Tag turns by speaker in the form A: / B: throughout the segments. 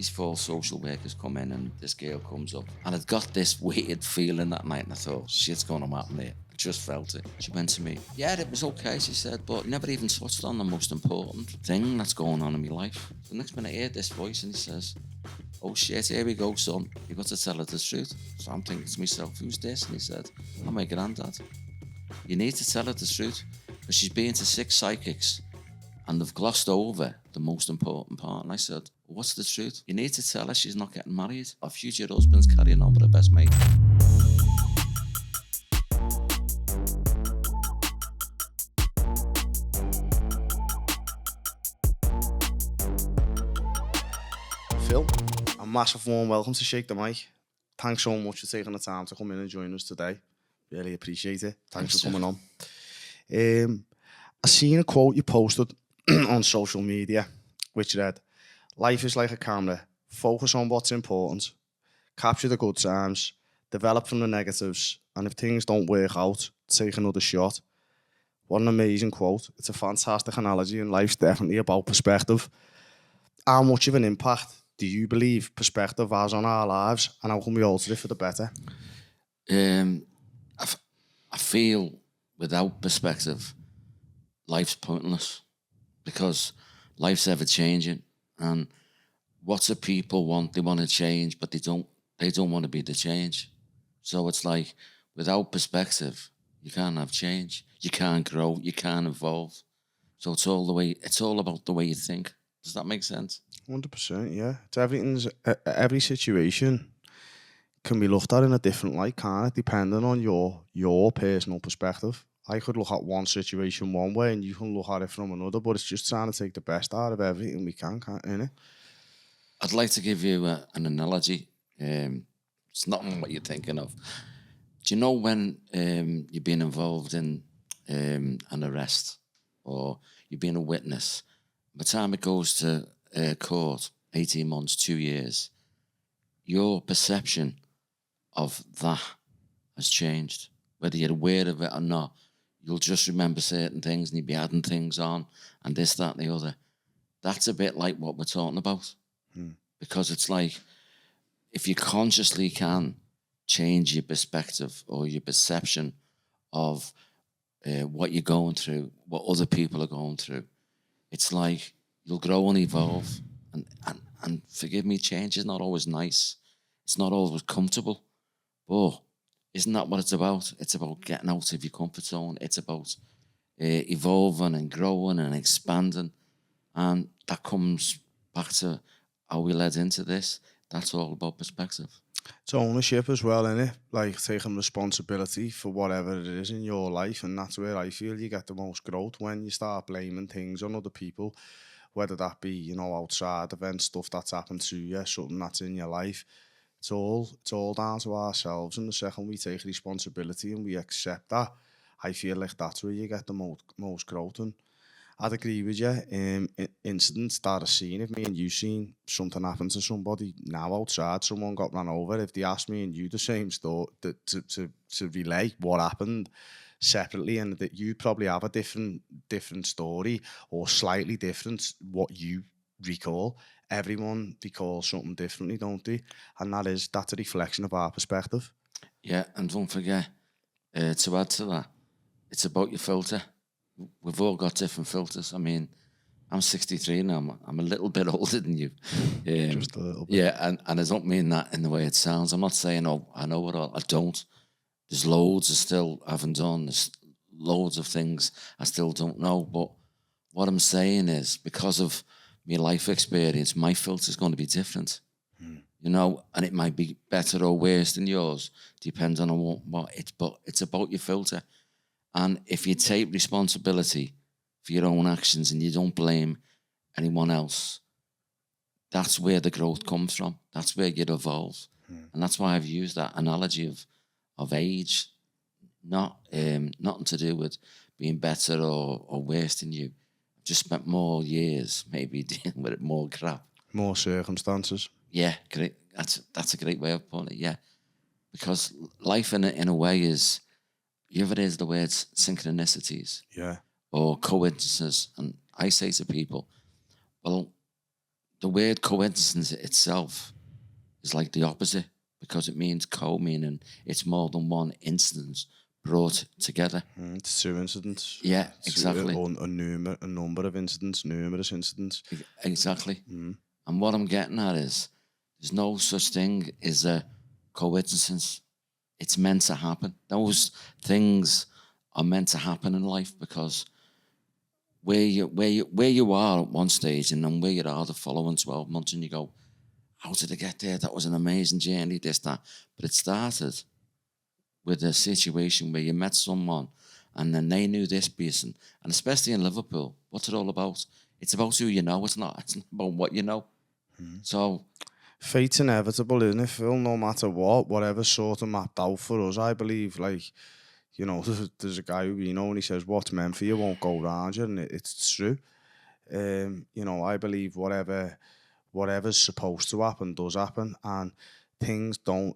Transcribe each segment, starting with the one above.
A: these 4 social workers come in and this girl comes up. And I'd got this weird feeling that night and I thought, shit's going to happen here. I just felt it. She went to me, yeah, it was okay, she said, but never even touched on the most important thing that's going on in my life. The next minute I heard this voice and he says, oh shit, here we go, son. You got to tell her the truth. So I'm thinking to myself, who's this? And he said, I'm my granddad. You need to tell her the truth because she's been to 6 psychics and they've glossed over the most important part. And I said, what's the truth? You need to tell her she's not getting married. Our future husband's carrying on with her best mate.
B: Phil, a massive warm welcome to Shake the Mic. Thanks so much for taking the time to come in and join us today. Really appreciate it. Thanks for coming on. I seen a quote you posted on social media, which read, life is like a camera. Focus on what's important. Capture the good times. Develop from the negatives. And if things don't work out, take another shot. What an amazing quote. It's a fantastic analogy, and life's definitely about perspective. How much of an impact do you believe perspective has on our lives, and how can we alter it for the better?
A: I feel without perspective, life's pointless because life's ever changing, and what do people want? They want to change, but they don't want to be the change. So it's like without perspective, you can't have change. You can't grow. You can't evolve. So it's all about the way you think. Does that make sense?
B: 100%, yeah. Every situation can be looked at in a different light, can't it? Depending on your personal perspective. I could look at one situation one way and you can look at it from another, but it's just trying to take the best out of everything we can, can't it?
A: I'd like to give you an analogy. It's not what you're thinking of. Do you know when you've been involved in an arrest or you've been a witness? By the time it goes to court, 18 months, 2 years, your perception of that has changed. Whether you're aware of it or not, you'll just remember certain things and you'll be adding things on and this, that, and the other. That's a bit like what we're talking about. Because it's like, if you consciously can change your perspective or your perception of what you're going through, what other people are going through, it's like you'll grow and evolve. And forgive me, change is not always nice. It's not always comfortable. But isn't that what it's about? It's about getting out of your comfort zone. It's about evolving and growing and expanding. And that comes back to how we led into this. That's all about perspective.
B: It's ownership as well, innit? Like taking responsibility for whatever it is in your life, and that's where I feel you get the most growth, when you start blaming things on other people, whether that be, outside events, stuff that's happened to you, something that's in your life. It's all down to ourselves, and the second we take responsibility and we accept that, I feel like that's where you get the most growth. And I'd agree with you. Incidents that I've seen, if me and you seen something happen to somebody now outside, someone got run over, if they asked me and you the same story, to relay what happened separately, and that you probably have a different story or slightly different what you recall. Everyone recalls something differently, don't they? And that's a reflection of our perspective.
A: Yeah, and don't forget, to add to that, it's about your filter. We've all got different filters. I mean, I'm 63 now. I'm a little bit older than you.
B: Just a little bit.
A: Yeah, and I don't mean that in the way it sounds. I'm not saying, I know it all. I don't. There's loads I still haven't done. There's loads of things I still don't know. But what I'm saying is, because of my life experience, my filter's going to be different. And it might be better or worse than yours, depending on what it's. But it's about your filter. And if you take responsibility for your own actions and you don't blame anyone else, that's where the growth comes from. That's where you evolve. And that's why I've used that analogy of age, nothing to do with being better or worse than you. I've just spent more years maybe dealing with it, more crap.
B: More circumstances.
A: Yeah, great. That's a great way of putting it, yeah. Because life in a way is, you ever heard the words synchronicities?
B: Yeah.
A: Or coincidences. And I say to people, well, the word coincidence itself is like the opposite, because it means meaning it's more than one instance brought together.
B: It's two incidents.
A: Yeah, exactly.
B: Or a number of incidents, numerous incidents.
A: Exactly. And what I'm getting at is there's no such thing as a coincidence. It's meant to happen. Those things are meant to happen in life, because where you are at one stage and then where you are the following 12 months, and you go, how did I get there? That was an amazing journey, this, that. But it started with a situation where you met someone and then they knew this person. And especially in Liverpool, what's it all about? It's about who you know. It's not about what you know. So
B: fate's inevitable, isn't it, Phil? No matter what, whatever sort of mapped out for us, I believe, like, you know, there's a guy who we know and he says, what's meant for you won't go round you, and it's true. You know, I believe whatever's supposed to happen does happen, and things don't.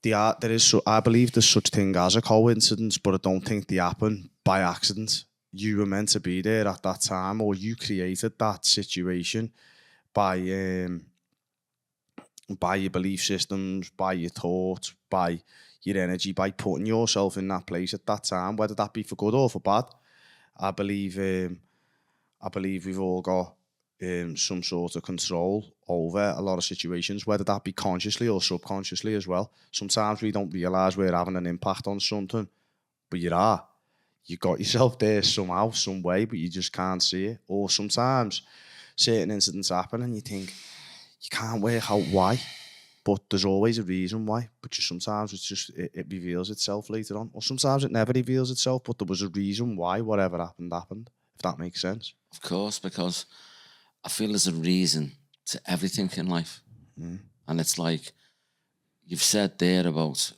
B: I believe there's such thing as a coincidence, but I don't think they happen by accident. You were meant to be there at that time, or you created that situation by your belief systems, by your thoughts, by your energy, by putting yourself in that place at that time, whether that be for good or for bad. I believe we've all got some sort of control over a lot of situations, whether that be consciously or subconsciously as well. Sometimes we don't realise we're having an impact on something, but you are. You got yourself there somehow, some way, but you just can't see it. Or sometimes certain incidents happen and you think, you can't work out why, but there's always a reason why. But just sometimes it reveals itself later on. Or sometimes it never reveals itself, but there was a reason why whatever happened, if that makes sense.
A: Of course, because I feel there's a reason to everything in life. And it's like you've said there about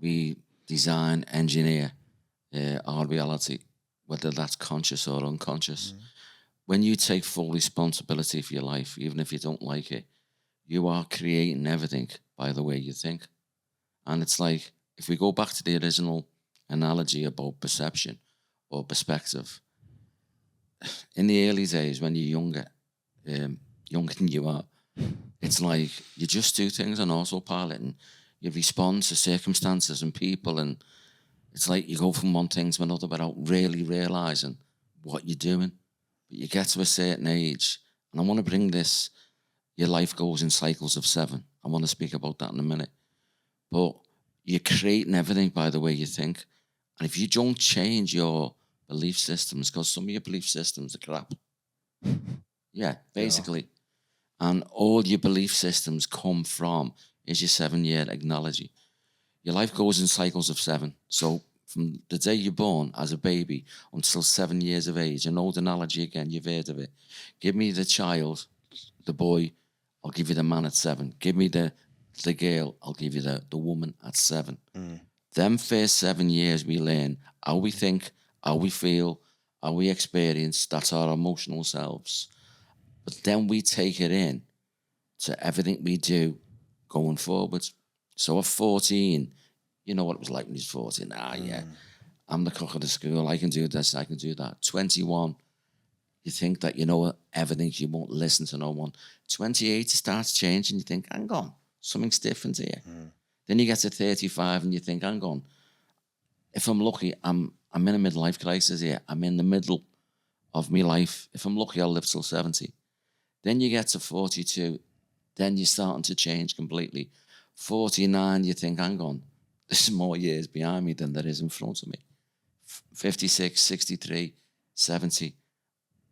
A: we design, engineer our reality, whether that's conscious or unconscious. When you take full responsibility for your life, even if you don't like it, you are creating everything by the way you think. And it's like, if we go back to the original analogy about perception or perspective, in the early days when you're younger than you are, it's like you just do things on autopilot and you respond to circumstances and people, and it's like you go from one thing to another without really realising what you're doing. But you get to a certain age, and I want to bring this, your life goes in cycles of 7. I want to speak about that in a minute. But you're creating everything by the way you think. And if you don't change your belief systems, because some of your belief systems are crap. Yeah, basically. Yeah. And all your belief systems come from is your 7-year analogy. Your life goes in cycles of 7. So from the day you're born as a baby until 7 years of age, an old analogy again, you've heard of it. Give me the child, the boy, I'll give you the man at 7. Give me the girl, I'll give you the woman at 7. Them first 7 years we learn how we think, how we feel, how we experience. That's our emotional selves. But then we take it in to everything we do going forward. So at 14, you know what it was like when he was 14. Yeah, I'm the cock of the school. I can do this, I can do that. 21, you think that you know everything. You won't listen to no one. 28, it starts changing. You think, hang on, something's different here. Then you get to 35 and you think, hang on, if I'm lucky, I'm in a midlife crisis here. I'm in the middle of my life. If I'm lucky, I'll live till 70. Then you get to 42. Then you're starting to change completely. 49, you think, hang on, there's more years behind me than there is in front of me. 56, 63, 70.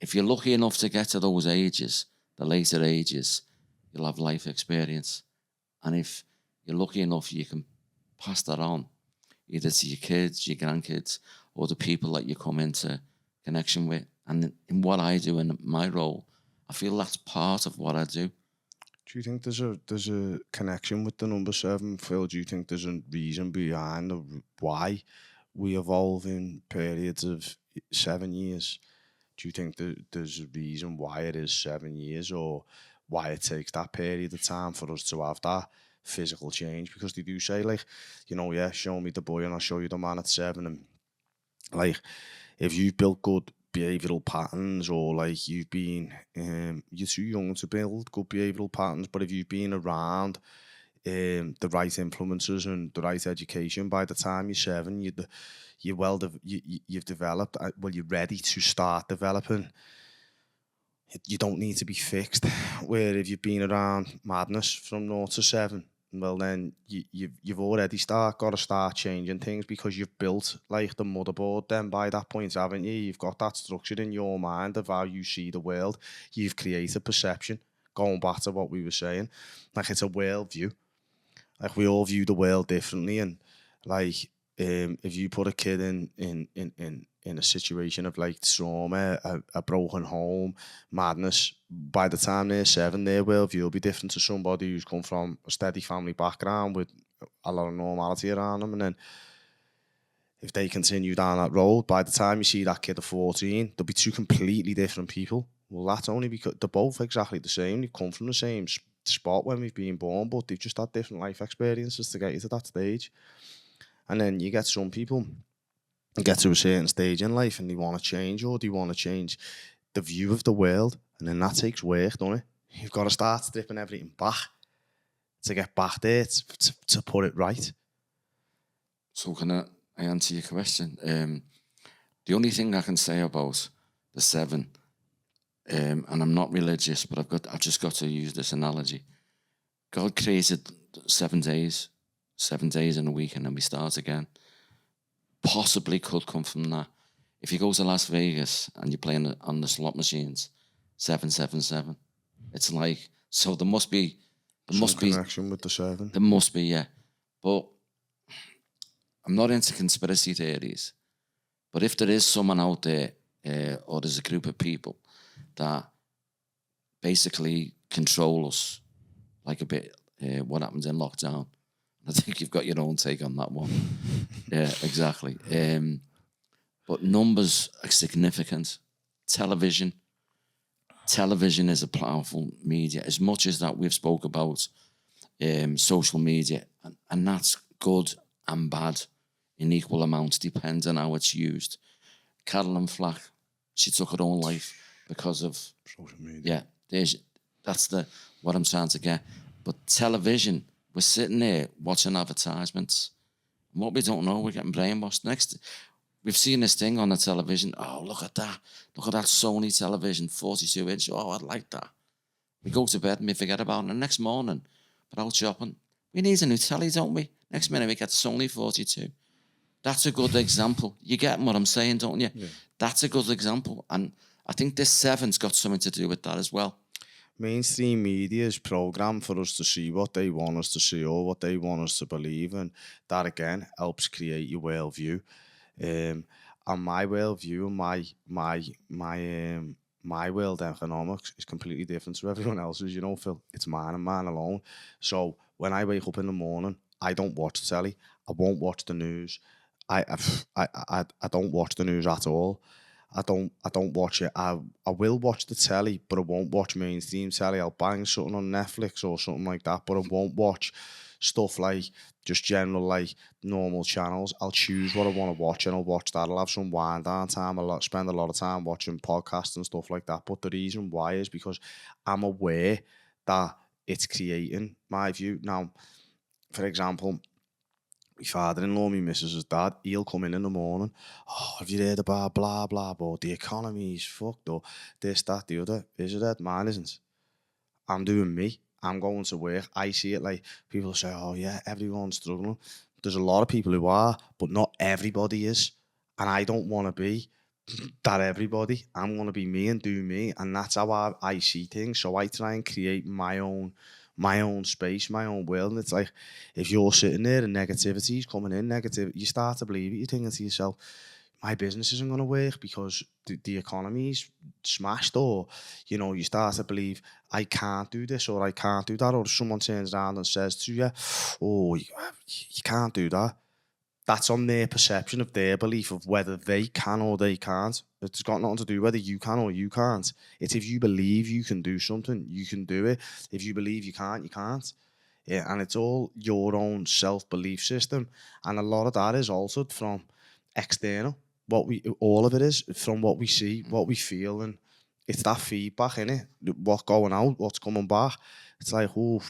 A: If you're lucky enough to get to those ages, the later ages, you'll have life experience. And if you're lucky enough, you can pass that on, either to your kids, your grandkids, or the people that you come into connection with. And in what I do in my role, I feel that's part of what I do.
B: Do you think there's a connection with the number 7, Phil? Do you think there's a reason behind why we evolve in periods of 7 years? Do you think that there's a reason why it is 7 years, or why it takes that period of time for us to have that physical change? Because they do say, like, you know, show me the boy and I'll show you the man at 7. And like, if you've built good behavioural patterns, or like you've been, you're too young to build good behavioural patterns, but if you've been around the right influences and the right education, by the time you're 7, you've developed, well, you're ready to start developing. You don't need to be fixed. Where if you've been around madness from 0 to 7, well then you've already got to start changing things, because you've built like the motherboard then by that point, haven't you? You've got that structure in your mind of how you see the world. You've created perception, going back to what we were saying. Like, it's a world view. Like, we all view the world differently, and like, if you put a kid in a situation of like trauma, a broken home, madness, by the time they're 7, their worldview will be different to somebody who's come from a steady family background with a lot of normality around them. And then if they continue down that road, by the time you see that kid at 14, they'll be 2 completely different people. Well, that's only because they're both exactly the same. They come from the same spot when we've been born, but they've just had different life experiences to get you to that stage. And then you get some people get to a certain stage in life and they want to change, or they want to change the view of the world, and then that takes work, doesn't it? You've got to start stripping everything back to get back there, to put it right.
A: So can I answer your question? The only thing I can say about the 7, and I'm not religious, but I've just got to use this analogy. God created 7 days in a week, and then we start again. Possibly could come from that. If you go to Las Vegas and you're playing on the slot machines, 777, it's like, so there must be
B: connection with the 7.
A: There must be, yeah. But I'm not into conspiracy theories. But if there is someone out there, or there's a group of people that basically control us, like a bit what happens in lockdown. I think you've got your own take on that one. Yeah, exactly. But numbers are significant. Television is a powerful media. As much as that we've spoke about social media, and that's good and bad in equal amounts, depends on how it's used. Carolyn Flack, she took her own life because of
B: social media.
A: Yeah, that's what I'm trying to get. But television, we're sitting there watching advertisements. And what we don't know, we're getting brainwashed. We've seen this thing on the television. Oh, look at that. Look at that Sony television, 42-inch. Oh, I'd like that. We go to bed and we forget about it. And the next morning, we're out shopping. We need a new telly, don't we? Next minute, we get the Sony 42. That's a good example. You get what I'm saying, don't you? Yeah. That's a good example. And I think this 7's got something to do with that as well.
B: Mainstream media is programmed for us to see what they want us to see, or what they want us to believe, and that again helps create your worldview. And my worldview and my world economics is completely different to everyone else's. You know, Phil, it's mine and mine alone. So when I wake up in the morning, I don't watch telly. I won't watch the news. I don't watch the news at all. I don't watch it. I will watch the telly, but I won't watch mainstream telly. I'll bang something on Netflix or something like that, but I won't watch stuff like just general, like normal channels. I'll choose what I want to watch and I'll watch that. I'll have some wind down time. I'll spend a lot of time watching podcasts and stuff like that. But the reason why is because I'm aware that it's creating my view. Now, for example, my father-in-law, my missus' dad, he'll come in the morning. Oh, have you heard about blah, blah, blah? The economy's fucked up. This, that, the other. Is it that? Mine isn't. I'm doing me. I'm going to work. I see it like people say, oh yeah, everyone's struggling. There's a lot of people who are, but not everybody is. And I don't want to be that everybody. I'm going to be me and do me. And that's how I see things. So I try and create my own space, my own world. And it's like, if you're sitting there and negativity's coming in, you start to believe it. You're thinking to yourself, my business isn't going to work because the economy's smashed, or, you know, you start to believe I can't do this or I can't do that, or someone turns around and says to you, oh, you can't do that. That's on their perception of their belief of whether they can or they can't. It's got nothing to do whether you can or you can't. It's if you believe you can do something, you can do it. If you believe you can't, you can't. Yeah, and it's all your own self-belief system. And a lot of that is altered from external. all of it is from what we see, what we feel, and it's that feedback, innit? What's going out, what's coming back. It's like, oh,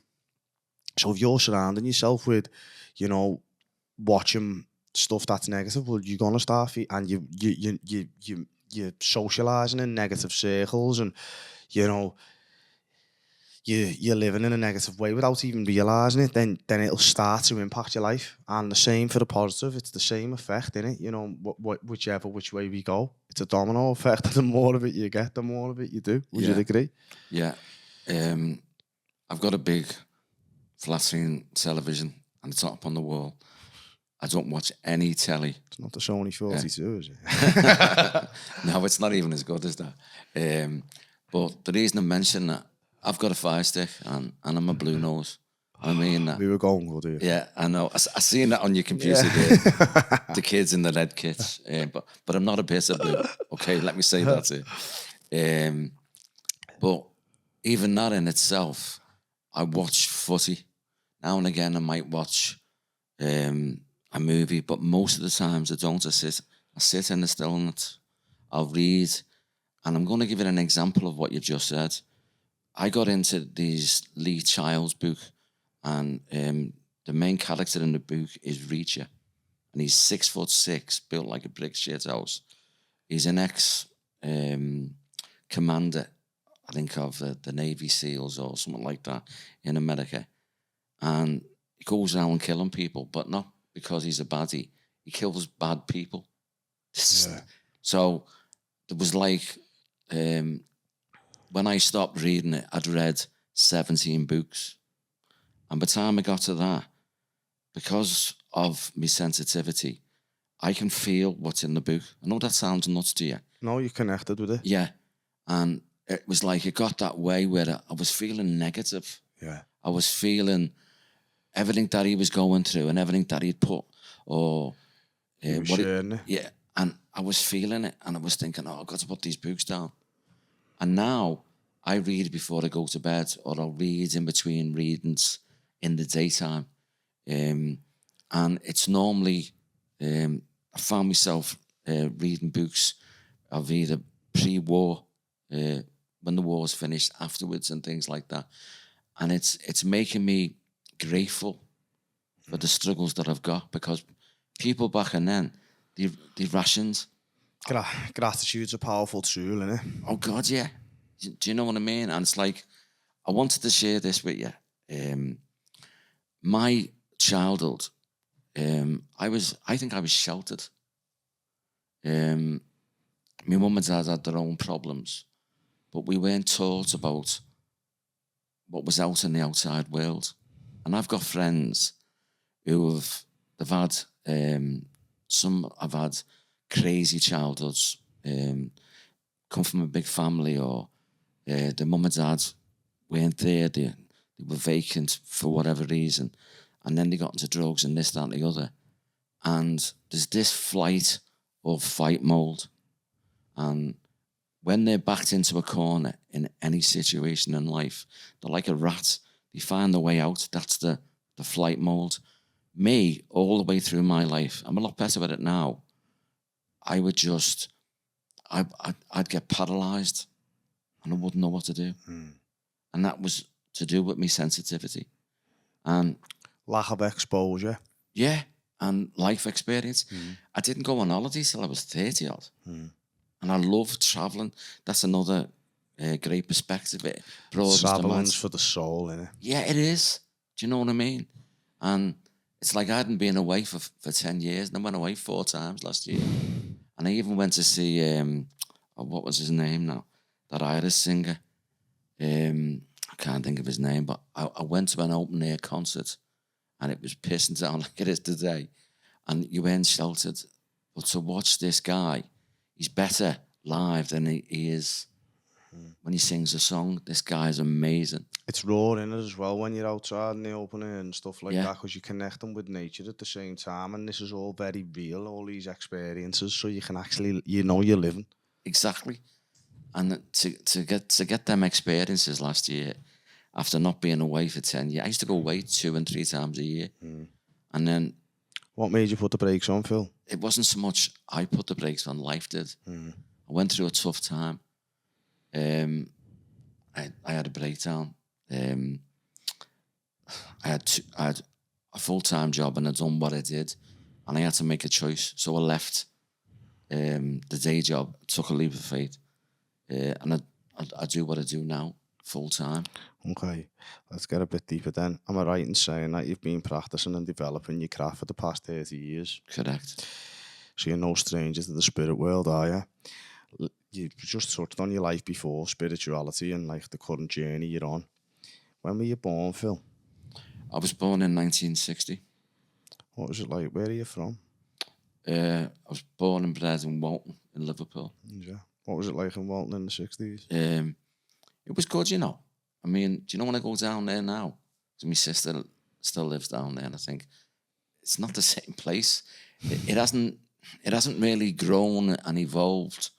B: so if you're surrounding yourself with, you know, watching stuff that's negative, well, you're gonna start and you're socializing in negative circles, and you know, you're living in a negative way without even realizing it, then it'll start to impact your life. And the same for the positive, it's the same effect, innit? You know, which way we go, it's a domino effect. The more of it you get, the more of it you do. Would you agree?
A: Yeah. I've got a big flat screen television and it's up on the wall. I don't watch any telly. It's
B: not the Sony 42, is it?
A: No, it's not even as good as that. But the reason I mention that, I've got a Fire Stick and I'm a blue nose. I mean that.
B: We were going good, yeah.
A: Yeah, I know. I seen that on your computer there. The kids in the red kits. But I'm not a bit of blue. Okay, let me say that to you. But even that in itself, I watch footy. Now and again, I might watch a movie, but most of the times I don't. I sit in the stillness. I'll read. And I'm going to give you an example of what you just said. I got into these Lee Child's book, and the main character in the book is Reacher, and he's 6'6", built like a brick shit house. He's an ex-commander, I think, of the Navy SEALs or something like that in America, and he goes around killing people, but not because he's a baddie. He kills bad people. Yeah. So there was like... when I stopped reading it, I'd read 17 books. And by the time I got to that, because of my sensitivity, I can feel what's in the book. I know that sounds nuts to you.
B: No, you connected with it.
A: Yeah. And it was like it got that way where I was feeling negative.
B: Yeah.
A: I was feeling everything that he was going through and everything that he'd put. Yeah. And I was feeling it and I was thinking, I've got to put these books down. And now I read before I go to bed, or I'll read in between readings in the daytime. And it's normally, I found myself reading books of either pre-war, when the war's finished, afterwards and things like that. And it's making me grateful for the struggles that I've got, because people back in then, they rationed.
B: Gratitude's a powerful tool, isn't it?
A: Oh, God, yeah. Do you know what I mean? And it's like, I wanted to share this with you. My childhood, I think I was sheltered. My mum and dad had their own problems, but we weren't taught about what was out in the outside world. And I've got friends who they've had, some have had crazy childhoods, come from a big family, or their mum and dad weren't there, they were vacant for whatever reason, and then they got into drugs and this, that and the other. And there's this flight or fight mode, and when they're backed into a corner in any situation in life, they're like a rat. They find the way out. That's the flight mode. Me, all the way through my life, I'm a lot better at it now. I would just, I'd get paralyzed and I wouldn't know what to do. And that was to do with my sensitivity. And
B: lack of exposure.
A: Yeah, and life experience. I didn't go on holidays till I was 30 odd. And I love travelling. That's another great perspective. It
B: Travelling's for the soul, innit?
A: Yeah, it is. Do you know what I mean? And it's like I hadn't been away for 10 years, and I went away 4 times last year. And I even went to see, what was his name now? That Irish singer. I can't think of his name, but I went to an open air concert, and it was pissing down like it is today. And you weren't sheltered. But to watch this guy, he's better live than he is when he sings a song. This guy's amazing.
B: It's raw in it as well when you're outside in the open air and stuff like that, because you connect them with nature at the same time, and this is all very real, all these experiences, so you can actually, you're living.
A: Exactly. And to get them experiences last year, after not being away for 10 years, I used to go away 2 and 3 times a year. And then...
B: What made you put the brakes on, Phil?
A: it wasn't so much I put the brakes on, life did. I went through a tough time. I had a breakdown. I had a full-time job and I'd done what I did, and I had to make a choice. So I left the day job, took a leap of faith, and I do what I do now, full-time.
B: Okay, let's get a bit deeper then. Am I right in saying that you've been practicing and developing your craft for the past 30 years?
A: Correct.
B: So you're no stranger to the spirit world, are you? You just touched on your life before, spirituality, and like the current journey you're on. When were you born, Phil?
A: I was born in 1960.
B: What was it like? Where are you from?
A: I was born and bred in Walton, in Liverpool.
B: Yeah. What was it like in Walton in the 60s?
A: It was good, you know. I mean, do you know when I go down there now? So my sister still lives down there, and I think it's not the same place. It hasn't really grown and evolved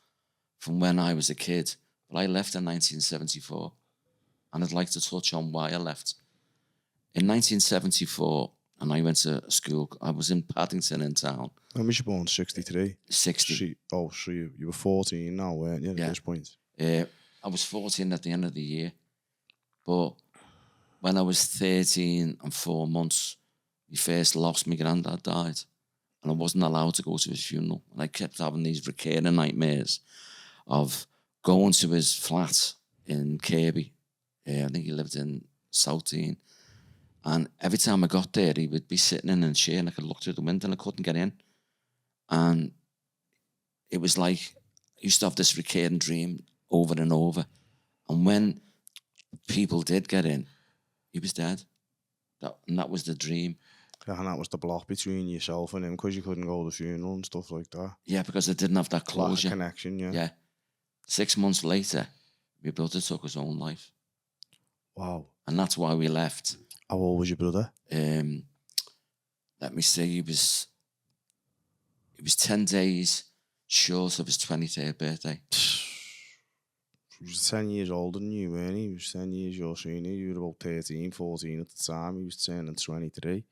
A: from when I was a kid. But I left in 1974, and I'd like to touch on why I left. In 1974, and I went to school. I was in Paddington in town.
B: When was you born? 63?
A: 60.
B: So you were 14 now, weren't you, at this point?
A: I was 14 at the end of the year. But when I was 13 and 4 months, my first loss, my granddad died. And I wasn't allowed to go to his funeral. And I kept having these recurring nightmares of going to his flat in Kirby. I think he lived in South Dean. And every time I got there, he would be sitting in a chair and I could look through the window and I couldn't get in. And it was like, I used to have this recurring dream over and over. And when people did get in, he was dead. That was the dream.
B: Yeah, and that was the block between yourself and him because you couldn't go to the funeral and stuff like that.
A: Yeah, because I didn't have that closure.
B: Connection, yeah.
A: Yeah. 6 months later, my brother took his own life.
B: Wow.
A: And that's why we left.
B: How old was your brother?
A: Let me say he was 10 days short of his 23rd birthday.
B: He was 10 years older than you, weren't he? He was 10 years your senior. You were about 13, 14 at the time. He was turning 23.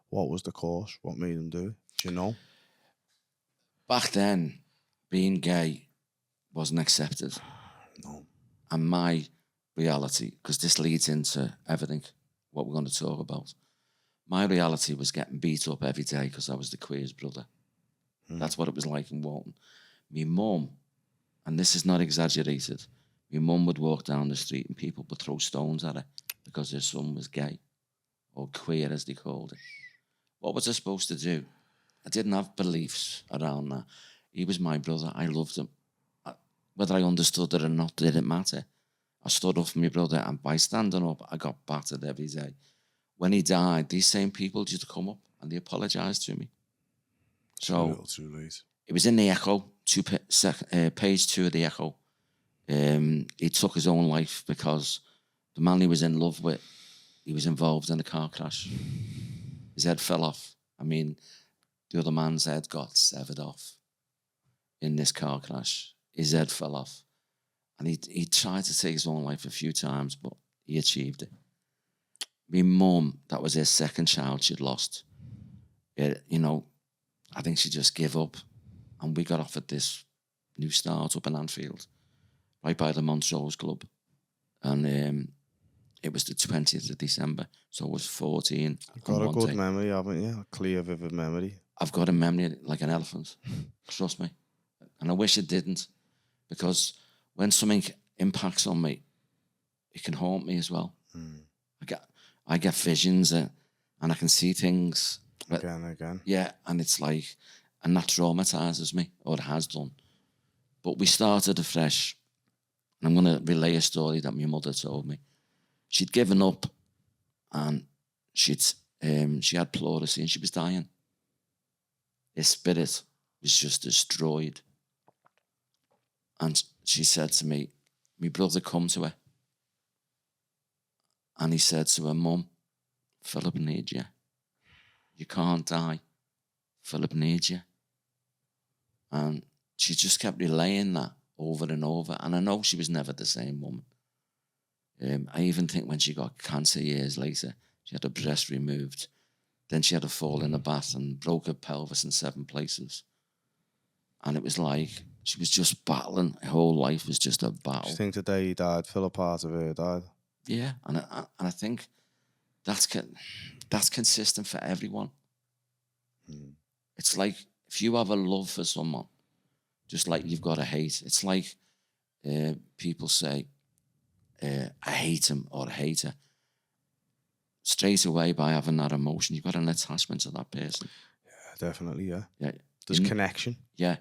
B: What was the cause? What made him do it? Do you know?
A: Back then, being gay wasn't accepted.
B: No.
A: And my reality, because this leads into everything, what we're going to talk about. My reality was getting beat up every day because I was the queer's brother. That's what it was like in Walton. My mum, and this is not exaggerated, my mum would walk down the street and people would throw stones at her because her son was gay, or queer as they called it. What was I supposed to do? I didn't have beliefs around that. He was my brother. I loved him. Whether I understood it or not didn't matter. I stood up for my brother, and by standing up, I got battered every day. When he died, these same people used to come up and they apologised to me. So
B: too late.
A: It was in the Echo, page 2 of the Echo. He took his own life because the man he was in love with, he was involved in a car crash. His head fell off. I mean, the other man's head got severed off in this car crash. His head fell off. And he tried to take his own life a few times, but he achieved it. My mum, that was her second child she'd lost. I think she just gave up. And we got offered this new start up in Anfield, right by the Montrose Club. And it was the 20th of December, so I was 14.
B: You've got a good memory, haven't you? A clear, vivid memory.
A: I've got a memory like an elephant, trust me. And I wish it didn't, because when something impacts on me, it can haunt me as well. I get visions and I can see things.
B: Again.
A: Yeah, and it's like, and that traumatises me, or it has done. But we started afresh. And I'm going to relay a story that my mother told me. She'd given up, and she had pleurisy, and she was dying. Her spirit was just destroyed. And she said to me, my brother come to her. And he said to her, Mum, Philip needs you. You can't die. Philip needs you. And she just kept relaying that over and over. And I know she was never the same woman. I even think when she got cancer years later, she had her breast removed. Then she had a fall in the bath and broke her pelvis in 7 places. And it was like she was just battling. Her whole life was just a
B: Do
A: battle.
B: you think the day he died, fell apart of her died?
A: Yeah, and I think that's consistent for everyone. It's like if you have a love for someone, just like you've got a hate. It's like people say, I hate him or I hate her. Straight away, by having that emotion, you've got an attachment to that person.
B: Yeah, definitely, yeah.
A: Yeah,
B: There's connection.
A: Yeah,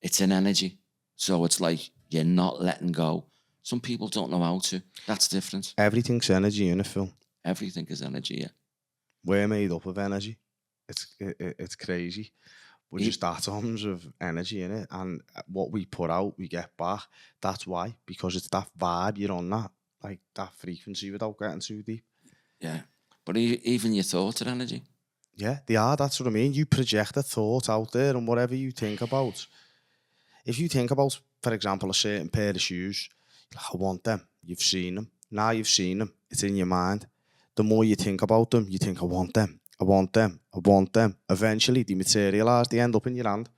A: it's an energy. So it's like you're not letting go. Some people don't know how to. That's different.
B: Everything's energy in a film.
A: Everything is energy, yeah.
B: We're made up of energy. It's crazy. We're just atoms of energy in it, and what we put out, we get back. That's why, because it's that vibe you're on, that frequency, without getting too deep.
A: Yeah, but even your thoughts are energy.
B: Yeah, they are. That's what I mean. You project a thought out there, and whatever you think about. If you think about, for example, a certain pair of shoes, I want them. You've seen them. Now you've seen them. It's in your mind. The more you think about them, you think, I want them. I want them. I want them. Eventually, they materialise. They end up in your hand.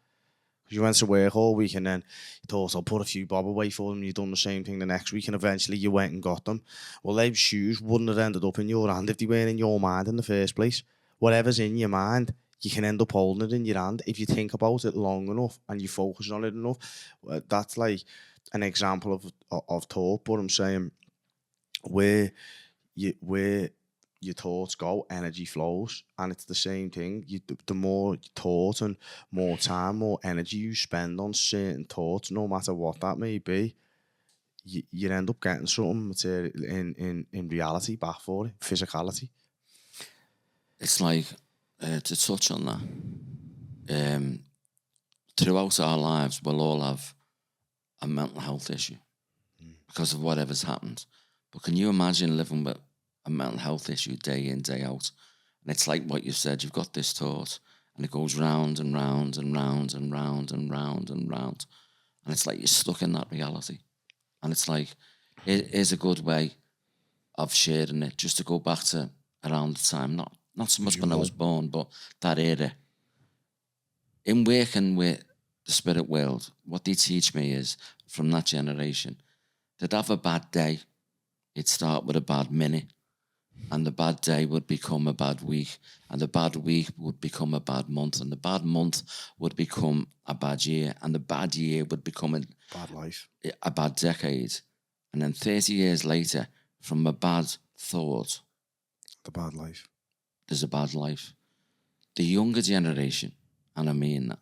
B: You went to work all week and then you thought, I'll put a few bob away for them. You've done the same thing the next week and eventually you went and got them. Well, those shoes wouldn't have ended up in your hand if they weren't in your mind in the first place. Whatever's in your mind, you can end up holding it in your hand if you think about it long enough and you focus on it enough. That's like an example of thought, but I'm saying where your thoughts go, energy flows, and it's the same thing. The more thought and more time, more energy you spend on certain thoughts, no matter what that may be, you end up getting something material in reality back for it, physicality.
A: It's like, to touch on that, throughout our lives, we'll all have a mental health issue because of whatever's happened. But can you imagine living with a mental health issue day in, day out? And it's like what you said, you've got this thought and it goes round and round and round and round and round and round. And it's like you're stuck in that reality. And it's like, it is a good way of sharing it, just to go back to around the time, not so much when I was born, but that era. In working with the spirit world, what they teach me is, from that generation, they'd have a bad day. It'd start with a bad minute, and the bad day would become a bad week, and the bad week would become a bad month, and the bad month would become a bad year, and the bad year would become
B: bad life,
A: a bad decade. And then 30 years later, from a bad thought,
B: the bad life,
A: there's a bad life. The younger generation, and I mean that,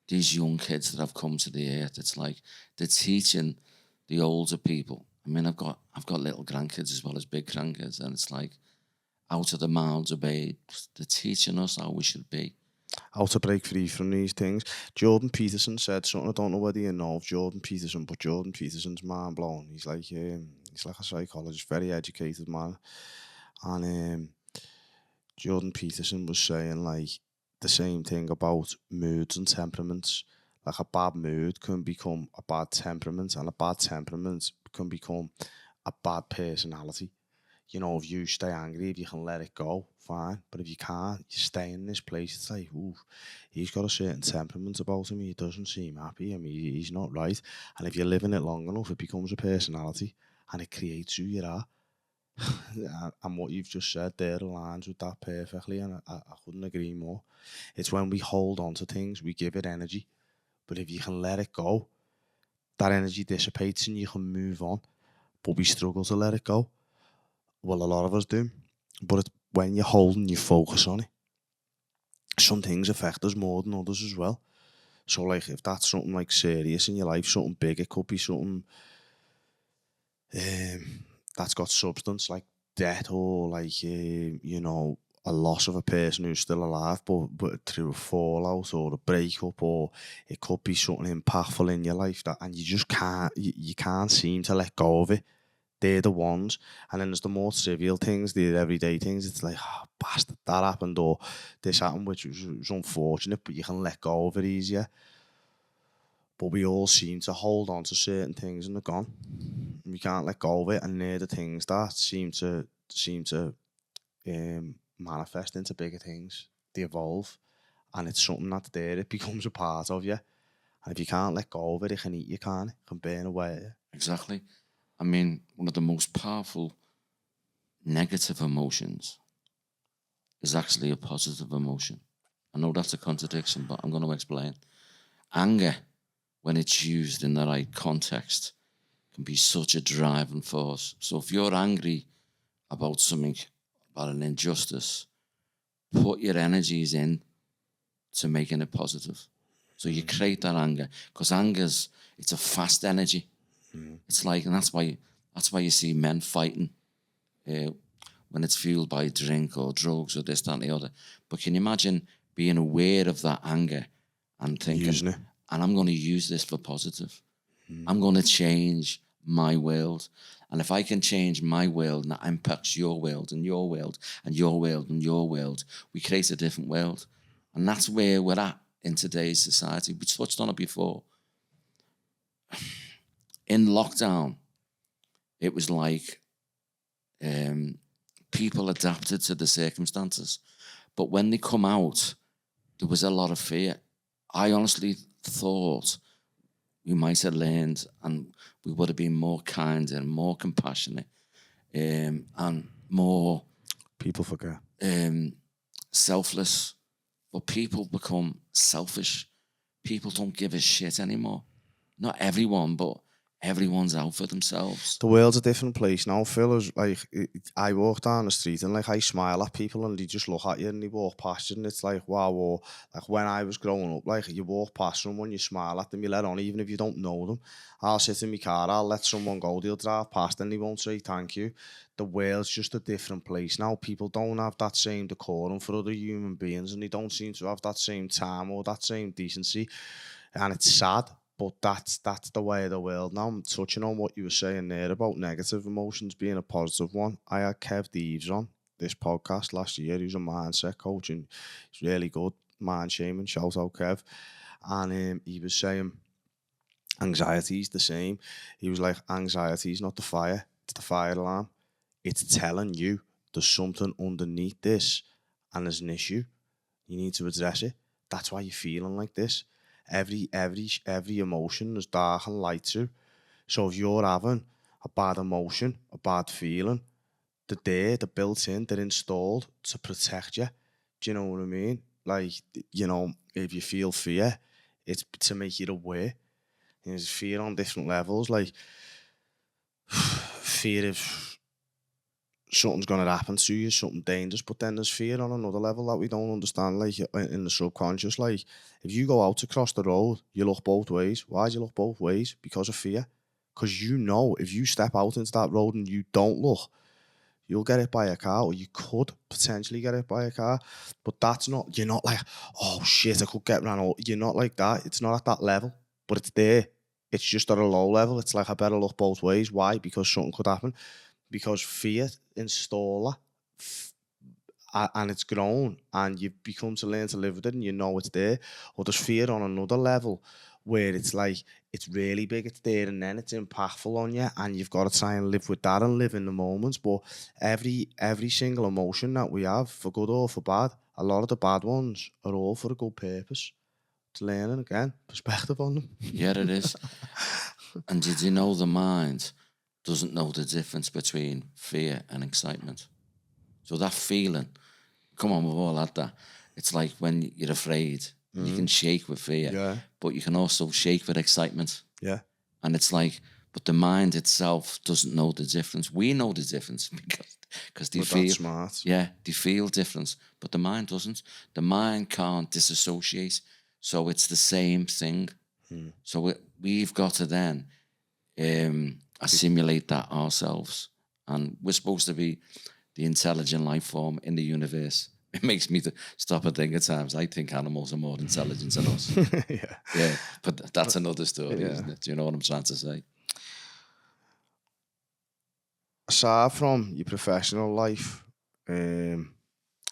A: these young kids that have come to the earth, it's like they're teaching the older people. I mean, I've got little grandkids as well as big grandkids, and it's like, out of the mouths of babes, they're teaching us how we should be.
B: How to break free from these things. Jordan Peterson said something, I don't know whether you know of Jordan Peterson, but Jordan Peterson's mind blown. He's like a psychologist, very educated man. And Jordan Peterson was saying like the same thing about moods and temperaments. Like a bad mood can become a bad temperament, and a bad temperament can become a bad personality. You know, if you stay angry, if you can let it go, fine. But if you can't, you stay in this place. It's like, ooh, he's got a certain temperament about him. He doesn't seem happy. I mean, he's not right. And if you're living it long enough, it becomes a personality and it creates who you are. And what you've just said there aligns with that perfectly. And I couldn't agree more. It's when we hold on to things, we give it energy. But if you can let it go, that energy dissipates and you can move on. But we struggle to let it go. Well, a lot of us do, but it's when you hold and you focus on it. Some things affect us more than others as well. So, like, if that's something like serious in your life, something big, it could be something that's got substance, like death or like a loss of a person who's still alive, but through a fallout or a breakup, or it could be something impactful in your life and you just you can't seem to let go of it. They're the ones. And then there's the more trivial things, the everyday things. It's like, oh, bastard, that happened, or this happened, which was unfortunate, but you can let go of it easier. But we all seem to hold on to certain things and they're gone. We can't let go of it, and they're the things that seem to manifest into bigger things. They evolve, and it's something that's there. It becomes a part of you. And if you can't let go of it, it can eat you, can't it? It can burn away at you.
A: Exactly. I mean, one of the most powerful negative emotions is actually a positive emotion. I know that's a contradiction, but I'm going to explain. Anger, when it's used in the right context, can be such a driving force. So if you're angry about something, about an injustice, put your energies in to making it positive. So you create that anger, because it's a fast energy. It's like, and that's why you see men fighting when it's fueled by drink or drugs or this, that, and the other. But can you imagine being aware of that anger and thinking,
B: Using it.
A: and I'm going to use this for positive. I'm going to change my world. And if I can change my world and that impacts your world and your world and your world and your world, we create a different world. And that's where we're at in today's society. We touched on it before. In lockdown, it was like people adapted to the circumstances. But when they come out, there was a lot of fear. I honestly thought we might have learned and we would have been more kind and more compassionate and more...
B: People forget.
A: Selfless. But people become selfish. People don't give a shit anymore. Not everyone, but everyone's out for themselves.
B: The world's a different place now, Phil. Is like, I walk down the street and like I smile at people and they just look at you and they walk past you and it's like, wow. Or like when I was growing up, like you walk past someone, you smile at them, you let on, even if you don't know them. I'll sit in my car, I'll let someone go, they'll drive past and they won't say thank you. The world's just a different place now. People don't have that same decorum for other human beings and they don't seem to have that same time or that same decency. And it's sad. But that's the way of the world now. I'm touching on what you were saying there about negative emotions being a positive one. I had Kev Deves on this podcast last year. He's a mindset coach and he's really good. Mind shaming. Shout out Kev. And he was saying anxiety is the same. He was like, anxiety is not the fire. It's the fire alarm. It's telling you there's something underneath this and there's an issue. You need to address it. That's why you're feeling like this. Every emotion there's dark and light too. So if you're having a bad emotion, a bad feeling, they're built in, they're installed to protect you. Do you know what I mean? Like, you know, if you feel fear, it's to make you aware. There's fear on different levels, like fear of something's going to happen to you, something dangerous, but then there's fear on another level that we don't understand, like in the subconscious. Like, if you go out to cross the road, you look both ways. Why do you look both ways? Because of fear. Because you know if you step out into that road and you don't look, you'll get hit by a car, or you could potentially get hit by a car. But that's not, you're not like, oh shit, I could get ran over. You're not like that. It's not at that level, but it's there. It's just at a low level. It's like, I better look both ways. Why? Because something could happen. Because fear installer and it's grown and you've become to learn to live with it and you know it's there. Or there's fear on another level where it's like, it's really big, it's there, and then it's impactful on you and you've got to try and live with that and live in the moments. But every single emotion that we have, for good or for bad, a lot of the bad ones are all for a good purpose. It's learning, again, perspective on them.
A: Yeah, it is. And did you know the mind doesn't know the difference between fear and excitement? So that feeling, come on, we've all had that. It's like when you're afraid, you can shake with fear, but you can also shake with excitement.
B: Yeah.
A: And it's like, but the mind itself doesn't know the difference. We know the difference because they feel
B: smart.
A: Yeah, they feel difference, but the mind doesn't. The mind can't disassociate, so it's the same thing. So we've got to then assimilate that ourselves, and we're supposed to be the intelligent life form in the universe. It makes me stop and think at times. I think animals are more intelligent than us. Yeah, but that's another story, isn't it? Do you know what I'm trying to say?
B: Aside from your professional life, who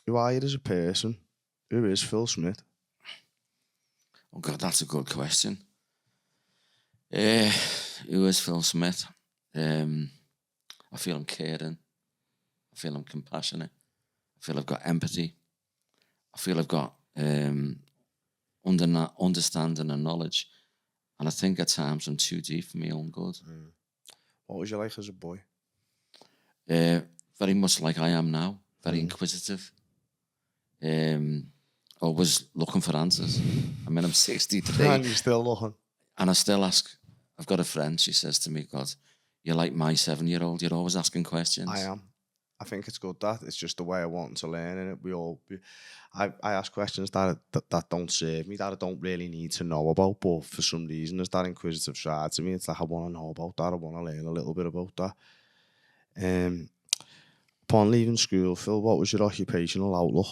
B: are you as a person? Who is Phil Smith?
A: Oh God, that's a good question. Who is Phil Smith? I feel I'm caring. I feel I'm compassionate. I feel I've got empathy. I feel I've got understanding and knowledge. And I think at times I'm too deep for my own good.
B: What was you like as a boy?
A: Very much like I am now. Very inquisitive. Always looking for answers. I mean, I'm 63.
B: And you're still looking.
A: And I still ask. I've got a friend, she says to me, God, you're like my 7-year-old. You're always asking questions.
B: I am. I think it's good that. It's just the way I want to learn. And I ask questions that don't serve me, that I don't really need to know about. But for some reason, there's that inquisitive side to me. It's like, I want to know about that. I want to learn a little bit about that. Upon leaving school, Phil, what was your occupational outlook?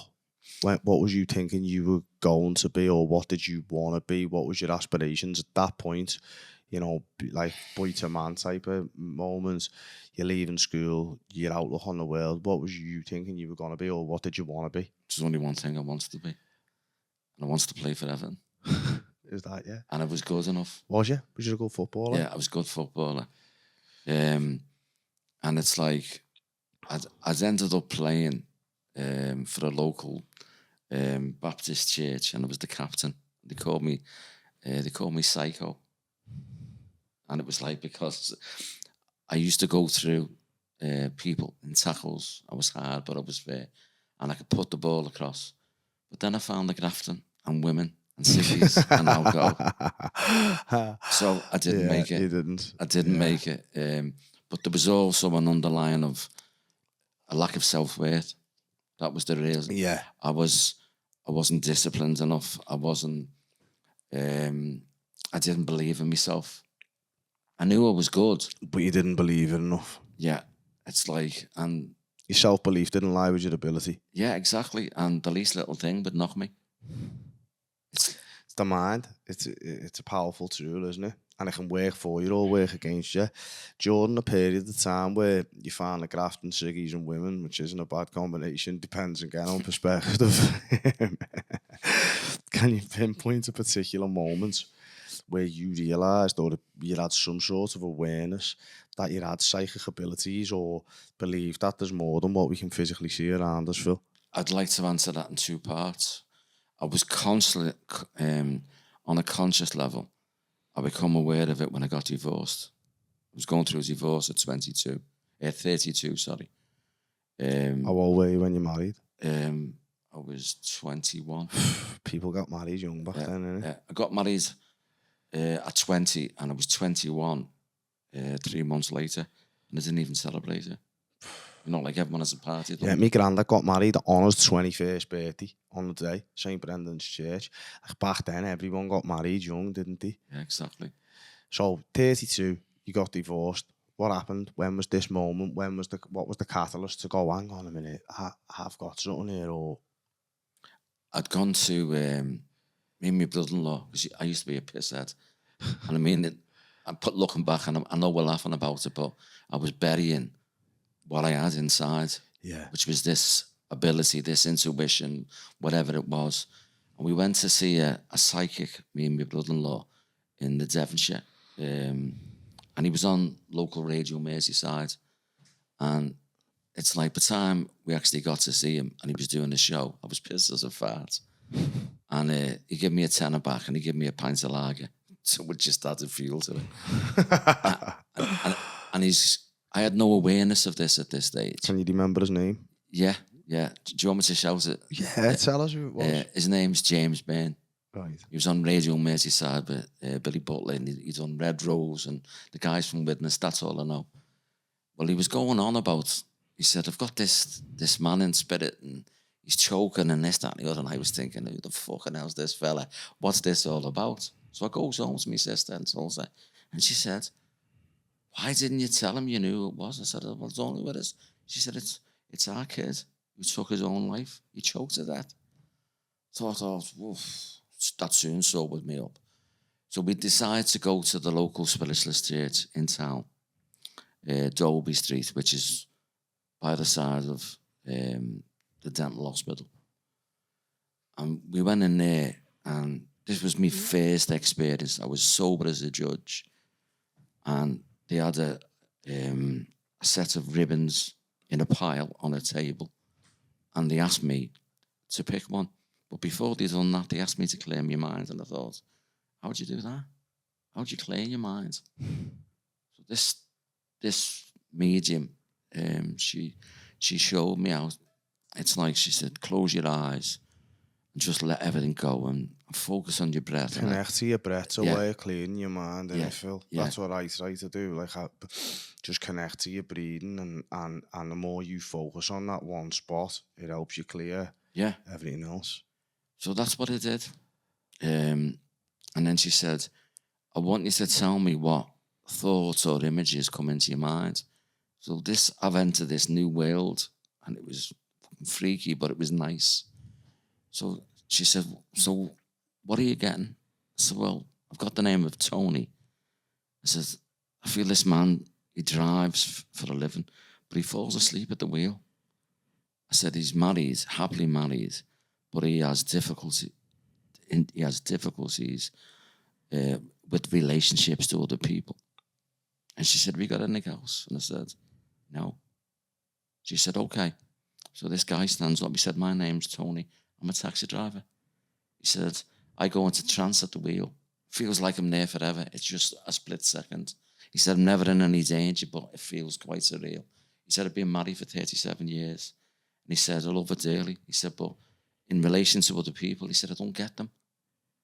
B: What was you thinking you were going to be, or what did you want to be? What was your aspirations at that point? You know, like boy to man type of moments. You're leaving school, your outlook on the world. What was you thinking you were going to be, or what did you want to be?
A: There's only one thing I wanted to be. And I wanted to play for Everton.
B: Is that, yeah?
A: And I was good enough.
B: Was you? Was you a good footballer?
A: Yeah, I was a good footballer. And it's like, I'd ended up playing for a local Baptist church, and I was the captain. They called me Psycho. And it was like, because I used to go through people in tackles. I was hard, but I was fair. And I could put the ball across. But then I found the grafting and women and cities and alcohol. So I didn't make it.
B: You didn't.
A: I didn't make it. But there was also an underlying of a lack of self-worth. That was the reason.
B: Yeah.
A: I wasn't disciplined enough. I didn't believe in myself. I knew I was good.
B: But you didn't believe it enough.
A: Yeah. It's like, and
B: your self-belief didn't lie with your ability.
A: Yeah, exactly. And the least little thing would knock me.
B: It's the mind. It's a powerful tool, isn't it? And it can work for you or work against you. During a period of time where you find the grafting ciggies and women, which isn't a bad combination, depends again on perspective. Can you pinpoint a particular moment where you realised, or you had some sort of awareness that you had psychic abilities, or believe that there's more than what we can physically see around us, Phil?
A: I'd like to answer that in two parts. I was constantly, on a conscious level, I become aware of it when I got divorced. I was going through a divorce at 32, sorry.
B: How old were you when you married?
A: I was 21.
B: People got married young back then, innit?
A: Yeah. I got married at 20, and I was 21 3 months later, and I didn't even celebrate it. You know, like everyone has a party.
B: Yeah, my granddad got married on his 21st birthday on the day, St. Brendan's Church. Like back then, everyone got married young, didn't they?
A: Yeah, exactly.
B: So, 32, you got divorced. What happened? When was this moment? What was the catalyst to go, hang on a minute, I've got something here? Or
A: I'd gone to me and my brother-in-law, because I used to be a pisshead. And I mean, looking back, and I know we're laughing about it, but I was burying what I had inside, which was this ability, this intuition, whatever it was. And we went to see a psychic, me and my brother-in-law, in the Devonshire. And he was on local radio Merseyside. And it's like, by the time we actually got to see him and he was doing the show, I was pissed as a fart. And he gave me a tenner back, and he gave me a pint of lager. So we just added fuel to it. and I had no awareness of this at this stage.
B: Can you remember his name?
A: Yeah. Do you want me to shout it?
B: Yeah, tell us who it was.
A: His name's James Byrne.
B: Right.
A: He was on Radio Merseyside with Billy Butler, and he's on Red Rose and the guys from Witness. That's all I know. Well, he was going on about, he said, I've got this man in spirit, and he's choking and this, that, and the other. And I was thinking, who the fucking hell's this fella? What's this all about? So I goes home to my sister and told her, and she said, why didn't you tell him you knew who it was? I said, well, it's only with us. She said, it's our kid who took his own life. He choked to death. So I thought, that soon sobered me up. So we decided to go to the local Spiritualist Church in town, Dolby Street, which is by the side of the dental hospital. And we went in there, and this was my first experience. I was sober as a judge, and they had a set of ribbons in a pile on a table, and they asked me to pick one. But before they done that, they asked me to clear my mind, and I thought, how'd you do that? How'd you clear your mind? So this medium, she showed me how. It's like she said, close your eyes and just let everything go and focus on your breath.
B: Connect to your breath, it's a way of clearing your mind, and Phil.
A: Yeah.
B: That's what I try to do. Like, just connect to your breathing, and the more you focus on that one spot, it helps you clear everything else.
A: So that's what I did. And then she said, I want you to tell me what thoughts or images come into your mind. So I've entered this new world, and it was freaky, but it was nice. So she said, so what are you getting? I said, well, I've got the name of Tony. I said, I feel this man, he drives for a living, but he falls asleep at the wheel. I said, he's married, happily married, but he has difficulties with relationships to other people. And she said, we got anything else? And I said, no. She said, okay. So this guy stands up. He said, my name's Tony. I'm a taxi driver. He said, I go into trance at the wheel. Feels like I'm there forever. It's just a split second. He said, I'm never in any danger, but it feels quite surreal. He said, I've been married for 37 years. And he said, I love her dearly. He said, but in relation to other people, he said, I don't get them.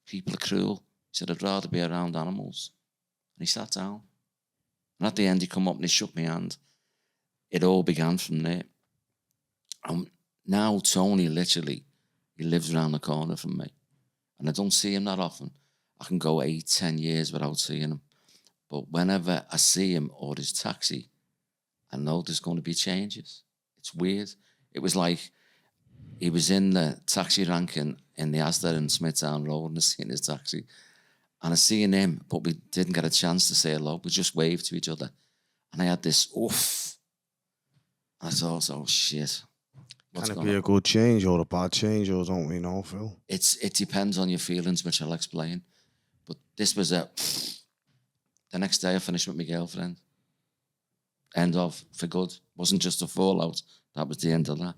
A: People are cruel. He said, I'd rather be around animals. And he sat down. And at the end, he come up and he shook my hand. It all began from there. Now Tony, literally, he lives around the corner from me. And I don't see him that often. I can go 8-10 years without seeing him. But whenever I see him or his taxi, I know there's going to be changes. It's weird. It was like he was in the taxi rank in the Asda in Smithtown Road, and I seen his taxi. And I seen him, but we didn't get a chance to say hello. We just waved to each other. And I had this oof. I thought, oh shit.
B: Can it be a good change or a bad change, or don't we know, Phil?
A: It depends on your feelings, which I'll explain. But this was the next day I finished with my girlfriend. End of, for good. Wasn't just a fallout. That was the end of that.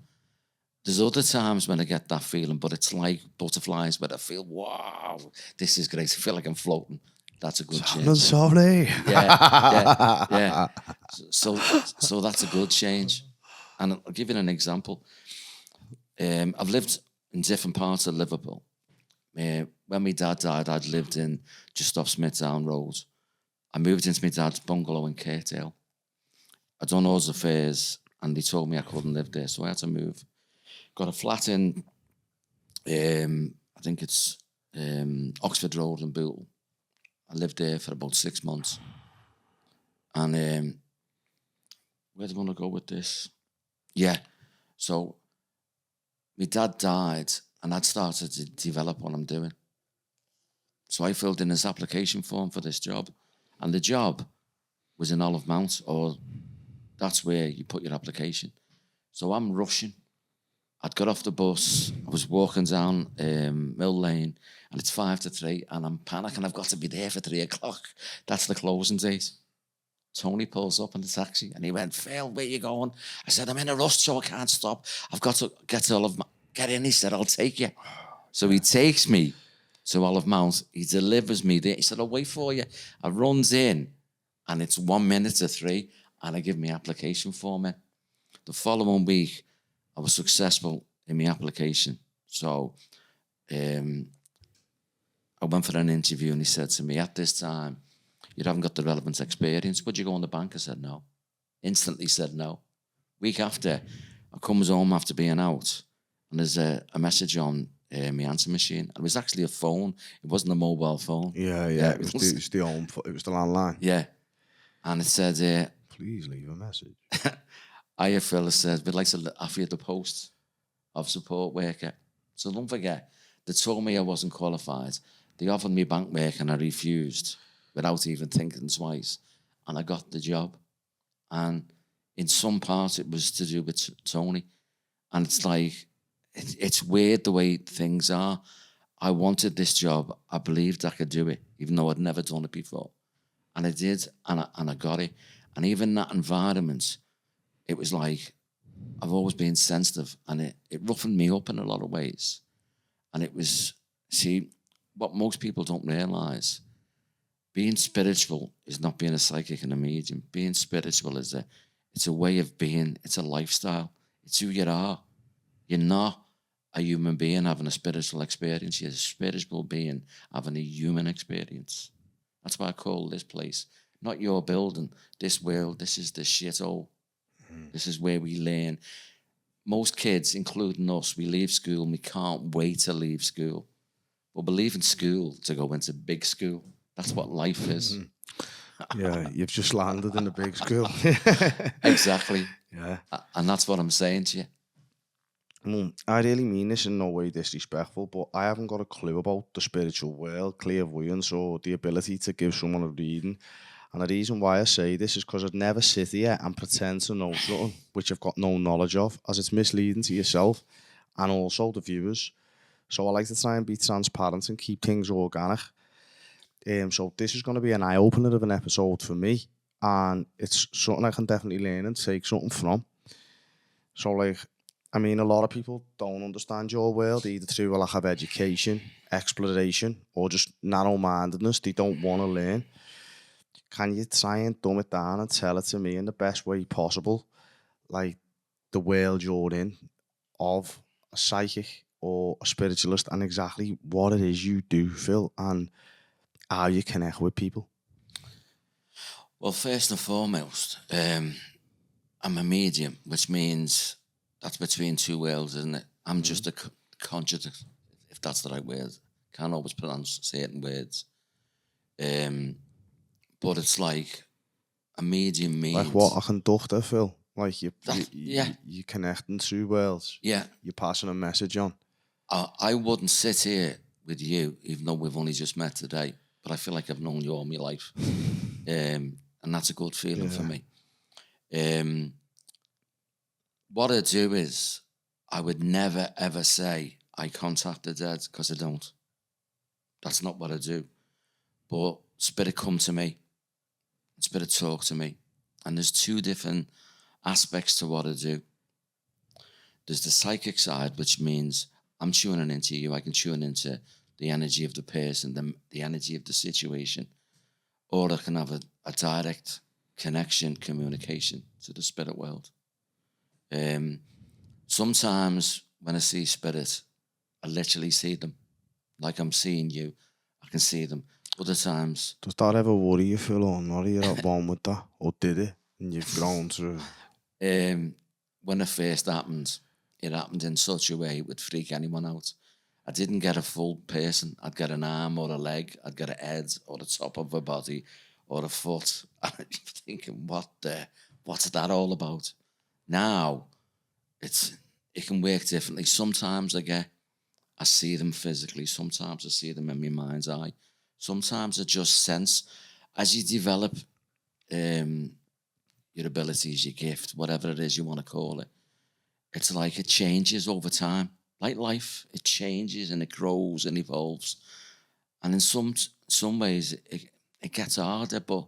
A: There's other times when I get that feeling, but it's like butterflies, where I feel, wow, this is great. I feel like I'm floating. That's a good change.
B: Sorry.
A: Yeah. So that's a good change. And I'll give you an example. I've lived in different parts of Liverpool. When my dad died, I'd lived in just off Smithtown Road. I moved into my dad's bungalow in Kirkdale. I'd done all the affairs, and they told me I couldn't live there, so I had to move. Got a flat in, I think it's Oxford Road in Bootle. I lived there for about 6 months. And where do I want to go with this? Yeah, so my dad died, and I'd started to develop what I'm doing. So I filled in this application form for this job, and the job was in Olive Mount, or that's where you put your application. So I'm rushing. I'd got off the bus, I was walking down Mill Lane, and it's 5 to 3, and I'm panicking. I've got to be there for 3 o'clock. That's the closing date. Tony pulls up in the taxi, and he went, Phil, where you going? I said, I'm in a rush, so I can't stop. I've got to get to Olive Mount. Get in, he said, I'll take you. So he takes me to Olive Mount. He delivers me there. He said, I'll wait for you. I runs in, and it's 1 minute to 3, and I give my application form in. The following week, I was successful in my application. So I went for an interview, and he said to me, at this time, you haven't got the relevant experience. Would you go on the bank? I said no. Instantly said no. Week after, I comes home after being out, and there's a message on my answer machine. And it was actually a phone. It wasn't a mobile phone.
B: Yeah. It was the landline.
A: Yeah. And it said,
B: please leave a message.
A: Hiya, Phil. It says, we'd like to offer you the post of support worker. So don't forget, they told me I wasn't qualified. They offered me bank work, and I refused without even thinking twice. And I got the job. And in some parts, it was to do with Tony. And it's like, it's weird the way things are. I wanted this job. I believed I could do it, even though I'd never done it before. And I did, and I got it. And even that environment, it was like, I've always been sensitive, and it roughened me up in a lot of ways. And it was, see, what most people don't realise, being spiritual is not being a psychic and a medium. Being spiritual is it's a way of being. It's a lifestyle. It's who you are. You're not a human being having a spiritual experience. You're a spiritual being having a human experience. That's why I call this place, not your building, this world. This is the shithole. This is where we learn. Most kids, including us, we leave school and we can't wait to leave school. But we're leaving school to go into big school. That's what life is.
B: Yeah, you've just landed in a big school.
A: Exactly.
B: Yeah.
A: And that's what I'm saying to you.
B: I really mean this in no way disrespectful, but I haven't got a clue about the spiritual world, clairvoyance, or the ability to give someone a reading. And the reason why I say this is because I'd never sit here and pretend to know something which I've got no knowledge of, as it's misleading to yourself and also the viewers. So I like to try and be transparent and keep things organic. So this is going to be an eye-opener of an episode for me, and it's something I can definitely learn and take something from. So, like, I mean, a lot of people don't understand your world either through a lack of education, exploration, or just narrow-mindedness. They don't want to learn. Can you try and dumb it down and tell it to me in the best way possible, like the world you're in, of a psychic or a spiritualist, and exactly what it is you do, Phil, and how you connect with people?
A: Well, first and foremost, I'm a medium, which means that's between two worlds, isn't it? I'm just a conjurist, if that's the right word. Can't always pronounce certain words. But it's like a medium means...
B: Like what? A conductor, Phil? Like you connecting two worlds?
A: Yeah.
B: You're passing a message on?
A: I wouldn't sit here with you, even though we've only just met today, but I feel like I've known you all my life. And that's a good feeling for me. What I do is, I would never, ever say I contact the dead, because I don't. That's not what I do. But spirit come to me. Spirit talk to me. And there's two different aspects to what I do. There's the psychic side, which means I'm tuning into you. I can tune into the energy of the person, the energy of the situation. Or I can have a direct connection, communication to the spirit world. Sometimes when I see spirits, I literally see them. Like I'm seeing you, I can see them. Other times...
B: Does that ever worry you, Phil, or not? Are you at one with that? Or did it? And you've grown through?
A: When it first happened, it happened in such a way it would freak anyone out. I didn't get a full person. I'd get an arm or a leg. I'd get a head or the top of a body or a foot. And I'm thinking, what's that all about? Now, it can work differently. Sometimes I see them physically. Sometimes I see them in my mind's eye. Sometimes I just sense, as you develop your abilities, your gift, whatever it is you want to call it, it's like it changes over time. Like life, it changes and it grows and evolves. And in some ways, it gets harder, but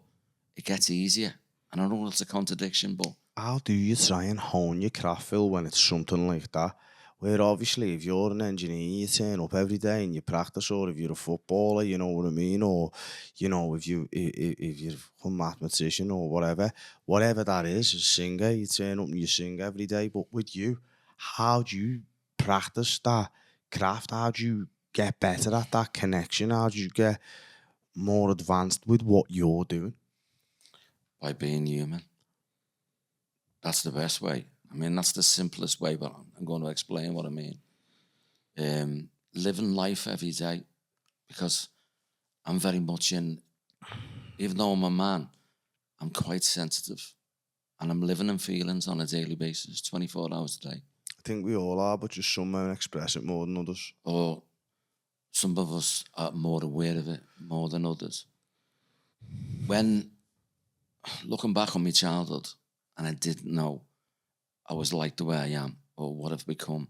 A: it gets easier. And I know it's a contradiction, but...
B: How do you try and hone your craft, Phil, when it's something like that? Where obviously, if you're an engineer, you turn up every day and you practice, or if you're a footballer, you know what I mean, or if you're a mathematician or whatever that is, a singer, you turn up and you sing every day. But with you, how do you practice that craft? How do you get better at that connection? How do you get more advanced with what you're doing?
A: By being human. That's the best way. I mean, that's the simplest way, but I'm going to explain what I mean. Living life every day, because I'm very much even though I'm a man, I'm quite sensitive, and I'm living in feelings on a daily basis, 24 hours a day.
B: I think we all are, but just some men express it more than others.
A: Or some of us are more aware of it more than others. When looking back on my childhood, and I didn't know I was like the way I am or what I've become,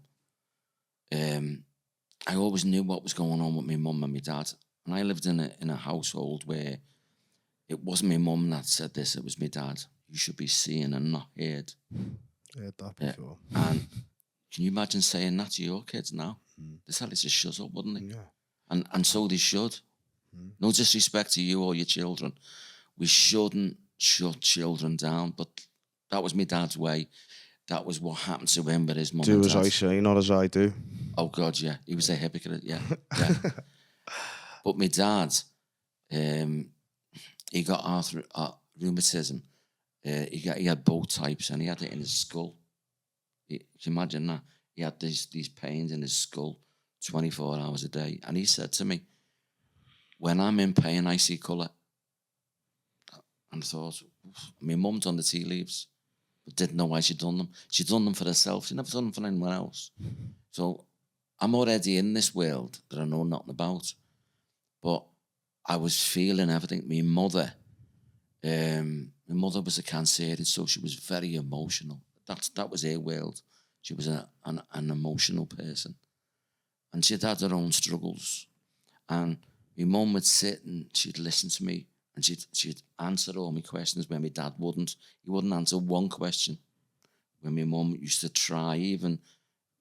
A: I always knew what was going on with my mum and my dad. And I lived in a household where it wasn't my mum that said this, it was my dad. You should be seen and not heard.
B: Heard that before.
A: And can you imagine saying that to your kids now? They tell you to shut up, wouldn't they?
B: Yeah.
A: And so they should. No disrespect to you or your children. We shouldn't shut children down, but that was my dad's way. That was what happened to him with his mum and
B: Do as
A: dad.
B: I say, not as I do.
A: Oh, God, yeah. He was a hypocrite, yeah. Yeah. But my dad, he got rheumatism. He had both types, and he had it in his skull. Can you imagine that? He had these pains in his skull 24 hours a day. And he said to me, when I'm in pain, I see colour. And I thought, my mum done the tea leaves, but didn't know why she'd done them. She'd done them for herself. She never done them for anyone else. So I'm already in this world that I know nothing about. But I was feeling everything. My mother was a Cancerian, so she was very emotional. That was her world. She was an emotional person. And she'd had her own struggles. And my mum would sit and she'd listen to me, and she'd answer all my questions when my dad wouldn't. He wouldn't answer one question. When my mum used to try, even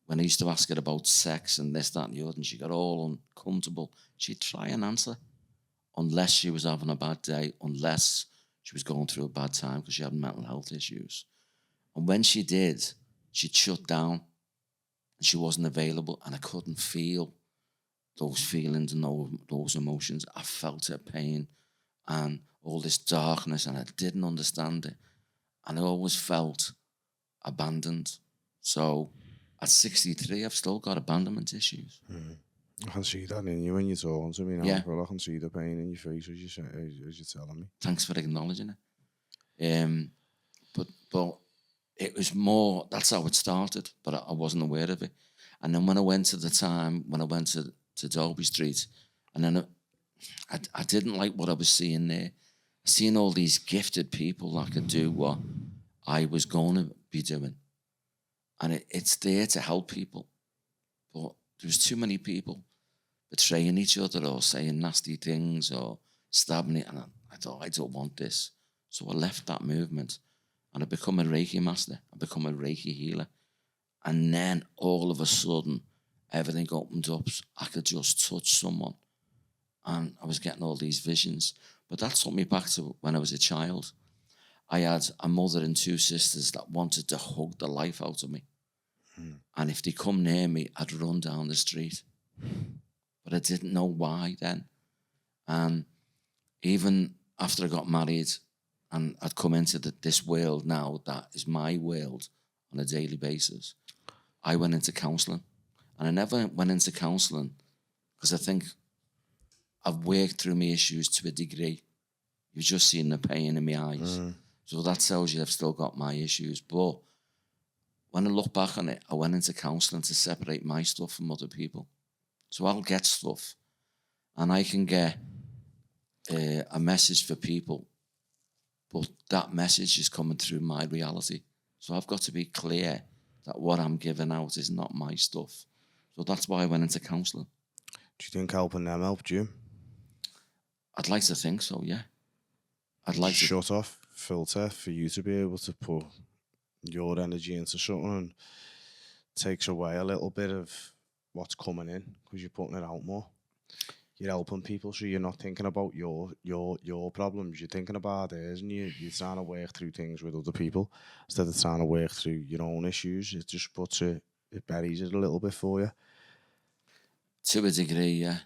A: when I used to ask her about sex and this, that, and the other, and she got all uncomfortable, she'd try and answer, unless she was having a bad day, unless she was going through a bad time because she had mental health issues. And when she did, she'd shut down and she wasn't available, and I couldn't feel those feelings and those emotions. I felt her pain and all this darkness, and I didn't understand it. And I always felt abandoned. So at 63, I've still got abandonment issues.
B: I can see that in you when you're talking to me now.
A: Yeah.
B: Well, I can see the pain in your face as you're telling me.
A: Thanks for acknowledging it. But it was more, that's how it started, but I wasn't aware of it. And then when I went to Dolby Street, and then I didn't like what I was seeing there. Seeing all these gifted people that could do what I was going to be doing. And it's there to help people. But there's too many people betraying each other or saying nasty things or stabbing it. And I thought, I don't want this. So I left that movement and I become a Reiki master. I become a Reiki healer. And then all of a sudden, everything opened up. I could just touch someone. And I was getting all these visions. But that took me back to when I was a child. I had a mother and two sisters that wanted to hug the life out of me. And if they come near me, I'd run down the street. But I didn't know why then. And even after I got married and I'd come into this world now that is my world on a daily basis, I went into counselling. And I never went into counselling because I think I've worked through my issues to a degree. You've just seen the pain in my eyes. So that tells you I've still got my issues. But when I look back on it, I went into counselling to separate my stuff from other people. So I'll get stuff and I can get a message for people, but that message is coming through my reality. So I've got to be clear that what I'm giving out is not my stuff. So that's why I went into counselling.
B: Do you think helping them helped you?
A: I'd like to think so, yeah. I'd like to
B: shut off filter for you to be able to put your energy into something, and takes away a little bit of what's coming in because you're putting it out more. You're helping people, so you're not thinking about your problems. You're thinking about theirs, and you're trying to work through things with other people instead of trying to work through your own issues. It just it buries it a little bit for you.
A: To a degree, yeah.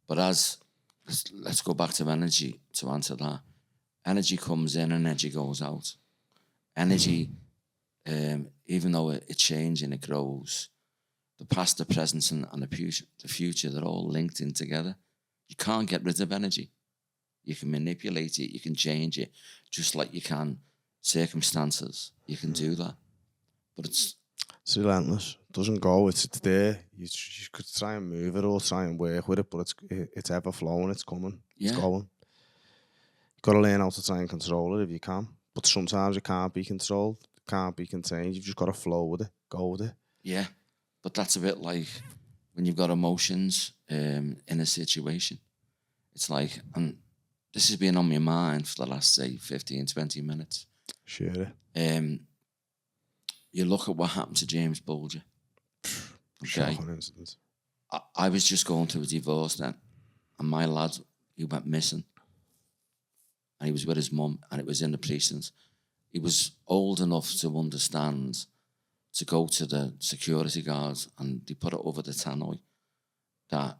A: But let's go back to energy to answer that. Energy comes in and energy goes out. Energy, even though it changes and it grows, the past, the present, and the future, they're all linked in together. You can't get rid of energy. You can manipulate it, you can change it, just like you can circumstances. You can do that. But it's
B: relentless. It doesn't go. It's there. You could try and move it or try and work with it, but it's ever flowing. It's coming.
A: Yeah.
B: It's going. You've got to learn how to try and control it if you can. But sometimes it can't be controlled. It can't be contained. You've just got to flow with it. Go with it.
A: Yeah. But that's a bit like when you've got emotions in a situation. It's like, and this has been on my mind for the last, say, 15, 20 minutes.
B: Sure.
A: you look at what happened to James Bulger. Okay.
B: Shocking incident.
A: I was just going through a divorce then, and my lad, he went missing. And he was with his mum, and it was in the precinct. He was old enough to understand to go to the security guards, and they put it over the tannoy that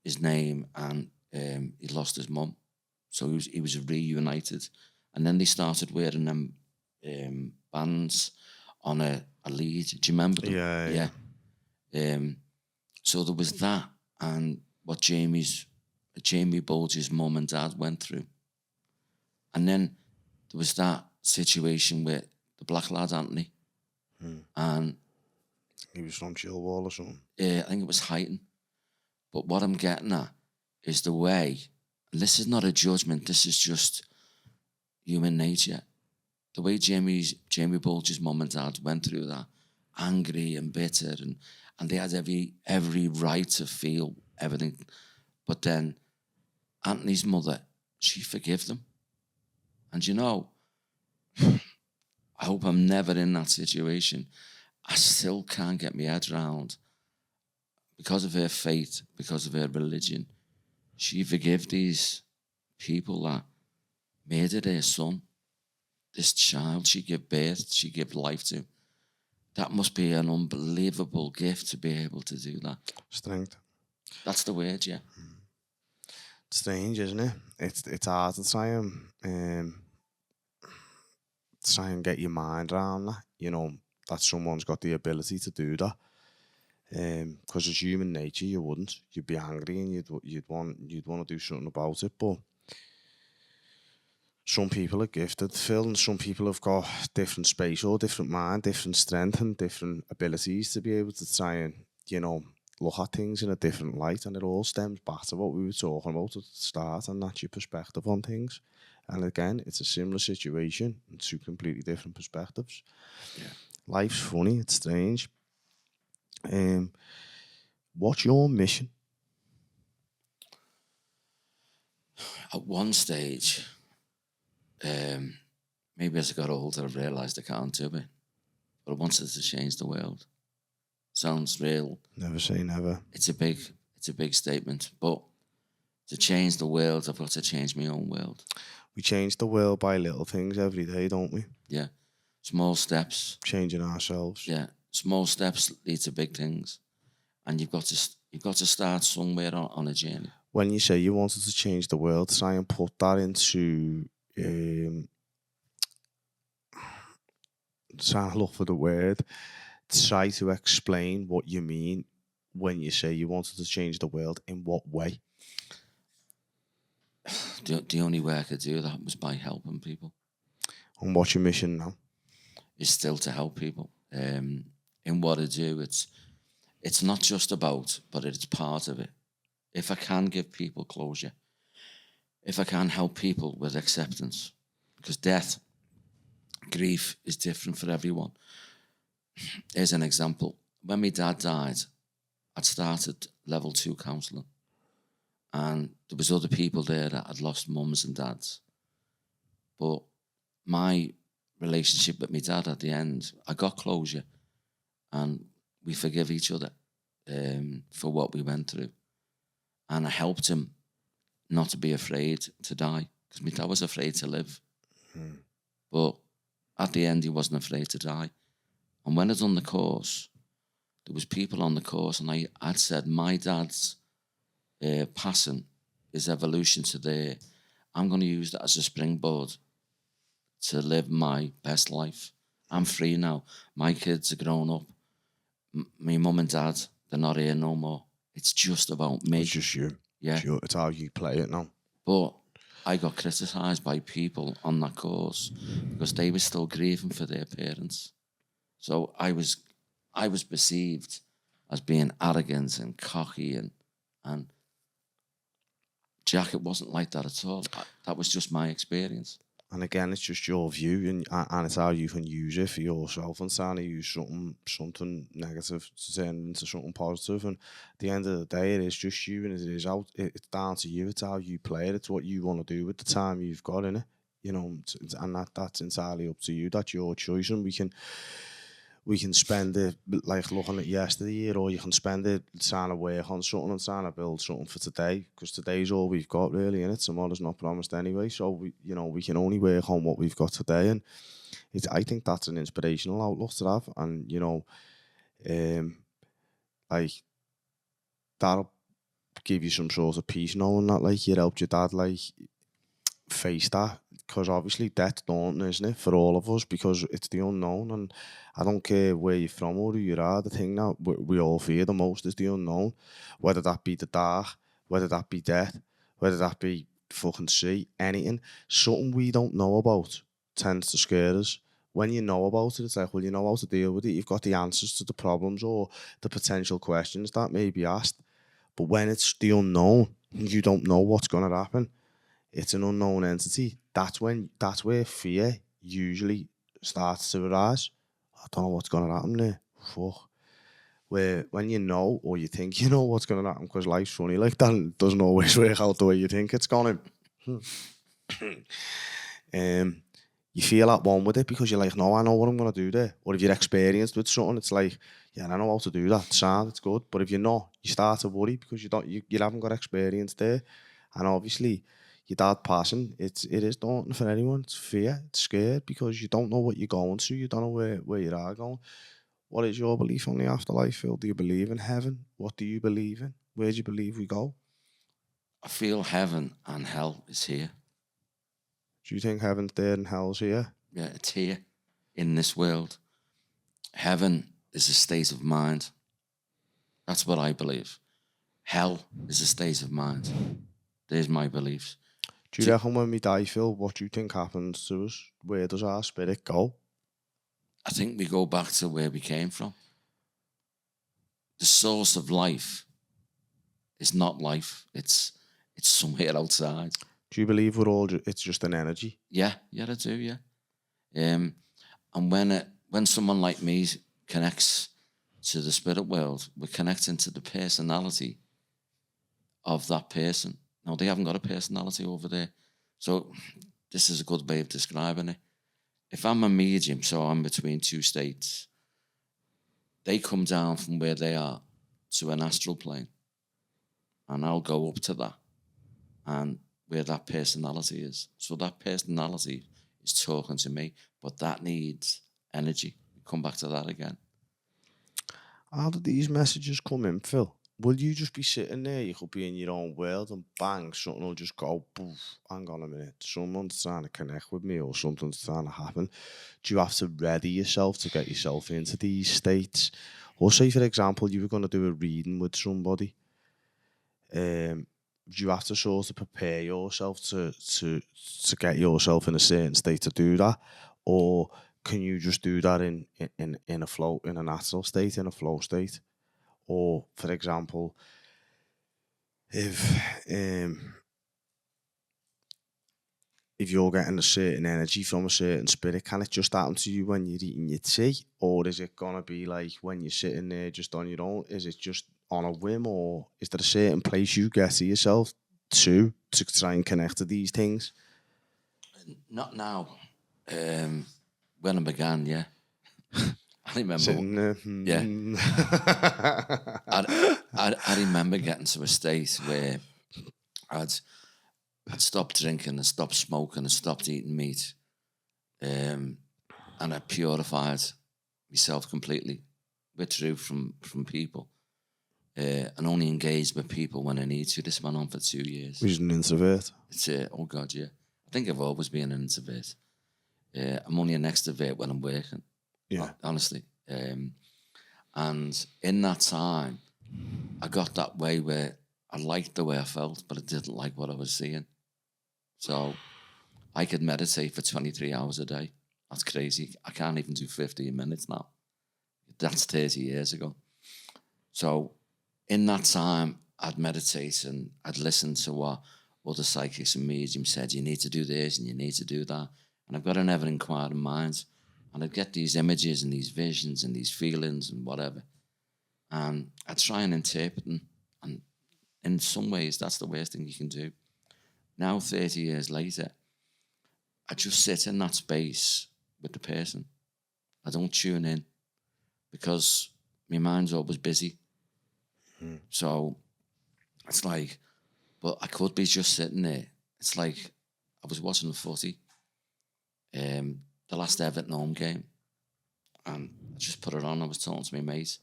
A: his name, and he lost his mum. So he was reunited. And then they started wearing them bands on a lead. Do you remember them?
B: Yeah.
A: So there was that, and what Jamie Bulger's mum and dad went through. And then there was that situation with the black lad, Anthony. And
B: he was from Chillwall or something.
A: I think it was Heighton. But what I'm getting at is the way, and this is not a judgment, this is just human nature. The way Jamie Bulger's mum and dad went through that, angry and bitter, and they had every right to feel everything. But then Anthony's mother, she forgave them. And you know, I hope I'm never in that situation. I still can't get my head around, because of her faith, because of her religion, she forgave these people that murdered her son, this child she gave birth, she gave life to. That must be an unbelievable gift to be able to do that.
B: Strength.
A: That's the word, yeah.
B: Strange, isn't it? It's hard to try and get your mind around that. You know, that someone's got the ability to do that. Because it's human nature, you wouldn't. You'd be angry and you'd want to do something about it. But some people are gifted, Phil, and some people have got different space or different mind, different strength and different abilities to be able to try and, you know, look at things in a different light. And it all stems back to what we were talking about at the start, and that's your perspective on things. And again, it's a similar situation and two completely different perspectives.
A: Yeah.
B: Life's funny, it's strange. What's your mission?
A: At one stage, maybe as I got older, I realised I can't do it. But I wanted to change the world. Sounds real.
B: Never say never.
A: It's a big statement. But to change the world, I've got to change my own world.
B: We change the world by little things every day, don't we?
A: Yeah. Small steps.
B: Changing ourselves.
A: Yeah. Small steps lead to big things. And you've got to start somewhere on a journey. When
B: you say you wanted to change the world, try and put that into trying to look for the word. Try to explain what you mean when you say you wanted to change the world. In what way?
A: The only way I could do that was by helping people.
B: And what's your mission now?
A: It's still to help people. In what I do, it's not just about, but it's part of it. If I can give people closure, if I can help people with acceptance, because death, grief is different for everyone. Here's an example. When my dad died, I'd started level 2 counselling, and there was other people there that had lost mums and dads. But my relationship with my dad at the end, I got closure, and we forgive each other for what we went through. And I helped him not to be afraid to die, because my dad was afraid to live. But at the end, he wasn't afraid to die. And when I done the course, there was people on the course, and I'd said my dad's passing, his evolution to there, I'm going to use that as a springboard to live my best life. I'm free now. My kids are grown up. My mum and dad, they're not here no more. It's just about me.
B: It's just you.
A: Yeah.
B: It's how you play it now.
A: But I got criticised by people on that course because they were still grieving for their parents. So I was perceived as being arrogant and cocky, and Jack, it wasn't like that at all. That was just my experience.
B: And again, it's just your view, and it's how you can use it for yourself, and trying to use something negative to turn into something positive. And at the end of the day, it is just you, and it's down to you. It's how you play it. It's what you want to do with the time you've got in it. You know, and that's entirely up to you. That's your choice, and we can spend it like looking at yesterday, or you can spend it trying to work on something and trying to build something for today, because today's all we've got really, and tomorrow's not promised anyway. So we can only work on what we've got today, and I think that's an inspirational outlook to have, and like that'll give you some sort of peace knowing that like you helped your dad like face that, because obviously death's daunting, isn't it, for all of us, because it's the unknown, and I don't care where you're from or who you are, the thing that we all fear the most is the unknown, whether that be the dark, whether that be death, whether that be fucking sea, anything, something we don't know about tends to scare us. When you know about it, it's like, well, you know how to deal with it, you've got the answers to the problems or the potential questions that may be asked. But when it's the unknown, you don't know what's going to happen, it's an unknown entity, that's where fear usually starts to arise. I don't know what's going to happen there. Fuck. Where when you know, or you think you know what's going to happen, because life's funny like that, and it doesn't always work out the way you think it's going to. You feel at one with it, because you're like, no, I know what I'm going to do there. Or if you're experienced with something, it's like, yeah, I know how to do that. Sound, it's good. But if you're not, you start to worry because you haven't got experience there. And obviously, your dad passing, it is daunting for anyone. It's fear, it's scared, because you don't know what you're going to. You don't know where you are going. What is your belief on the afterlife, Phil? Do you believe in heaven? What do you believe in? Where do you believe we go?
A: I feel heaven and hell is here.
B: Do you think heaven's there and hell's here?
A: Yeah, it's here in this world. Heaven is a state of mind. That's what I believe. Hell is a state of mind. There's my beliefs.
B: Do you reckon when we die, Phil, what do you think happens to us? Where does our spirit go?
A: I think we go back to where we came from. The source of life is not life. It's somewhere outside.
B: Do you believe it's just an energy?
A: Yeah, I do, yeah. And when someone like me connects to the spirit world, we're connecting to the personality of that person. Now, they haven't got a personality over there. So this is a good way of describing it. If I'm a medium, so I'm between two states, they come down from where they are to an astral plane, and I'll go up to that, and where that personality is. So that personality is talking to me, but that needs energy. Come back to that again.
B: How do these messages come in, Phil? Will you just be sitting there, you could be in your own world, and bang, something will just go, poof, hang on a minute, someone's trying to connect with me, or something's trying to happen? Do you have to ready yourself to get yourself into these states? Or say, for example, you were going to do a reading with somebody, do you have to sort of prepare yourself to get yourself in a certain state to do that? Or can you just do that in a flow, in a natural state, in a flow state? Or, for example, if you're getting a certain energy from a certain spirit, can it just happen to you when you're eating your tea? Or is it going to be like when you're sitting there just on your own? Is it just on a whim? Or is there a certain place you get to yourself to try and connect to these things?
A: Not now. When I began, yeah. I remember.
B: Sitting there.
A: Yeah. I remember getting to a state where I'd stopped drinking and stopped smoking and stopped eating meat. And I purified myself completely, withdrew from people, and only engaged with people when I need to. This went on for 2 years.
B: He's an introvert.
A: It's oh God, yeah. I think I've always been an introvert. I'm only an extrovert when I'm working.
B: Yeah.
A: Honestly. And in that time, I got that way where I liked the way I felt, but I didn't like what I was seeing. So I could meditate for 23 hours a day. That's crazy. I can't even do 15 minutes now. That's 30 years ago. So in that time, I'd meditate and I'd listen to what other psychics and mediums said. You need to do this and you need to do that. And I've got an ever-inquiring mind. And I'd get these images and these visions and these feelings and whatever. And I'd try and interpret them. And in some ways, that's the worst thing you can do. Now, 30 years later, I just sit in that space with the person. I don't tune in. because my mind's always busy. So it's like, but I could be just sitting there. It's like I was watching the footy, the last Everton home game, and I just put it on. I was talking to my mate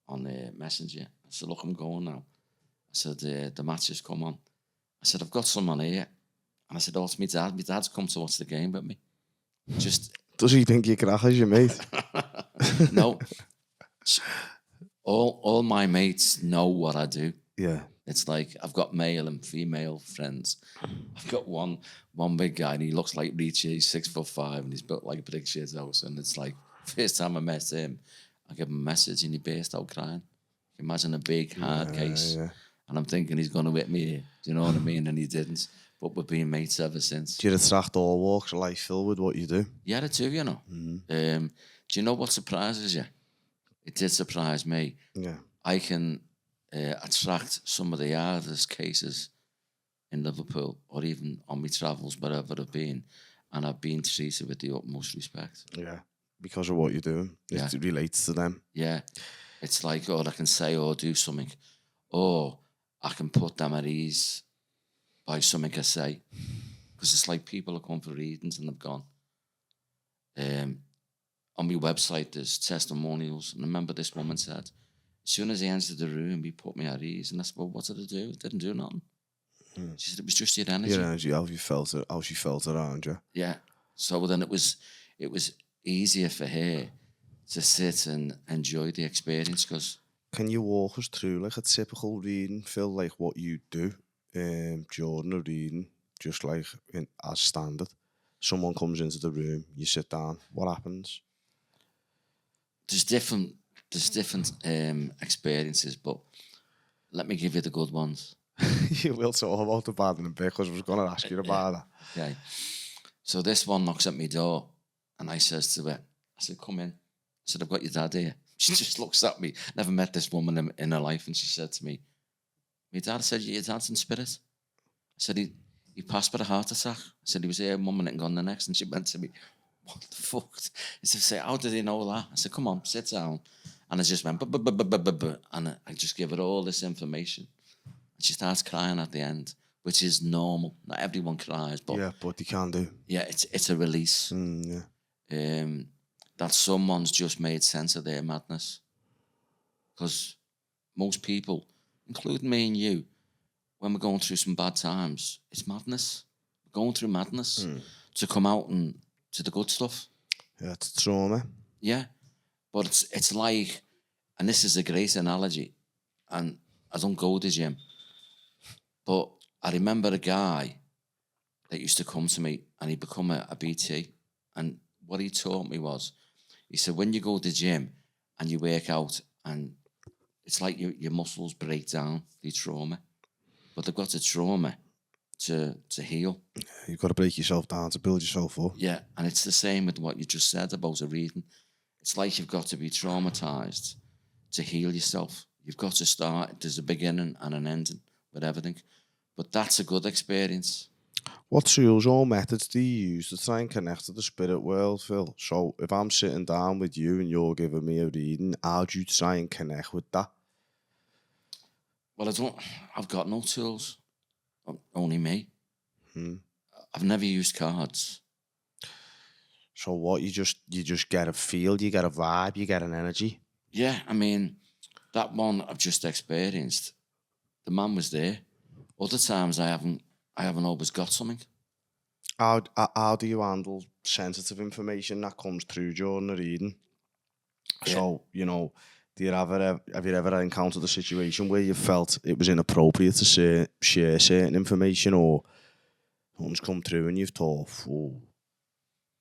A: on the messenger. I said, look, I'm going now. I said, the match has come on. I said, I've got someone here. And I said, oh, it's my dad. My dad's come to watch the game with me. Just
B: Does he think you're crackers, your mate?
A: no. All my mates know what I do.
B: Yeah.
A: It's like I've got male and female friends. I've got one big guy and he looks like Richie. He's 6'5" and he's built like a big shit house. And it's like, first time I met him, I give him a message and he burst out crying. Imagine a big hard case. Yeah. And I'm thinking he's going to hit me here. Do you know what I mean? And he didn't. But we've been mates ever since.
B: Do you attract all walks of life, Phil, with what you do?
A: Yeah, I do, you know. Do you know what surprises you? It did surprise me.
B: Yeah.
A: I can attract some of the hardest cases in Liverpool or even on my travels, wherever I've been, and I've been treated with the utmost respect.
B: Yeah, because of what you're doing.
A: Yeah.
B: It relates to them.
A: Yeah. It's like, oh, I can say or do something. Or I can put them at ease by something I say. Because it's like people have come for readings and they've gone. On my website, there's testimonials. And I remember this woman said, as soon as he entered the room, he put me at ease. And I said, well, what did I do? It didn't do nothing. She said, it was just your energy.
B: Your energy, how she felt around you.
A: Yeah. So then it was easier for her to sit and enjoy the experience. Because
B: can you walk us through like a typical reading, Phil, like what you do during a reading, just like as standard? Someone comes into the room, you sit down, what happens?
A: There's different experiences, but let me give you the good ones.
B: You will talk about the bad in a bit because I was going to ask you about that.
A: Okay. So this one knocks at my door and I says to her, I said, come in. I said, I've got your dad here. She just looks at me. Never met this woman in her life. And she said to me, my dad said, your dad's in spirit. I said, he passed with a heart attack. I said, he was here 1 minute and gone the next. And she went to me, what the fuck? I said, how did he know that? I said, come on, sit down. And I just went, and I just give her all this information. And she starts crying at the end, which is normal. Not everyone cries, but
B: yeah, but they can do.
A: Yeah, it's a release.
B: Yeah.
A: That someone's just made sense of their madness. Because most people, including me and you, when we're going through some bad times, it's madness. We're going through madness to come out and to the good stuff.
B: Yeah, it's trauma.
A: Yeah, but it's like, and this is a great analogy, and I don't go to the gym, but I remember a guy that used to come to me and he'd become a BT, and what he taught me was, he said, when you go to the gym and you work out and it's like your muscles break down, the trauma, but they've got the trauma to heal.
B: You've got to break yourself down to build yourself up.
A: Yeah, and it's the same with what you just said about a reading. It's like you've got to be traumatized to heal yourself. You've got to start, there's a beginning and an ending with everything. But that's a good experience.
B: What tools or methods do you use to try and connect to the spirit world, Phil? So if I'm sitting down with you and you're giving me a reading, how do you try and connect with that?
A: Well, I've got no tools. Only me. I've never used cards.
B: So what, you just get a feel, you get a vibe, you get an energy? Yeah,
A: I mean, that one I've just experienced, the man was there. Other times I haven't always got something.
B: How do you handle sensitive information that comes through during the reading? Yeah. So, have you ever encountered a situation where you felt it was inappropriate to share certain information, or someone's come through and you've thought, oh,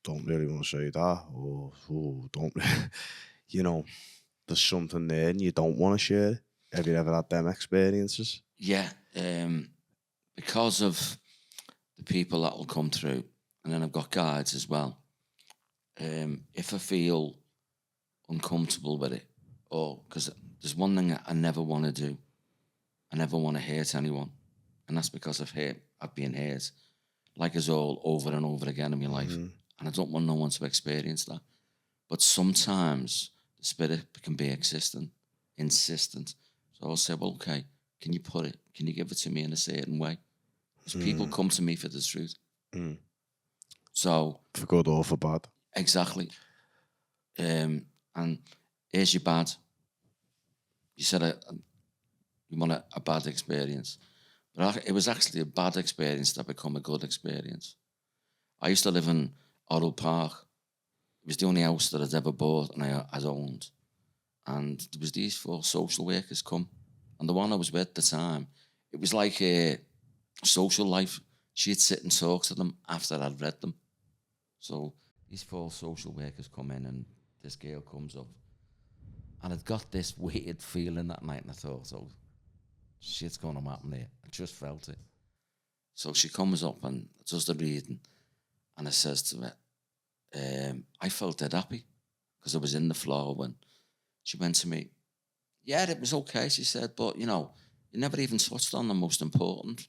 B: don't really want to say that, or don't, there's something there and you don't want to share it? Have you ever had them experiences?
A: Yeah, because of the people that will come through, and then I've got guides as well. If I feel uncomfortable with it, or because there's one thing I never want to do, I never want to hurt anyone, and that's because I've been hurt, like us all, over and over again in my life, and I don't want no one to experience that. But sometimes the spirit can be insistent. So I'll say, well, okay, can you give it to me in a certain way? Because people come to me for the truth. So
B: for good or for bad.
A: Exactly. And here's your bad. You said you want a bad experience. But it was actually a bad experience that became a good experience. I used to live in Oral Park. It was the only house that I'd ever bought and I owned. And there was these 4 social workers come. And the one I was with at the time, it was like a social life. She'd sit and talk to them after I'd read them. So these 4 social workers come in and this girl comes up. And I'd got this weird feeling that night and I thought, oh, shit's going to happen here. I just felt it. So she comes up and does the reading. And I says to her, I felt dead happy because I was in the floor when she went to me. Yeah, it was okay, she said, but, you never even touched on the most important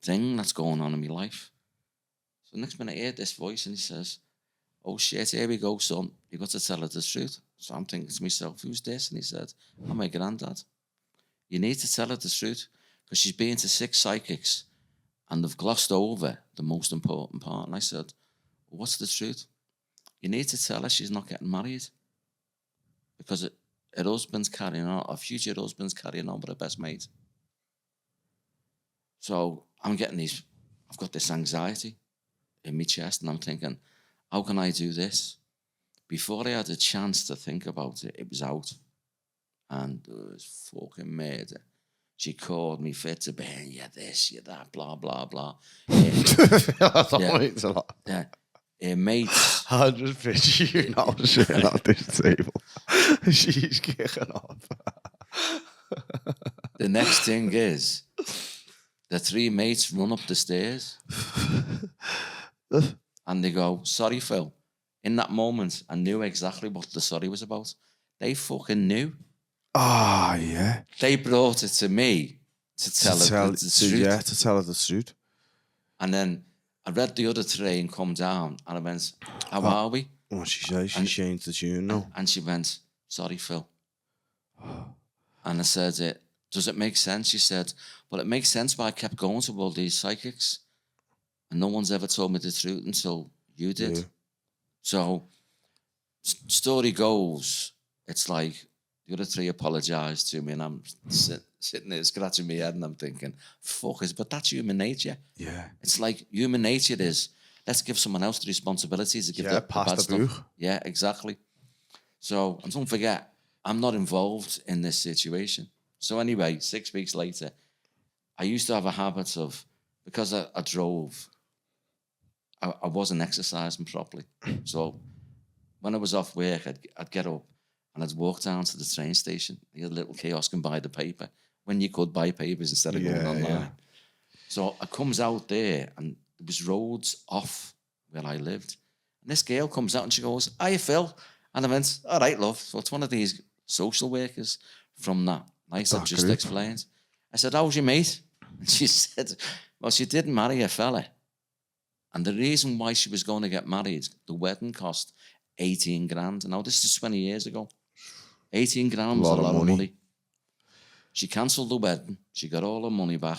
A: thing that's going on in my life. So next minute I heard this voice and he says, oh shit, here we go, son. You got to tell her the truth. So I'm thinking to myself, who's this? And he said, I'm my granddad. You need to tell her the truth because she's been to 6 psychics and they've glossed over the most important part. And I said, well, what's the truth? You need to tell her she's not getting married because her husband's carrying on, her future husband's carrying on with her best mate. So I've got this anxiety in my chest and I'm thinking, how can I do this? Before I had a chance to think about it, it was out. And it was fucking murder. She called me fit to burn, you this, you that, blah, blah, blah.
B: That means a lot.
A: Yeah. Mates.
B: I just picture you now sitting at this table. She's kicking off.
A: The next thing is, the 3 mates run up the stairs. And they go, sorry, Phil. In that moment, I knew exactly what the sorry was about. They fucking knew.
B: Ah, yeah.
A: They brought it to me to tell her the truth.
B: Yeah, to tell her the truth.
A: And then I read the other train come down and I went, how are we?
B: What she say? She changed the tune now.
A: And she went, sorry, Phil. And I said, does it make sense? She said, well, it makes sense why I kept going to all these psychics. And no one's ever told me the truth until you did. Yeah. So, story goes, it's like the other 3 apologised to me and I'm sitting there scratching my head and I'm thinking, but that's human nature.
B: Yeah.
A: It's like human nature is, let's give someone else the responsibilities to give the bad stuff. Yeah, exactly. So, and don't forget, I'm not involved in this situation. So anyway, 6 weeks later, I used to have a habit of, because I drove, I wasn't exercising properly. So when I was off work, I'd get up and I'd walk down to the train station. They had a little kiosk and buy the paper when you could buy papers instead of going online. Yeah. So I comes out there and there was roads off where I lived. And this girl comes out and she goes, hiya, Phil. And I went, all right, love. So it's one of these social workers from that nice I've just explained. I said, how's your mate? And she said, well, she didn't marry a fella. And the reason why she was going to get married, the wedding cost 18 grand. Now, this is 20 years ago. 18 grand was a lot of money. She cancelled the wedding. She got all her money back.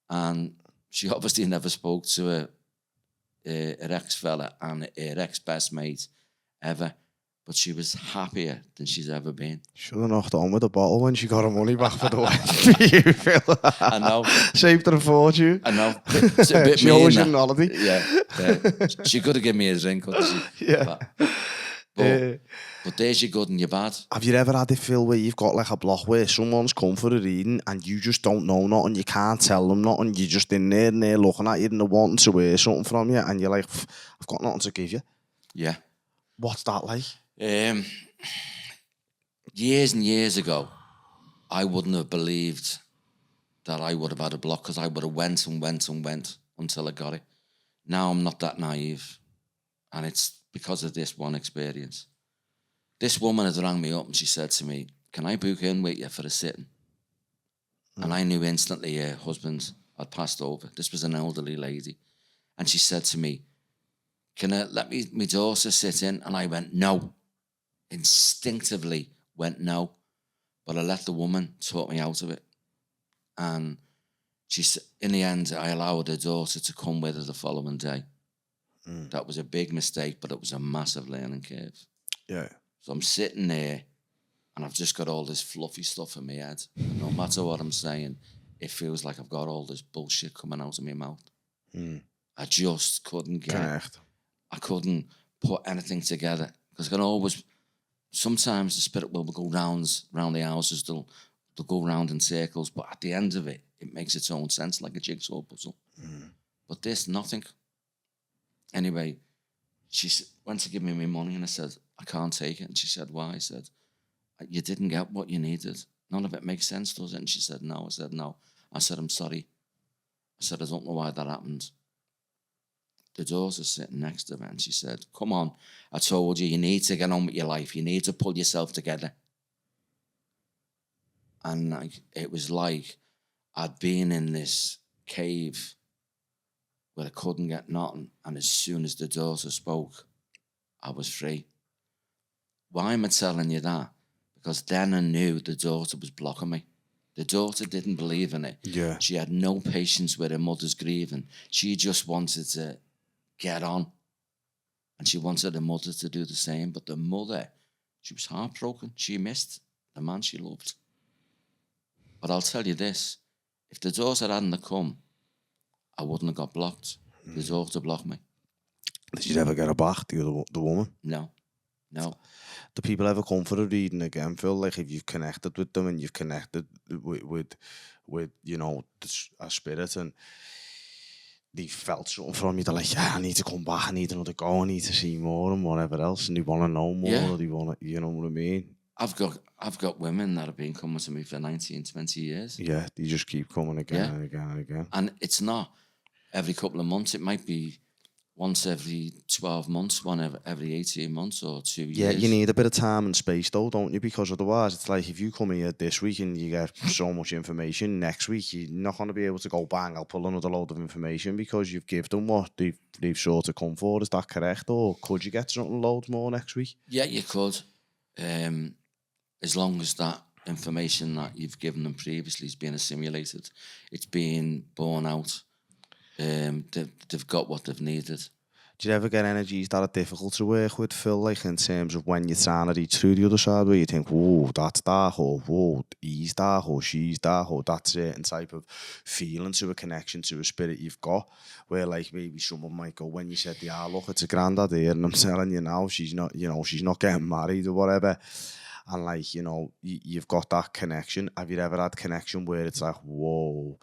A: And she obviously never spoke to her ex-fella and her ex-best mate ever. But she was happier than she's ever been.
B: Should have knocked on with a bottle when she got her money back for the wedding. You feel?
A: I know.
B: Saved her a fortune.
A: I know. It's a bit
B: she owes you an holiday.
A: Yeah. She could have given me a drink, couldn't she?
B: Yeah.
A: But there's your good and your bad.
B: Have you ever had it, Phil, where you've got like a block where someone's come for a reading and you just don't know nothing, you can't tell them nothing, you're just in there and they're looking at you and they're wanting to wear something from you and you're like, I've got nothing to give you.
A: Yeah.
B: What's that like?
A: Years and years ago, I wouldn't have believed that I would have had a block because I would have went until I got it. Now I'm not that naive, and it's because of this one experience. This woman had rang me up and she said to me, can I book in with you for a sitting? And I knew instantly her husband had passed over. This was an elderly lady. And she said to me, can I let my daughter sit in? And I went, no. instinctively went no, but I let the woman talk me out of it. And in the end, I allowed her daughter to come with her the following day. That was a big mistake, but it was a massive learning curve.
B: Yeah.
A: So I'm sitting there and I've just got all this fluffy stuff in my head. And no matter what I'm saying, it feels like I've got all this bullshit coming out of my mouth. I just couldn't I couldn't put anything together. Because I can always, sometimes the spirit will go round the houses, they'll go round in circles, but at the end of it, it makes its own sense, like a jigsaw puzzle. But this, nothing. Anyway, she went to give me my money and I said, I can't take it. And she said, why? I said, you didn't get what you needed. None of it makes sense, does it? And she said, no. I said, no. I said, I'm sorry. I said, I don't know why that happened. The daughter's sitting next to me and she said, come on, I told you, you need to get on with your life. You need to pull yourself together. And it was like I'd been in this cave where I couldn't get nothing. And as soon as the daughter spoke, I was free. Why am I telling you that? Because then I knew the daughter was blocking me. The daughter didn't believe in it.
B: Yeah.
A: She had no patience with her mother's grieving. She just wanted to get on. And she wanted her mother to do the same. But the mother, she was heartbroken. She missed the man she loved. But I'll tell you this. If the daughter hadn't come, I wouldn't have got blocked. The daughter blocked me.
B: Did you ever get her back, the woman?
A: No.
B: Do people ever come for a reading again, Phil? Like, if you've connected with them and you've connected with you know, a spirit and they felt something from you, they're like, yeah, I need to come back, I need another go, I need to see more and whatever else, and they want to know more, or they want to, you know what I mean?
A: I've got women that have been coming to me for 19, 20 years.
B: Yeah, they just keep coming again and again and again.
A: And it's not every couple of months. It might be once every 12 months, every 18 months or 2 years.
B: Yeah, you need a bit of time and space though, don't you? Because otherwise it's like if you come here this week and you get so much information, next week you're not going to be able to go, bang, I'll pull another load of information because you've given them what they've sort of come for. Is that correct? Or could you get something loads more next week?
A: Yeah, you could. As long as that information that you've given them previously is being assimilated, it's being borne out, they've got what they've needed.
B: Do you ever get energies that are difficult to work with, Phil, like in terms of when you're trying to reach through the other side, where you think, whoa, that's dark, or whoa, he's dark, or she's dark, or that certain type of feeling to a connection to a spirit you've got, where like maybe someone might go, when you said, yeah, look, it's a granddad here, and I'm telling you now, she's not, you know, she's not getting married or whatever. And like, you know, you've got that connection. Have you ever had connection where it's like, whoa,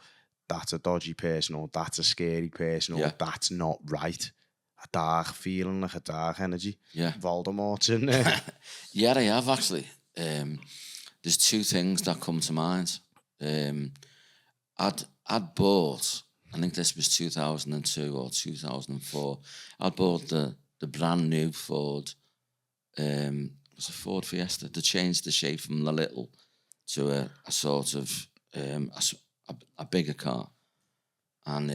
B: that's a dodgy person, or that's a scary person, or that's not right? A dark feeling, like a dark energy.
A: Yeah.
B: Voldemort's in there.
A: Yeah, I have actually. There's two things that come to mind. I'd bought, I think this was 2002 or 2004, I'd bought the brand new Ford, it was a Ford Fiesta. They changed the shape from the little to a sort of a bigger car. And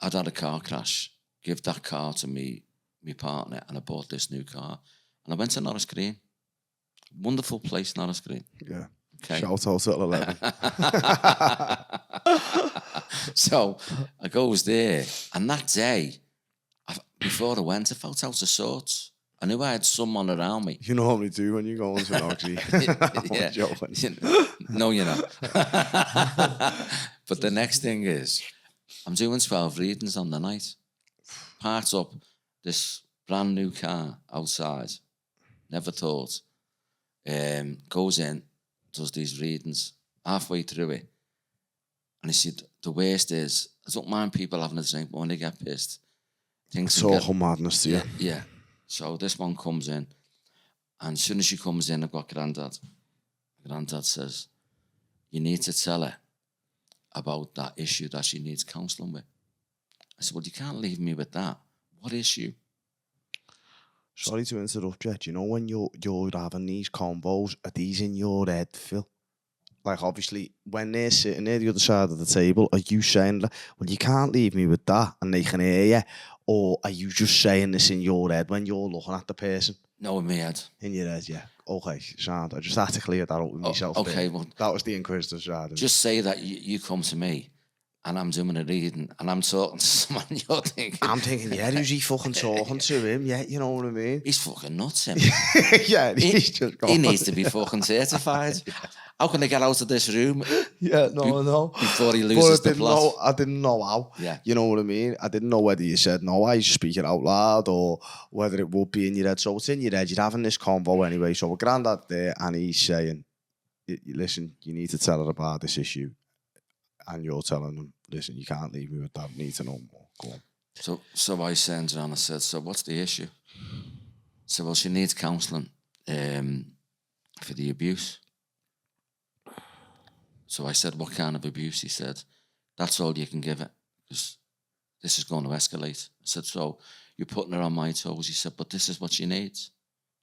A: I'd had a car crash. Give that car to me partner, and I bought this new car. And I went to Norris Green. Wonderful place, Norris Green.
B: Yeah.
A: Okay.
B: Shout out to 11.
A: So I goes there, and that day, before I went, I felt out of sorts. I knew I had someone around me.
B: You normally do when you go into an oxy.
A: Yeah.
B: Joking.
A: No, you're not. But the next thing is, I'm doing 12 readings on the night. Parked up this brand new car outside. Never thought. Goes in, does these readings. Halfway through it, and he said, the worst is, I don't mind people having a drink, but when they get pissed, things
B: it's all madness to you.
A: Yeah. So this one comes in, and as soon as she comes in, I've got Granddad. Granddad says, you need to tell her about that issue that she needs counselling with. I said, well, you can't leave me with that. What issue?
B: Sorry to interrupt you. Do you know when you're having these combos, are these in your head, Phil? Like, obviously, when they're sitting near the other side of the table, are you saying, well, you can't leave me with that, and they can hear you? Or are you just saying this in your head when you're looking at the person?
A: No, in my head.
B: In your head, yeah. Okay, sound. I just had to clear that up with myself.
A: Okay,
B: there.
A: well,
B: that was the inquisitive side.
A: Just say that you come to me and I'm doing a reading and I'm talking to someone, you're thinking...
B: I'm thinking, yeah, who's he fucking talking to him? Yeah, you know what I mean?
A: He's fucking nuts, him.
B: Yeah, he's just gone.
A: He needs to be fucking certified. Yeah. How can I get out of this room?
B: Yeah, no.
A: Before he loses the plot.
B: I didn't know how.
A: Yeah.
B: You know what I mean? I didn't know whether you said no, I speak it out loud, or whether it would be in your head. So it's in your head. You're having this convo anyway. So we're granddad there, and he's saying, listen, you need to tell her about this issue. And you're telling them, listen, you can't leave me with that. I need to know more. Go on.
A: So I sent her and I said, so what's the issue? So, well, she needs counselling for the abuse. So I said, what kind of abuse? He said, that's all you can give it, because this is going to escalate. I said, so you're putting her on my toes. He said, but this is what she needs.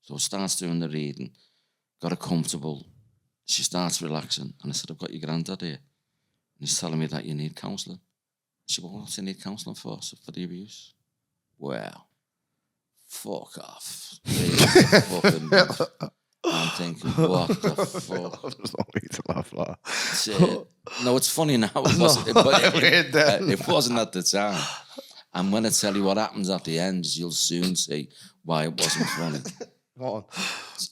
A: So starts doing the reading, got her comfortable. She starts relaxing. And I said, I've got your granddad here. And he's telling me that you need counselling. She said, well, what's he need counselling for? So for the abuse. Fuck off. I'm thinking, what the fuck?
B: There's no need to laugh like
A: no, it's funny now. It wasn't, but it wasn't at the time. And when I tell you what happens at the end, you'll soon see why it wasn't funny.
B: Go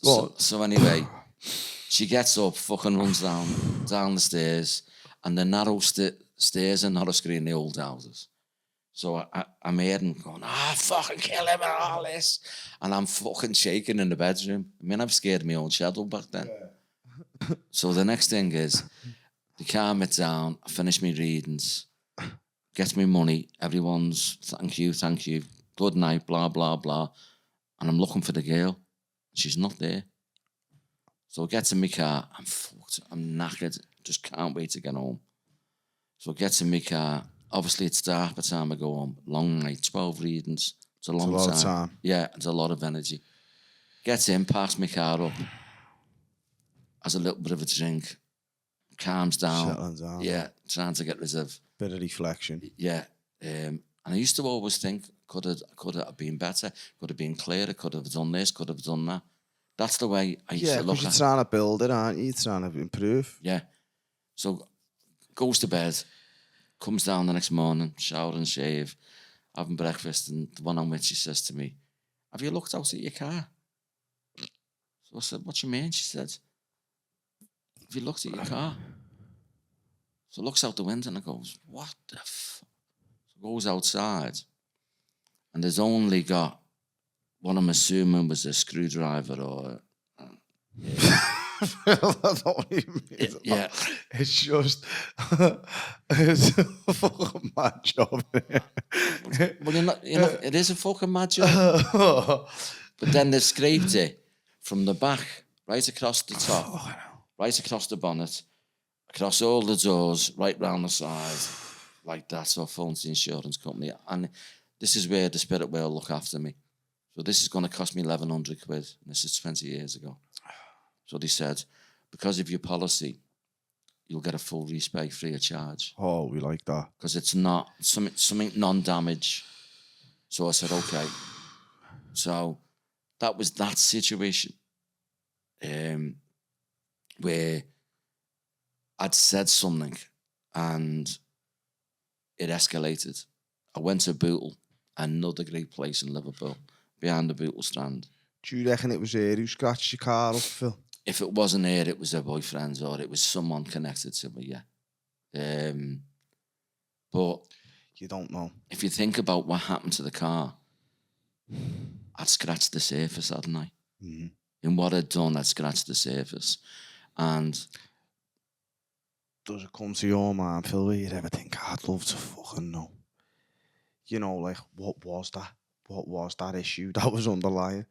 B: on.
A: So anyway, she gets up, fucking runs down the stairs, and the narrow stairs are not a screen in the old houses. So I'm hearing going, fucking kill him and all this. And I'm fucking shaking in the bedroom. I mean, I've scared my own shadow back then. Yeah. So the next thing is, they calm it down, I finish my readings, gets me money, everyone's thank you, good night, blah, blah, blah. And I'm looking for the girl. She's not there. So I get in my car, I'm fucked, I'm knackered, just can't wait to get home. So I get in my car. Obviously, it's dark by the time I go home. Long night, 12 readings. It's a long time. Yeah, it's a lot of energy. Gets in, parks my car up, has a little bit of a drink, calms down.
B: Settling down.
A: Yeah, trying to get rid of...
B: Bit of reflection.
A: Yeah. And I used to always think, could it have been better? Could have been clearer? Could have done this? Could have done that? That's the way I used to look at it.
B: Yeah, because you're trying to build it, aren't you? You're trying to improve.
A: Yeah. So, goes to bed. Comes down the next morning, shower and shave, having breakfast, and the one on which she says to me, have you looked out at your car? So I said, what do you mean? She said, have you looked at your car? So looks out the window and I goes, what the fuck? So goes outside, and there's only got what I'm assuming was a screwdriver or...
B: That's not what you mean.
A: Yeah.
B: It's just it's a fucking mad job.
A: Well, it is a fucking mad job. But then they scraped it from the back, right across the top, right across the bonnet, across all the doors, right round the side, like that. So I phoned the insurance company, and this is where the spirit will look after me. So this is going to cost me 1,100 quid. And this is 20 years ago. So they said, because of your policy, you'll get a full respay free of charge.
B: Oh, we like that.
A: Because it's not something non-damage. So I said, okay. So that was that situation where I'd said something and it escalated. I went to Bootle, another great place in Liverpool, behind the Bootle Strand. Do
B: you reckon it was her who scratched your car up, Phil?
A: If it wasn't her, it was her boyfriend or it was someone connected to me, yeah. But...
B: You don't know.
A: If you think about what happened to the car, I'd scratched the surface, hadn't I? Mm-hmm. In what I'd done, I'd scratched the surface. And...
B: Does it come to your mind, Phil, where you'd ever think, I'd love to fucking know? You know, like, what was that? What was that issue that was underlying?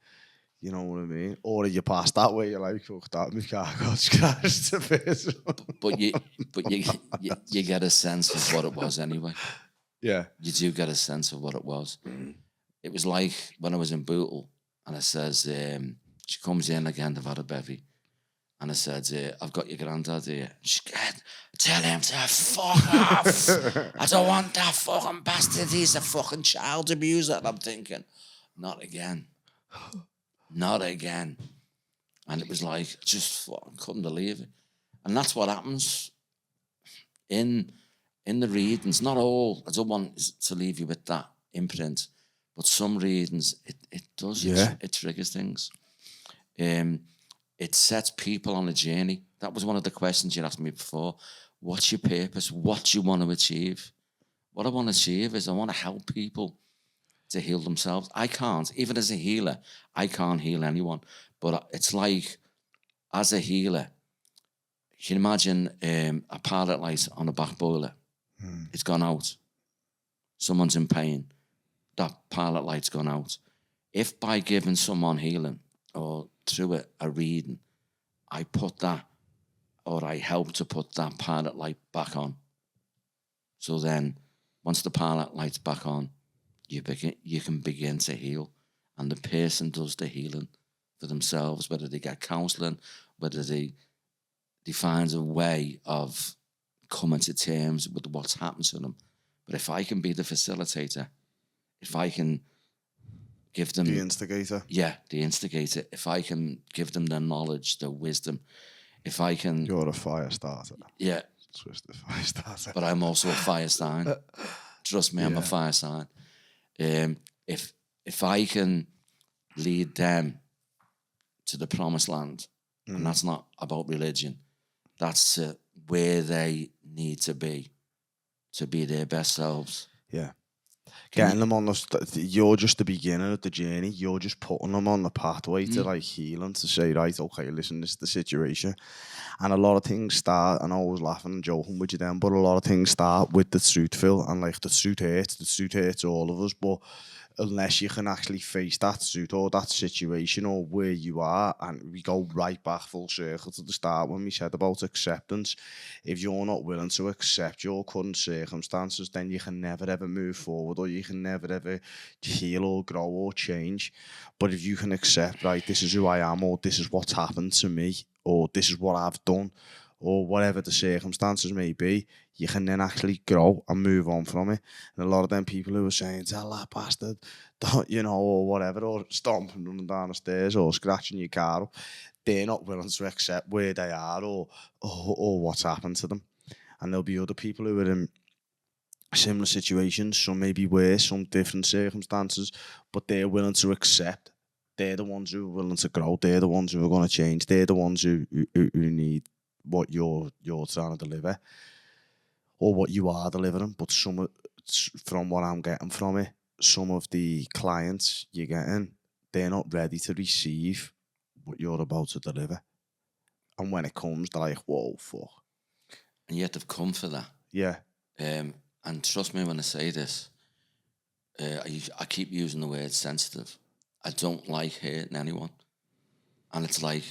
B: You know what I mean? Or you pass that way, you're like, fuck that, my car got scratched a bit.
A: But you get a sense of what it was anyway.
B: Yeah.
A: You do get a sense of what it was. It was like when I was in Bootle, and it says, she comes in again, they've had a bevy, and I said, I've got your granddad here. She said, tell him to fuck off. I don't want that fucking bastard. He's a fucking child abuser. And I'm thinking, not again. not again. And it was like, just fucking couldn't believe it. And that's what happens in the readings. Not all, I don't want to leave you with that imprint, but some readings, it does, it triggers things. It sets people on a journey. That was one of the questions you asked me before. What's your purpose? What do you want to achieve? What I want to achieve is I want to help people to heal themselves. I can't, even as a healer, I can't heal anyone. But it's like, as a healer, you can imagine a pilot light on a back boiler. It's gone out. Someone's in pain. That pilot light's gone out. If by giving someone healing or through a reading, I put that, or I help to put that pilot light back on. So then, once the pilot light's back on, you can begin to heal. And the person does the healing for themselves, whether they get counselling, whether they find a way of coming to terms with what's happened to them. But if I can be the facilitator, if I can give them...
B: The instigator.
A: Yeah, the instigator. If I can give them the knowledge, the wisdom, if I can...
B: You're a fire starter.
A: Yeah.
B: Twisted fire starter.
A: But I'm also a fire sign. Trust me, I'm a fire sign. If I can lead them to the promised land, and that's not about religion, that's where they need to be their best selves.
B: Yeah. Getting them on you're just the beginning of the journey. You're just putting them on the pathway to like healing, to say, right, okay, listen, this is the situation. And a lot of things start, and I was laughing and joking with you then, but a lot of things start with the truth, Phil, and like the truth hurts all of us, but unless you can actually face that truth or that situation or where you are, and we go right back full circle to the start when we said about acceptance. If you're not willing to accept your current circumstances, then you can never ever move forward, or you can never ever heal or grow or change. But if you can accept, right, this is who I am, or this is what's happened to me, or this is what I've done, or whatever the circumstances may be, you can then actually grow and move on from it. And a lot of them people who are saying, tell that bastard, don't, you know, or whatever, or stomping, running down the stairs, or scratching your car up, they're not willing to accept where they are or what's happened to them. And there'll be other people who are in similar situations, some maybe worse, some different circumstances, but they're willing to accept. They're the ones who are willing to grow. They're the ones who are going to change. They're the ones who need what you're trying to deliver, or what you are delivering. But from what I'm getting from it, some of the clients you're getting, they're not ready to receive what you're about to deliver. And when it comes, they're like, whoa, fuck.
A: And yet they've come for that.
B: Yeah.
A: And trust me when I say this, I keep using the word sensitive. I don't like hurting anyone. And it's like,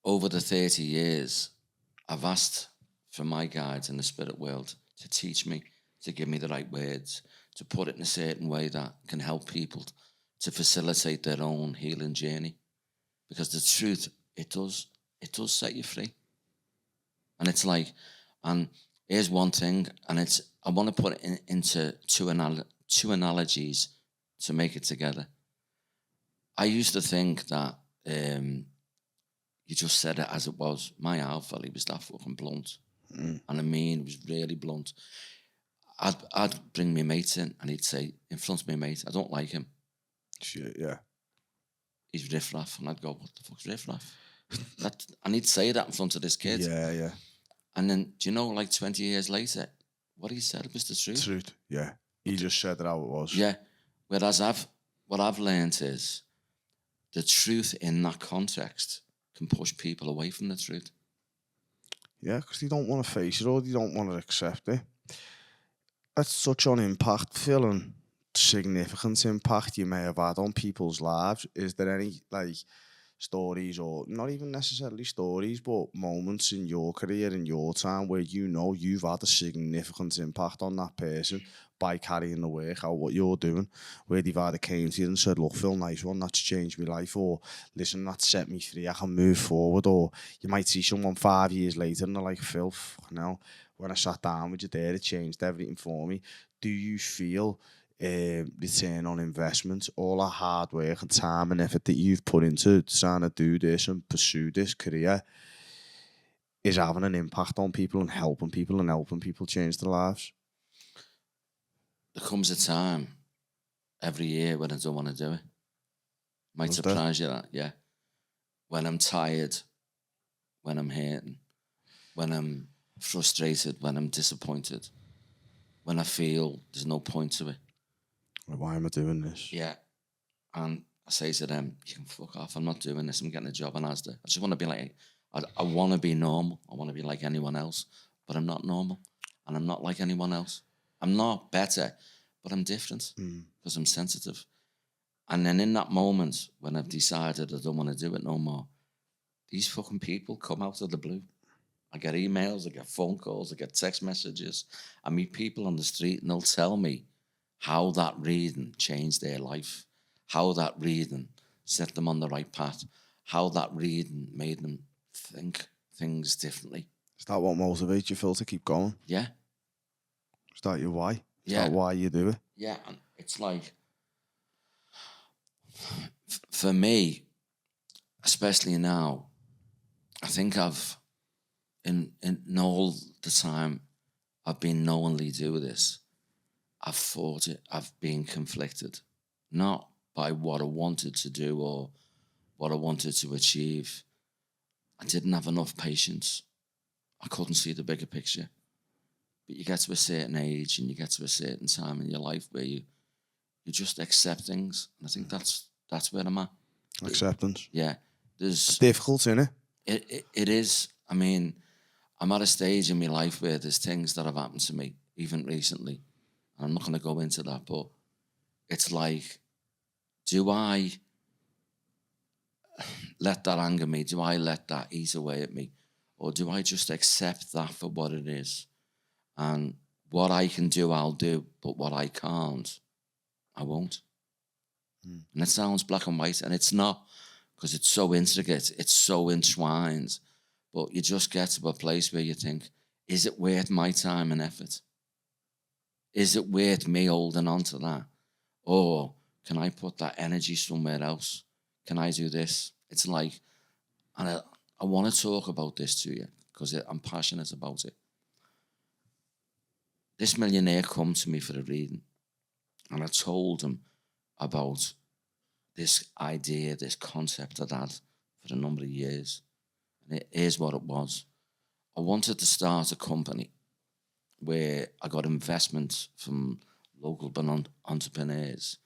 A: over the 30 years, I've asked for my guides in the spirit world to teach me, to give me the right words, to put it in a certain way that can help people to facilitate their own healing journey. Because the truth, it does set you free. And it's like, and here's one thing, and it's, I want to put it into two analogies to make it together. I used to think that you just said it as it was. My alpha, he was that fucking blunt. And I mean, it was really blunt. I'd bring my mate in and he'd say, in front of my mate, I don't like him.
B: Shit, yeah.
A: He's riff-raff. And I'd go, what the fuck's riff-raff? And he'd say that in front of this kid.
B: Yeah, yeah.
A: And then, do you know, like 20 years later, what he said was the truth.
B: Truth, yeah. He just said it how it was.
A: Yeah. Whereas what I've learned is the truth in that context can push people away from the truth.
B: Yeah, because they don't want to face it or they don't want to accept it. That's such an impact, Phil, and significant impact you may have had on people's lives. Is there any, like, stories, or not even necessarily stories, but moments in your career, in your time, where you know you've had a significant impact on that person by carrying the work out, what you're doing, where they've either came to you and said, look, Phil, nice one, that's changed my life, or listen, that set me free, I can move forward. Or you might see someone 5 years later and they're like, Phil, fucking hell, when I sat down with you there, it changed everything for me. Do you feel return on investment, all that hard work and time and effort that you've put into trying to do this and pursue this career is having an impact on people and helping people change their lives.
A: There comes a time every year when I don't want to do it. Might surprise you that, yeah. When I'm tired, when I'm hurting, when I'm frustrated, when I'm disappointed, when I feel there's no point to it.
B: Why am I doing this?
A: Yeah. And I say to them, you can fuck off. I'm not doing this. I'm getting a job in Asda. I just want to be like, I want to be normal. I want to be like anyone else, but I'm not normal. And I'm not like anyone else. I'm not better, but I'm different because I'm sensitive. And then in that moment, when I've decided I don't want to do it no more, these fucking people come out of the blue. I get emails, I get phone calls, I get text messages. I meet people on the street and they'll tell me how that reading changed their life, how that reading set them on the right path, how that reading made them think things differently.
B: Is that what motivates you, Phil, to keep going?
A: Yeah.
B: Is that your why? Is
A: that
B: why you do it?
A: Yeah, and it's like, for me, especially now, I think I've, in all the time I've been knowingly doing this, I've fought it. I've been conflicted, not by what I wanted to do or what I wanted to achieve. I didn't have enough patience. I couldn't see the bigger picture. But you get to a certain age and you get to a certain time in your life where you just accept things. And I think that's where I'm at.
B: Acceptance.
A: Yeah.
B: It's difficult, isn't
A: it? It is. I mean, I'm at a stage in my life where there's things that have happened to me, even recently. And I'm not going to go into that, but it's like, do I let that anger me? Do I let that eat away at me? Or do I just accept that for what it is? And what I can do, I'll do, but what I can't, I won't. And it sounds black and white, and it's not, because it's so intricate, it's so entwined. But you just get to a place where you think, is it worth my time and effort? Is it worth me holding on to that? Or can I put that energy somewhere else? Can I do this? It's like, and I want to talk about this to you because I'm passionate about it. This millionaire come to me for a reading, and I told him about this idea, this concept I'd had for a number of years. And here's what it was. I wanted to start a company where I got investment from local entrepreneurs,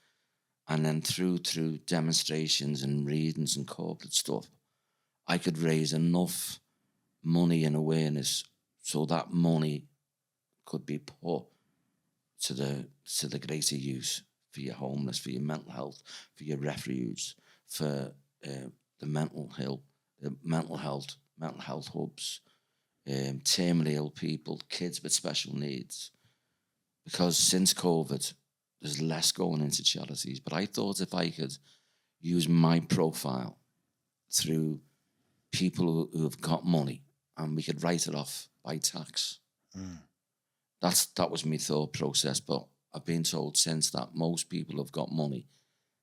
A: and then through demonstrations and readings and corporate stuff, I could raise enough money and awareness so that money could be put to the greater use for your homeless, for your mental health, for your refuge, for the mental health hubs, terminally ill people, kids with special needs. Because since COVID, there's less going into charities. But I thought if I could use my profile through people who have got money and we could write it off by tax. That was my thought process. But I've been told since that most people who've got money,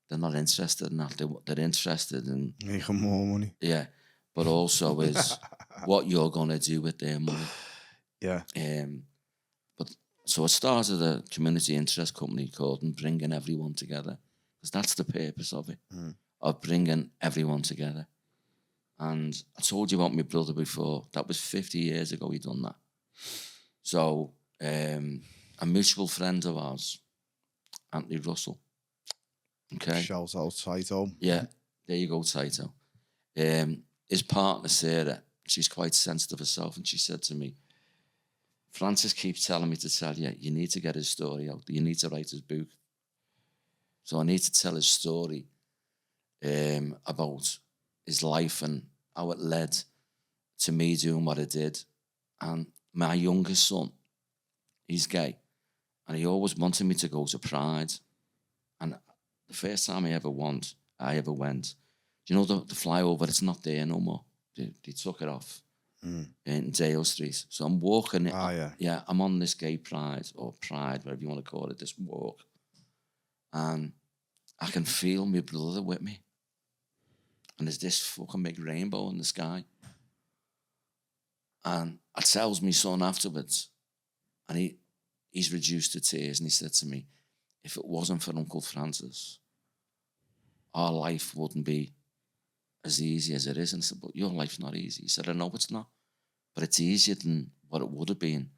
A: they're not interested in that. They're interested in
B: making more money.
A: Yeah, but also is what you're going to do with their money.
B: Yeah.
A: But so I started a community interest company called Bringing Everyone Together, because that's the purpose of it, of bringing everyone together. And I told you about my brother before. That was 50 years ago he done that. So a mutual friend of ours, Anthony Russell. Okay.
B: Shout out Taito.
A: Yeah, there you go, Taito. His partner, Sarah, she's quite sensitive herself, and she said to me, Francis keeps telling me to tell you, you need to get his story out. You need to write his book. So I need to tell his story about his life and how it led to me doing what I did. And my youngest son, he's gay, and he always wanted me to go to Pride. And the first time I ever went, do you know the flyover? It's not there no more. They took it off in Dale Street. So I'm walking. I'm on this gay Pride, or Pride, whatever you want to call it, this walk. and I can feel my brother with me. And there's this fucking big rainbow in the sky. And I tells my son afterwards, and he's reduced to tears, and he said to me, if it wasn't for Uncle Francis, our life wouldn't be as easy as it is. And I said, but your life's not easy. He said, I know it's not, but it's easier than what it would have been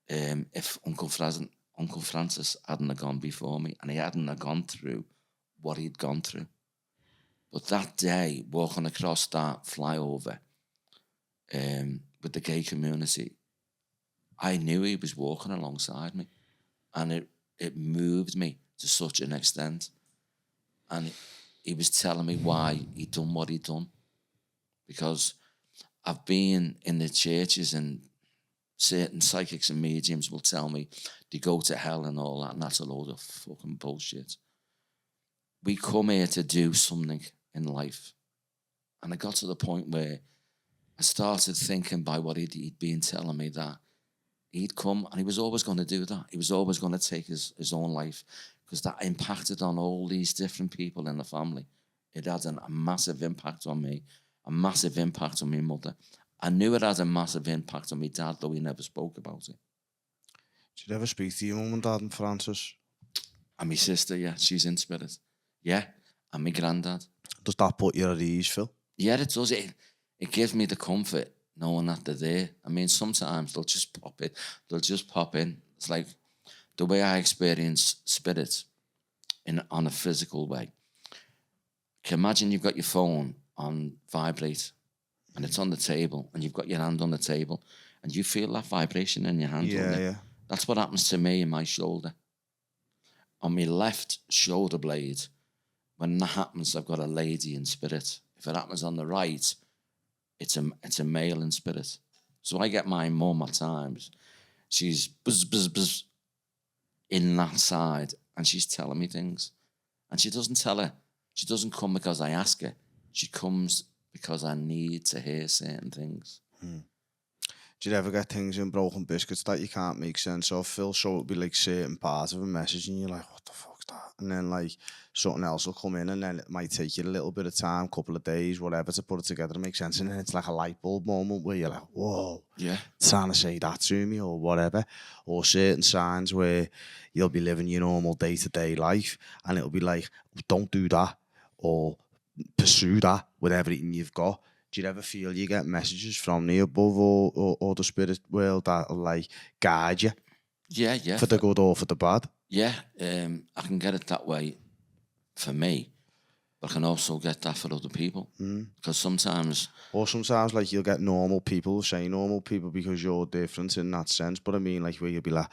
A: if Uncle Francis hadn't have gone before me, and he hadn't have gone through what he'd gone through. But that day, walking across that flyover with the gay community, I knew he was walking alongside me, and it moved me to such an extent. And he was telling me why he'd done what he'd done. Because I've been in the churches, and certain psychics and mediums will tell me they go to hell and all that, and that's a load of fucking bullshit. We come here to do something in life. And I got to the point where I started thinking by what he'd been telling me that he'd come and he was always going to do that. He was always going to take his own life, because that impacted on all these different people in the family. It had a massive impact on me, a massive impact on my mother. I knew it had a massive impact on my dad, though he never spoke about it.
B: Did you ever speak to your mum and dad and Francis?
A: And my sister, yeah, she's in spirit. Yeah, and my granddad.
B: Does that put you at ease, Phil?
A: Yeah, it does. It gives me the comfort knowing that they're there. I mean, sometimes they'll just pop in. They'll just pop in. It's like the way I experience spirit on a physical way. Can you imagine you've got your phone on vibrate, and it's on the table, and you've got your hand on the table, and you feel that vibration in your hand.
B: Yeah.
A: That's what happens to me in my shoulder. On my left shoulder blade, when that happens, I've got a lady in spirit. If it happens on the right, it's a male in spirit. So I get my mum at times. She's buzz, buzz, buzz in that side, and she's telling me things. And she doesn't tell her. She doesn't come because I ask her. She comes because I need to hear certain things.
B: Do you ever get things in broken biscuits that you can't make sense of, Phil? So it'll be like certain parts of a message and you're like, what the fuck's that? And then like something else will come in, and then it might take you a little bit of time, couple of days, whatever, to put it together and make sense. And then it's like a light bulb moment where you're like, whoa,
A: yeah,
B: trying to say that to me or whatever. Or certain signs where you'll be living your normal day-to-day life and it'll be like, don't do that, or pursue that with everything you've got. Do you ever feel you get messages from the above or the spirit world that'll like guide you?
A: Yeah.
B: For the good or for the bad?
A: Yeah, I can get it that way for me, but I can also get that for other people. Because sometimes...
B: Or sometimes like you'll get normal people, say normal people because you're different in that sense, but I mean like where you'll be like,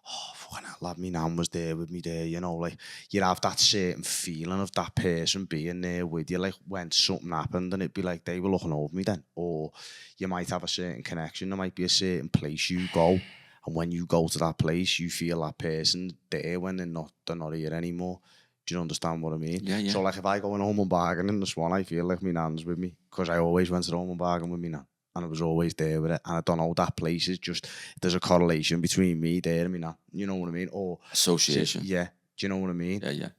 B: oh, fucking hell, lad, my nan was there with me there, you know, like you'd have that certain feeling of that person being there with you, like when something happened and it'd be like they were looking over me then. Or you might have a certain connection, there might be a certain place you go, and when you go to that place you feel that person there when they're not here anymore. Do you understand what I mean?
A: Yeah.
B: So like if I go in home and bargain in the Swan, I feel like my nan's with me, because I always went to the home and bargain with me nan, and I was always there with it. And I don't know, that place is just, there's a correlation between me there and me nan. You know what I mean? Or
A: association.
B: Yeah. Do you know what I mean?
A: Yeah.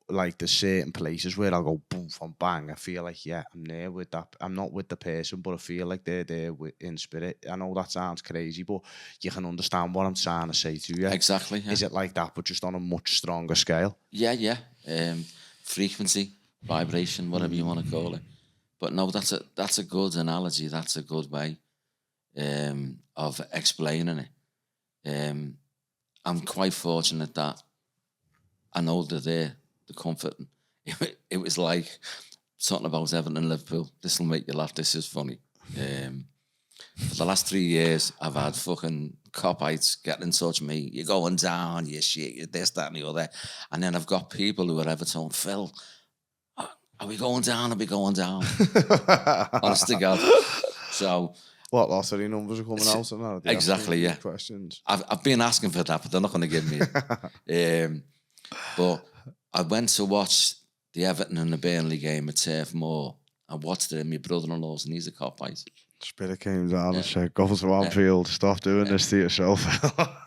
B: Like there's certain places where I'll go boom from bang. I feel like, yeah, I'm there with that. I'm not with the person, but I feel like they're there in spirit. I know that sounds crazy, but you can understand what I'm trying to say to you.
A: Exactly. Yeah.
B: Is it like that, but just on a much stronger scale?
A: Yeah. Frequency, vibration, whatever you want to call it. But no, that's a good analogy. That's a good way of explaining it. I'm quite fortunate that I know they're there, the comfort. It was like something about Everton and Liverpool. This will make you laugh. This is funny. For the last 3 years, I've had fucking copites getting in touch with me. You're going down, you shit, you're this, that, and the other. And then I've got people who are Everton, Phil, are we going down? Are we going down? Honest to God. So...
B: What lottery numbers are coming out? And that?
A: Exactly, yeah.
B: Questions.
A: I've been asking for that, but they're not going to give me it. But I went to watch the Everton and the Burnley game at Turf Moor. I watched it in my brother-in-law's, and he's a copite.
B: Spirit came down and said, go to Anfield, stop doing this to yourself.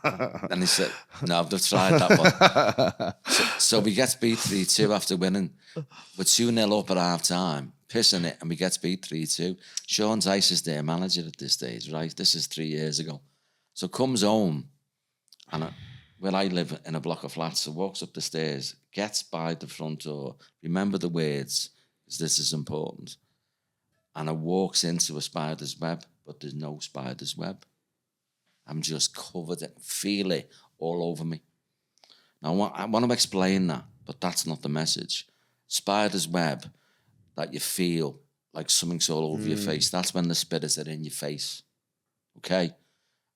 A: And he said, no, I've tried that one. So we get beat 3-2 after winning. We're 2-0 up at half time, pissing it, and we get beat 3-2. Sean Dice is their manager at this stage, right? This is 3 years ago. So comes home, and where I live in a block of flats, so walks up the stairs, gets by the front door, remember the words, because this is important, and it walks into a spider's web, but there's no spider's web. I'm just covered in, feel it all over me. Now, I want to explain that, but that's not the message. Spider's web that you feel like something's all over your face, that's when the spirits are in your face, okay?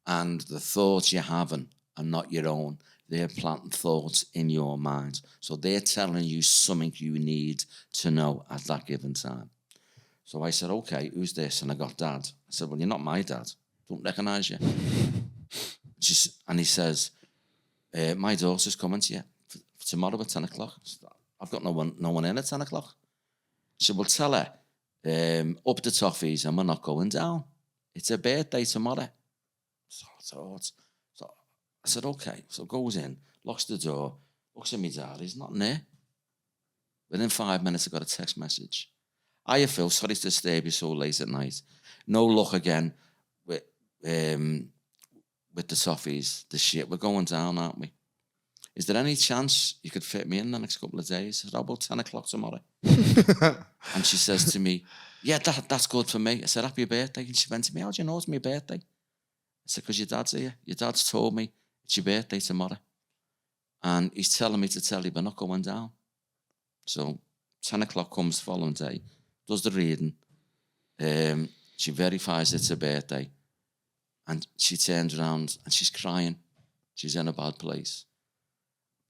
A: And the thoughts you're having are not your own. They're planting thoughts in your mind. So they're telling you something you need to know at that given time. So I said, okay, who's this? And I got Dad. I said, well, you're not my dad. Don't recognise you. And he says, my daughter's coming to you for tomorrow at 10 o'clock. I've got no one in at 10 o'clock. She said, well, tell her, up the toffees and we're not going down. It's her birthday tomorrow. So I said, okay. So goes in, locks the door, looks at me dad, he's not there. Within 5 minutes, I got a text message. Hiya, Phil, sorry to disturb you so late at night. No luck again with the toffees this year. We're going down, aren't we? Is there any chance you could fit me in the next couple of days? I said, how about 10 o'clock tomorrow? And she says to me, yeah, that's good for me. I said, happy birthday. And she went to me, how do you know it's my birthday? I said, because your dad's here. Your dad's told me it's your birthday tomorrow. And he's telling me to tell you we're not going down. So 10 o'clock comes the following day, does the reading. She verifies it's her birthday. And she turns around and she's crying. She's in a bad place.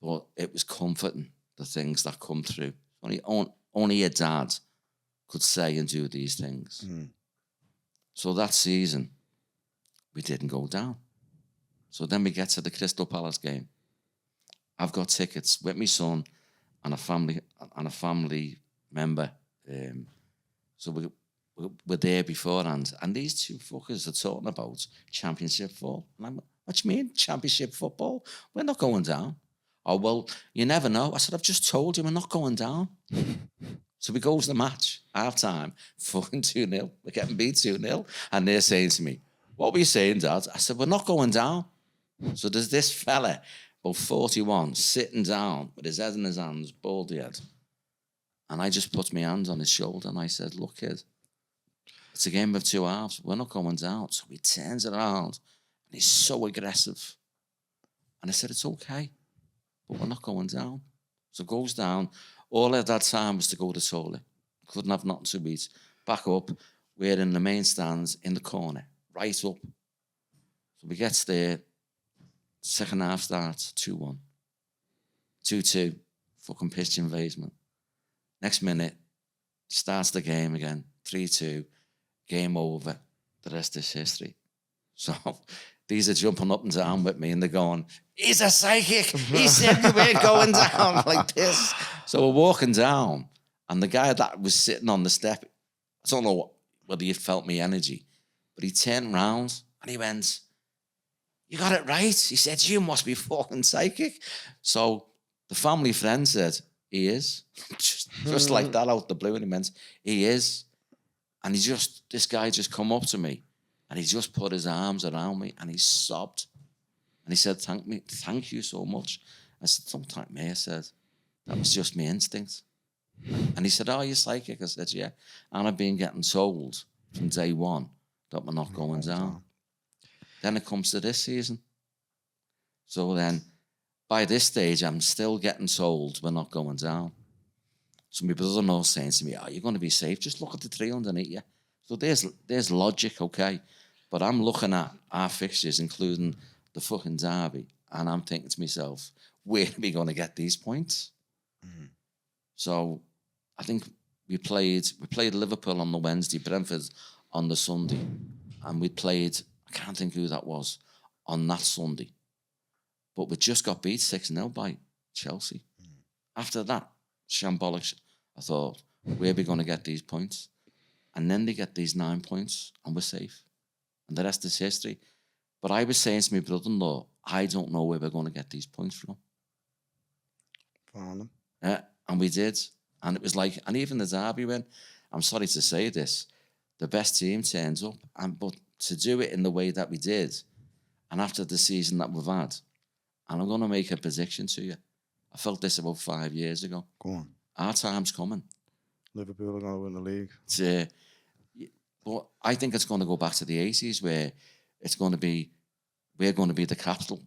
A: But it was comforting, the things that come through. Only a dad could say and do these things. Mm. So that season, we didn't go down. So then we get to the Crystal Palace game. I've got tickets with my son and a family member. So we're there beforehand. And these two fuckers are talking about championship football. And I'm like, what do you mean, championship football? We're not going down. Oh, well, you never know. I said, I've just told you we're not going down. So we go to the match, half-time, fucking 2-0. We're getting beat 2-0. And they're saying to me, what were you saying, Dad? I said, we're not going down. So there's this fella, about 41, sitting down with his head in his hands, baldy head. And I just put my hands on his shoulder and I said, look, kid, it's a game of two halves. We're not going down. So he turns around and he's so aggressive. And I said, it's okay, but we're not going down. So goes down. All at that time was to go to the toilet. Couldn't have nothing to eat. Back up. We're in the main stands in the corner, right up. So we get there. Second half starts 2-1. 2-2. Fucking pitch invasion. Next minute, starts the game again. 3-2. Game over. The rest is history. So these are jumping up and down with me and they're going, he's a psychic. He said you weren't going down like this. So we're walking down and the guy that was sitting on the step, I don't know whether he felt my energy, but he turned around and he went, you got it right. He said, you must be fucking psychic. So the family friend said, he is. just like that out the blue. And he went, he is. And this guy just come up to me and he just put his arms around me and he sobbed. And he said, thank you so much. I said, don't thank me. I said, that was just my instinct. And he said, oh, you're psychic? I said, yeah. And I've been getting told from day one that we're not going down. Then it comes to this season. So then, by this stage, I'm still getting told we're not going down. So my brother-in-law saying to me, oh, you're going to be safe. Just look at the tree underneath you. So there's logic, okay? But I'm looking at our fixtures, including the fucking derby, and I'm thinking to myself, where are we going to get these points? Mm-hmm. So I think we played Liverpool on the Wednesday, Brentford on the Sunday, and we played, I can't think who that was, on that Sunday. But we just got beat 6-0 by Chelsea. After that, shambolic, I thought, where are we going to get these points? And then they get these 9 points and we're safe. And the rest is history. But I was saying to my brother-in-law, I don't know where we're going to get these points from.
B: Found them.
A: Yeah, and we did. And it was like, and even the derby when, I'm sorry to say this, the best team turns up. But to do it in the way that we did, and after the season that we've had, and I'm going to make a prediction to you. I felt this about 5 years ago.
B: Go on.
A: Our time's coming.
B: Liverpool are going to win the league.
A: But I think it's going to go back to the 80s where it's going to be, we're going to be the capital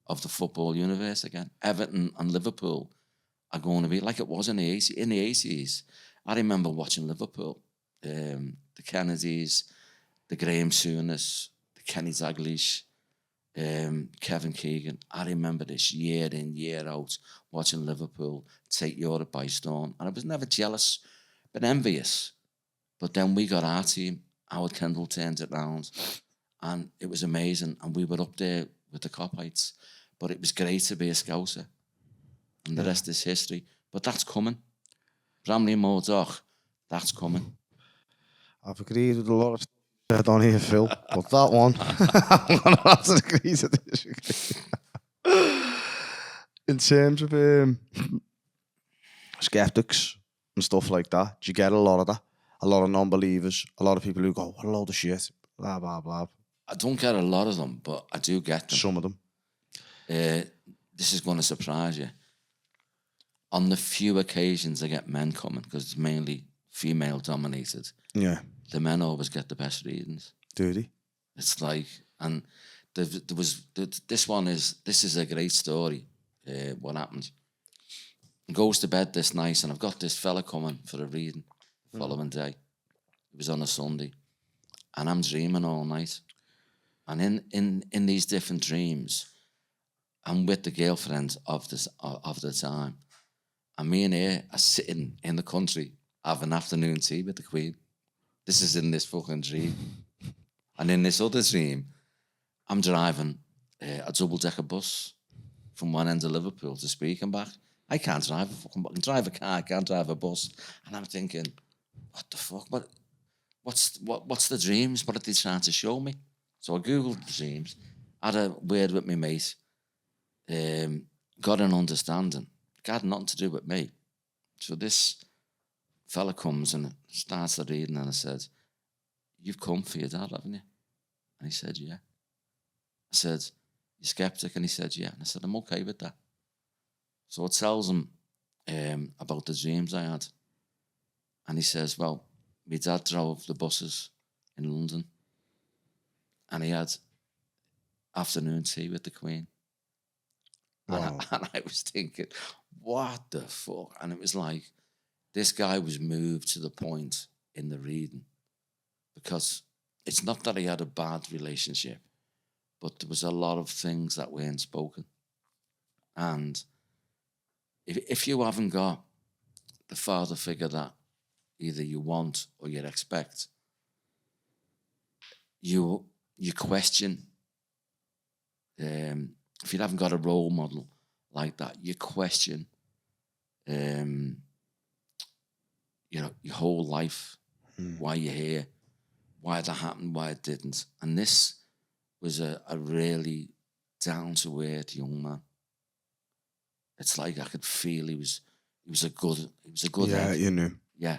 A: of the football universe again. Everton and Liverpool are going to be like it was in the 80s. In the 80s, I remember watching Liverpool, the Kennedys, the Graham Souness, the Kenny Dalglish, Kevin Keegan. I remember this year in, year out, watching Liverpool take Europe by storm. And I was never jealous, but envious. But then we got our team, Howard Kendall turned it round, and it was amazing. And we were up there with the Copites. But it was great to be a Scouser. And the rest is history. But that's coming. Bramley Modoc, that's coming.
B: I've agreed with a lot of stuff said on here, Phil, but that one, I'm going to have to agree to disagree. In terms of skeptics and stuff like that, do you get a lot of that? A lot of non-believers, a lot of people who go, what a load of shit, blah, blah, blah.
A: I don't get a lot of them, but I do get them.
B: Some of them.
A: This is going to surprise you. On the few occasions I get men coming, because it's mainly female-dominated,
B: yeah,
A: the men always get the best readings.
B: Do they?
A: It's like, and this is a great story. What happened? He goes to bed this night, and I've got this fella coming for a reading the following day. It was on a Sunday, and I'm dreaming all night. And in these different dreams, I'm with the girlfriend of the time, and me and her are sitting in the country having afternoon tea with the Queen. This is in this fucking dream. And in this other dream, I'm driving a double-decker bus from one end of Liverpool to Speak and back. I can't drive a fucking bus. I can drive a car, I can't drive a bus. And I'm thinking, what the fuck? What's the dreams? What are they trying to show me? So I Googled the dreams, had a word with my mate, got an understanding. It had nothing to do with me. So this fella comes and starts the reading, and I said, you've come for your dad, haven't you? And he said, yeah. I said, you skeptic? And he said, yeah. And I said, I'm okay with that. So it tells him about the dreams I had. And he says, well, my dad drove the buses in London, and he had afternoon tea with the Queen.
B: Wow.
A: And I was thinking, what the fuck? And it was like, this guy was moved to the point in the reading, because it's not that he had a bad relationship, but there was a lot of things that weren't spoken. And if you haven't got the father figure that either you want or you expect, you question. If you haven't got a role model like that, you question, your whole life, why you're here, why that happened, why it didn't. And this was a really down-to-earth young man. It's like I could feel he was a good
B: Yeah,
A: head.
B: you knew.
A: Yeah.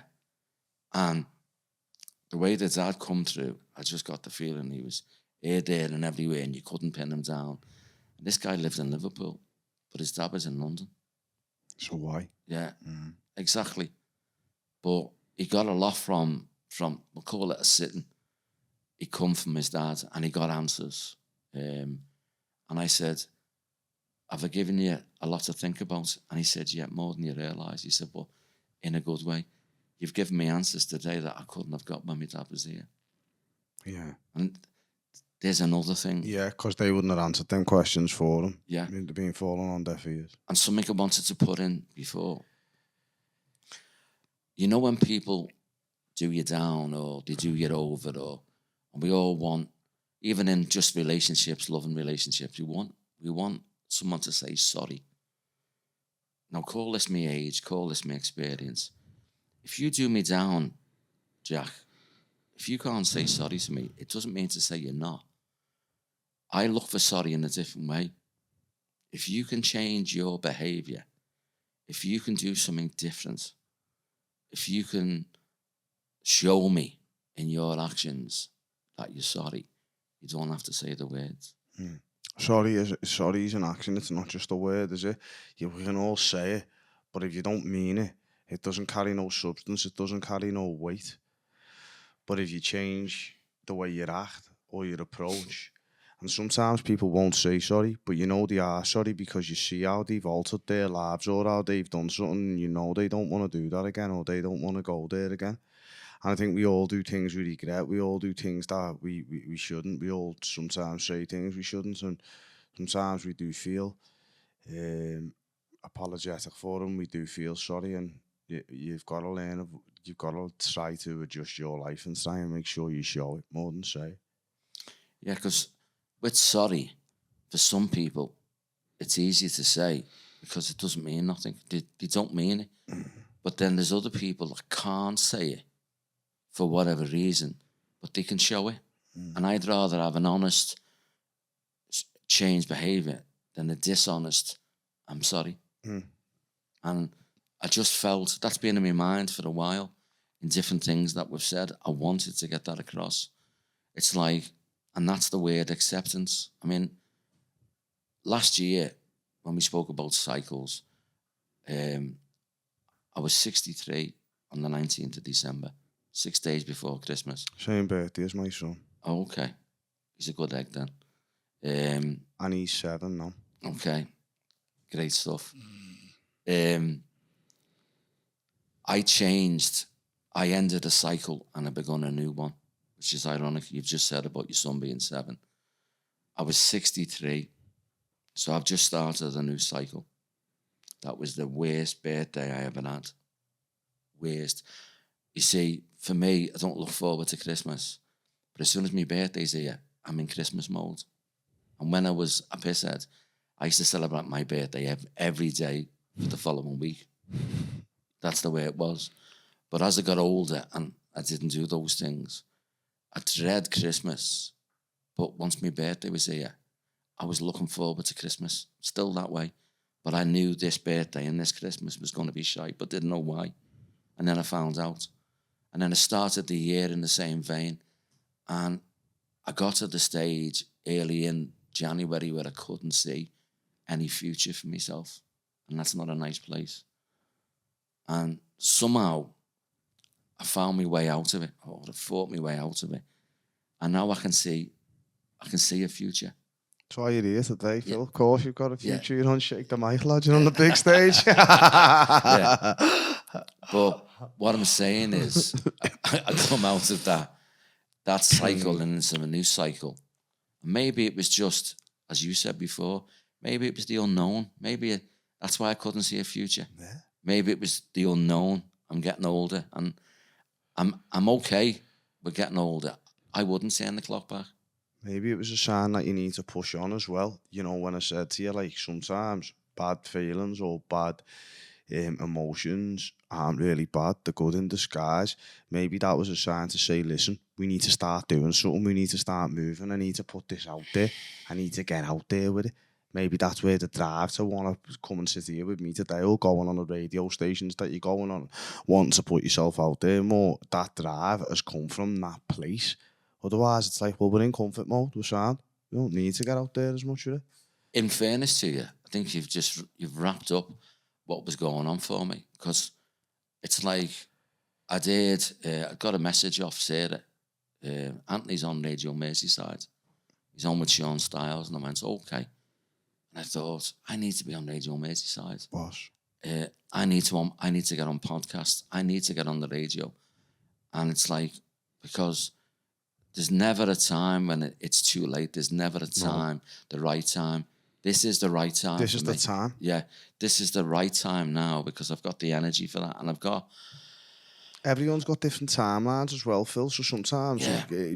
A: And the way that dad come through, I just got the feeling he was here, there, and everywhere, and you couldn't pin him down. And this guy lived in Liverpool, but his dad was in London.
B: So why?
A: Yeah, exactly. But he got a lot from we'll call it a sitting. He come from his dad, and he got answers. And I said, have I given you a lot to think about? And he said, yeah, more than you realise. He said, but in a good way. You've given me answers today that I couldn't have got when my dad was here.
B: Yeah.
A: And there's another thing.
B: Yeah, because they wouldn't have answered them questions for them.
A: Yeah.
B: I mean, they're being fallen on deaf ears.
A: And something I wanted to put in before. You know when people do you down or they do you over, and we all want, even in just relationships, loving relationships, we want someone to say sorry. Now call this me age, call this me experience. If you do me down, Jack, if you can't say sorry to me, it doesn't mean to say you're not. I look for sorry in a different way. If you can change your behavior, if you can do something different, if you can show me in your actions that you're sorry, you don't have to say the words.
B: Sorry is an action. It's not just a word, is it? We can all say it, but if you don't mean it, it doesn't carry no substance. It doesn't carry no weight. But if you change the way you act or your approach, and sometimes people won't say sorry, but you know they are sorry because you see how they've altered their lives or how they've done something, you know they don't want to do that again or they don't want to go there again. And I think we all do things we regret. We all do things that we shouldn't. We all sometimes say things we shouldn't, and sometimes we do feel apologetic for them. We do feel sorry, and you've got to learn. You've got to try to adjust your life and try and make sure you show it more than say.
A: Yeah, because with sorry, for some people, it's easy to say because it doesn't mean nothing. They don't mean it. But then there's other people that can't say it for whatever reason, but they can show it. And I'd rather have an honest change behaviour than a dishonest, I'm sorry. And I just felt, that's been in my mind for a while, in different things that we've said. I wanted to get that across. It's like, and that's the word acceptance. I mean, last year, when we spoke about cycles, I was 63 on the 19th of December, 6 days before Christmas.
B: Same birthday as my son.
A: Oh, okay. He's a good egg then.
B: And he's 7 now.
A: Okay. Great stuff. I ended a cycle and I begun a new one, which is ironic. You've just said about your son being 7. I was 63, so I've just started a new cycle. That was the worst birthday I ever had. Worst. You see, for me, I don't look forward to Christmas, but as soon as my birthday's here, I'm in Christmas mode. And when I was a pisshead, I used to celebrate my birthday every day for the following week. That's the way it was. But as I got older and I didn't do those things, I dread Christmas. But once my birthday was here, I was looking forward to Christmas, still that way. But I knew this birthday and this Christmas was going to be shite, but didn't know why. And then I found out. And then I started the year in the same vein. And I got to the stage early in January where I couldn't see any future for myself. And that's not a nice place. And somehow I found my way out of it, or I fought my way out of it. And now I can see a future.
B: That's why you're here today, Phil.
A: Yeah.
B: Of course, you've got a future. You don't shake the mic, lad. You're on the big stage.
A: Yeah. But what I'm saying is, I come out of that cycle and into a new cycle. Maybe it was just, as you said before, maybe it was the unknown. Maybe that's why I couldn't see a future. Yeah. Maybe it was the unknown. I'm getting older, and I'm okay with getting older. I wouldn't turn the clock back.
B: Maybe it was a sign that you need to push on as well. You know, when I said to you, like, sometimes bad feelings or bad emotions aren't really bad. They're good in disguise. Maybe that was a sign to say, listen, we need to start doing something. We need to start moving. I need to put this out there. I need to get out there with it. Maybe that's where the drive to want to come and sit here with me today, or going on the radio stations that you're going on, wanting to put yourself out there more, that drive has come from that place. Otherwise, it's like, well, we're in comfort mode, we're sound. We don't need to get out there as much, really.
A: In fairness to you, I think you've wrapped up what was going on for me, because it's like I got a message off Sarah. Anthony's on Radio Merseyside. He's on with Sean Styles, and I went, okay. And I thought, I need to be on Radio Merseyside.
B: Boss.
A: I need to get on podcasts. I need to get on the radio. And it's like, because there's never a time when it's too late. There's never a time, the right time. This is the right time.
B: This is the time.
A: Yeah, this is the right time now, because I've got the energy for that, and I've got.
B: Everyone's got different timelines as well, Phil. So sometimes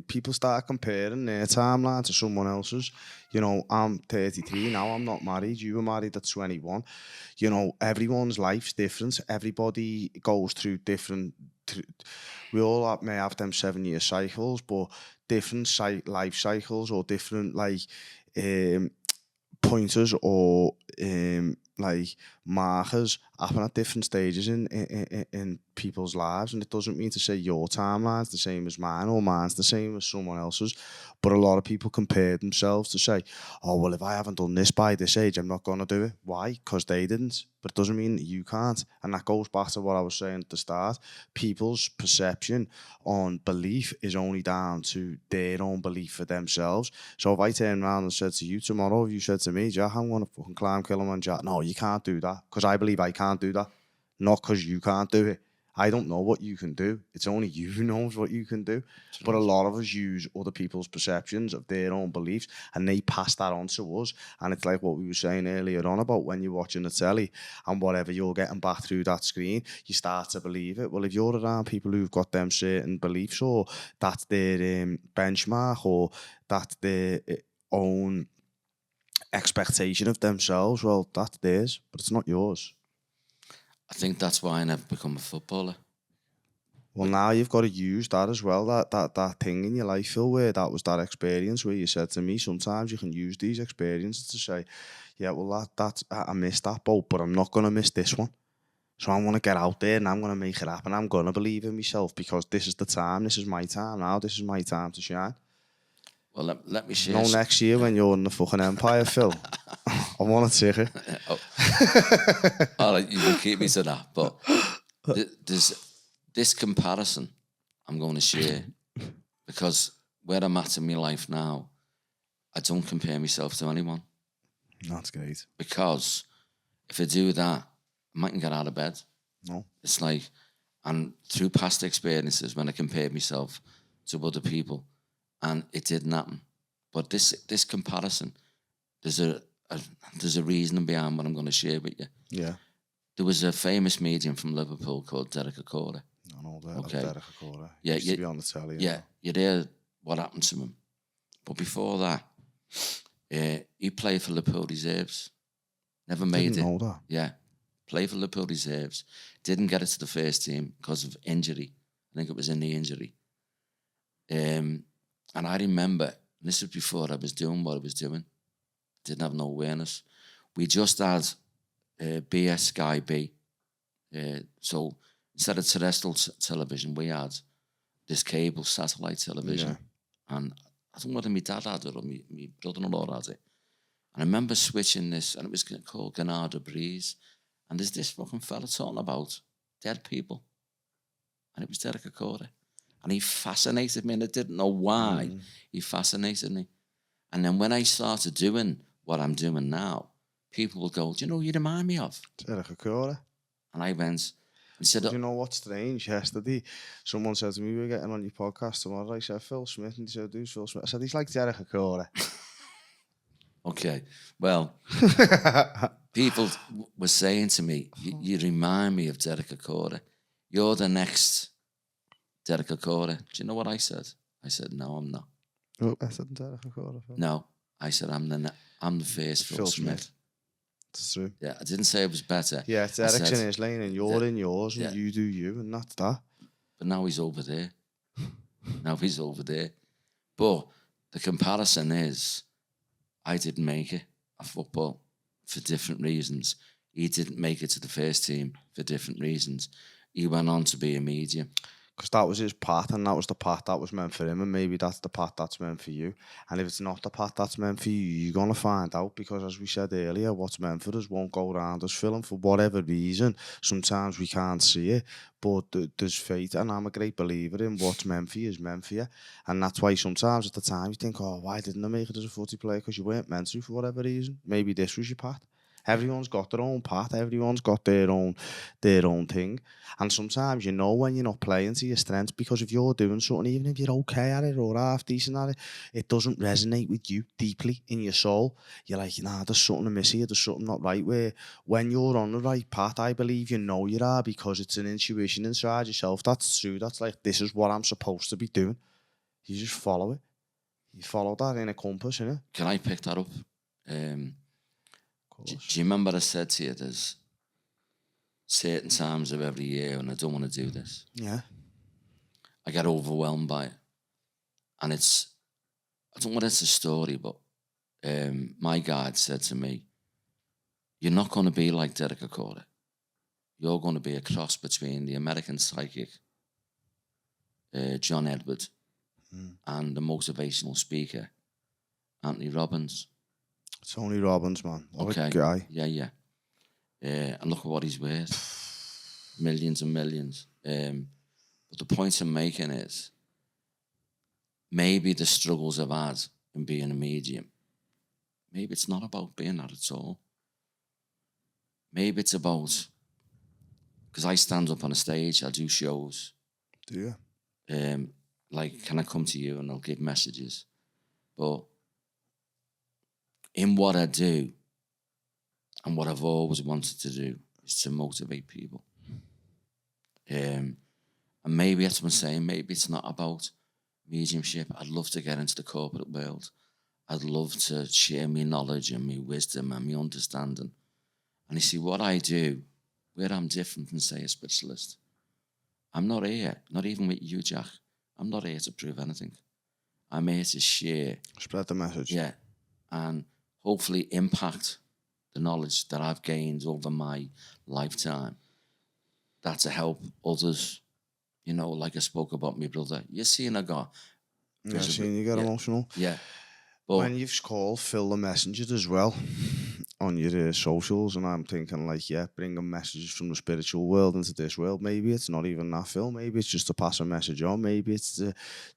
B: people start comparing their timeline to someone else's. You know, I'm 33 now. I'm not married. You were married at 21. You know, everyone's life's different. Everybody goes through different we all may have them 7-year cycles, but different life cycles or different like pointers or like markers happen at different stages in people's lives, and it doesn't mean to say your timeline's the same as mine or mine's the same as someone else's, but a lot of people compare themselves to say, oh well, if I haven't done this by this age, I'm not gonna do it. Why? Because they didn't. But it doesn't mean that you can't, and that goes back to what I was saying at the start. People's perception on belief is only down to their own belief for themselves. So if I turn around and said to you tomorrow, if you said to me, Jack, I'm going to fucking climb Kilimanjaro. No, you can't do that, because I believe I can't do that. Not because you can't do it. I don't know what you can do. It's only you who knows what you can do. That's but right. A lot of us use other people's perceptions of their own beliefs, and they pass that on to us. And it's like what we were saying earlier on about when you're watching the telly and whatever you're getting back through that screen, you start to believe it. Well, if you're around people who've got them certain beliefs, or that's their benchmark, or that's their own expectation of themselves, well, that's theirs, but it's not yours.
A: I think that's why I never become a footballer.
B: Well, now you've got to use that as well, that thing in your life, Phil, where that was that experience where you said to me, sometimes you can use these experiences to say, yeah, well, I missed that boat, but I'm not going to miss this one. So I'm going to get out there and I'm going to make it happen. I'm going to believe in myself, because this is the time. This is my time now. This is my time to shine.
A: Well, let me share.
B: No, next year when you're in the fucking Empire, Phil. I want to take it.
A: All right, you can keep me to that. But there's this comparison I'm going to share, because where I'm at in my life now, I don't compare myself to anyone.
B: That's great.
A: Because if I do that, I mightn't get out of bed.
B: No.
A: It's like, and through past experiences, when I compared myself to other people, and it didn't happen. But this comparison, there's a reason behind what I'm going to share with you.
B: Yeah.
A: There was a famous medium from Liverpool called Derek Accorda.
B: I know that. Okay. Derek Accorda.
A: Yeah,
B: used to be on the telly.
A: Yeah, you hear what happened to him. But before that, he played for Liverpool Reserves. Never made it.
B: Didn't know that.
A: Yeah, played for Liverpool Reserves. Didn't get it to the first team because of injury. I think it was a knee injury. And I remember, and this was before I was doing what I was doing. Didn't have no awareness. We just had BS Sky B. So instead of terrestrial television, we had this cable satellite television. Yeah. And I don't know whether my dad had it or my brother-in-law had it. And I remember switching this, and it was called Granada Breeze. And there's this fucking fella talking about dead people. And it was Derek Accorda. And he fascinated me, and I didn't know why. He fascinated me. And then when I started doing what I'm doing now, people will go, do you know who you remind me of?
B: Derek Accorda.
A: And I went and said...
B: Do you know what's strange? Yesterday, someone said to me, we're getting on your podcast tomorrow. I said, Phil Smith. And he said, who's Phil Smith? I said, he's like Derek Accorda.
A: Okay. Well, people were saying to me, you remind me of Derek Accorda. You're the next... Derek Accorda. Do you know what I said? I said, no, I'm not.
B: Oh, I said Derek Accorda.
A: No, I said, I'm the first Phil Smith.
B: It's true.
A: Yeah, I didn't say it was better.
B: Yeah, Derek's in his lane and you're in yours, and you do you, and that's that.
A: But now he's over there. But the comparison is, I didn't make it at football for different reasons. He didn't make it to the first team for different reasons. He went on to be a medium.
B: Because that was his path, and that was the path that was meant for him, and maybe that's the path that's meant for you. And if it's not the path that's meant for you, you're going to find out, because as we said earlier, what's meant for us won't go around us, Phil, and for whatever reason, sometimes we can't see it, but there's fate, and I'm a great believer in what's meant for you is meant for you. And that's why sometimes at the time you think, oh, why didn't I make it as a footy player? Because you weren't meant to for whatever reason. Maybe this was your path. Everyone's got their own path. Everyone's got their own thing. And sometimes you know when you're not playing to your strengths, because if you're doing something, even if you're okay at it or half decent at it, it doesn't resonate with you deeply in your soul. You're like, nah, there's something amiss here. There's something not right. Where when you're on the right path, I believe you know you are, because it's an intuition inside yourself. That's true. That's like, this is what I'm supposed to be doing. You just follow it. You follow that in a compass, innit?
A: Can I pick that up? Do you remember I said to you, there's certain times of every year when I don't want to do this.
B: Yeah.
A: I get overwhelmed by it. And I don't want it's a story, but my guide said to me, you're not going to be like Derek Accorda. You're going to be a cross between the American psychic, John Edward, and the motivational speaker, Anthony Robbins.
B: Tony Robbins, man. What a guy.
A: Yeah. And look at what he's worth. Millions and millions. But the point I'm making is, maybe the struggles I've had in being a medium, maybe it's not about being that at all. Maybe it's about, because I stand up on a stage, I do shows.
B: Do you?
A: Like, can I come to you and I'll give messages? But in what I do, and what I've always wanted to do, is to motivate people. And maybe that's what I'm saying, maybe it's not about mediumship. I'd love to get into the corporate world. I'd love to share my knowledge and my wisdom and my understanding. And you see, what I do, where I'm different from, say, a spiritualist, I'm not here, not even with you, Jack. I'm not here to prove anything. I'm here to share.
B: Spread the message.
A: Yeah. And hopefully impact the knowledge that I've gained over my lifetime. That's to help others. You know, like I spoke about my brother. You seen I got...
B: Yeah, I've seen you get emotional.
A: Yeah. But
B: when you've called Phil the Messenger as well on your socials, and I'm thinking like, yeah, bringing messages from the spiritual world into this world. Maybe it's not even that, Phil. Maybe it's just to pass a message on. Maybe it's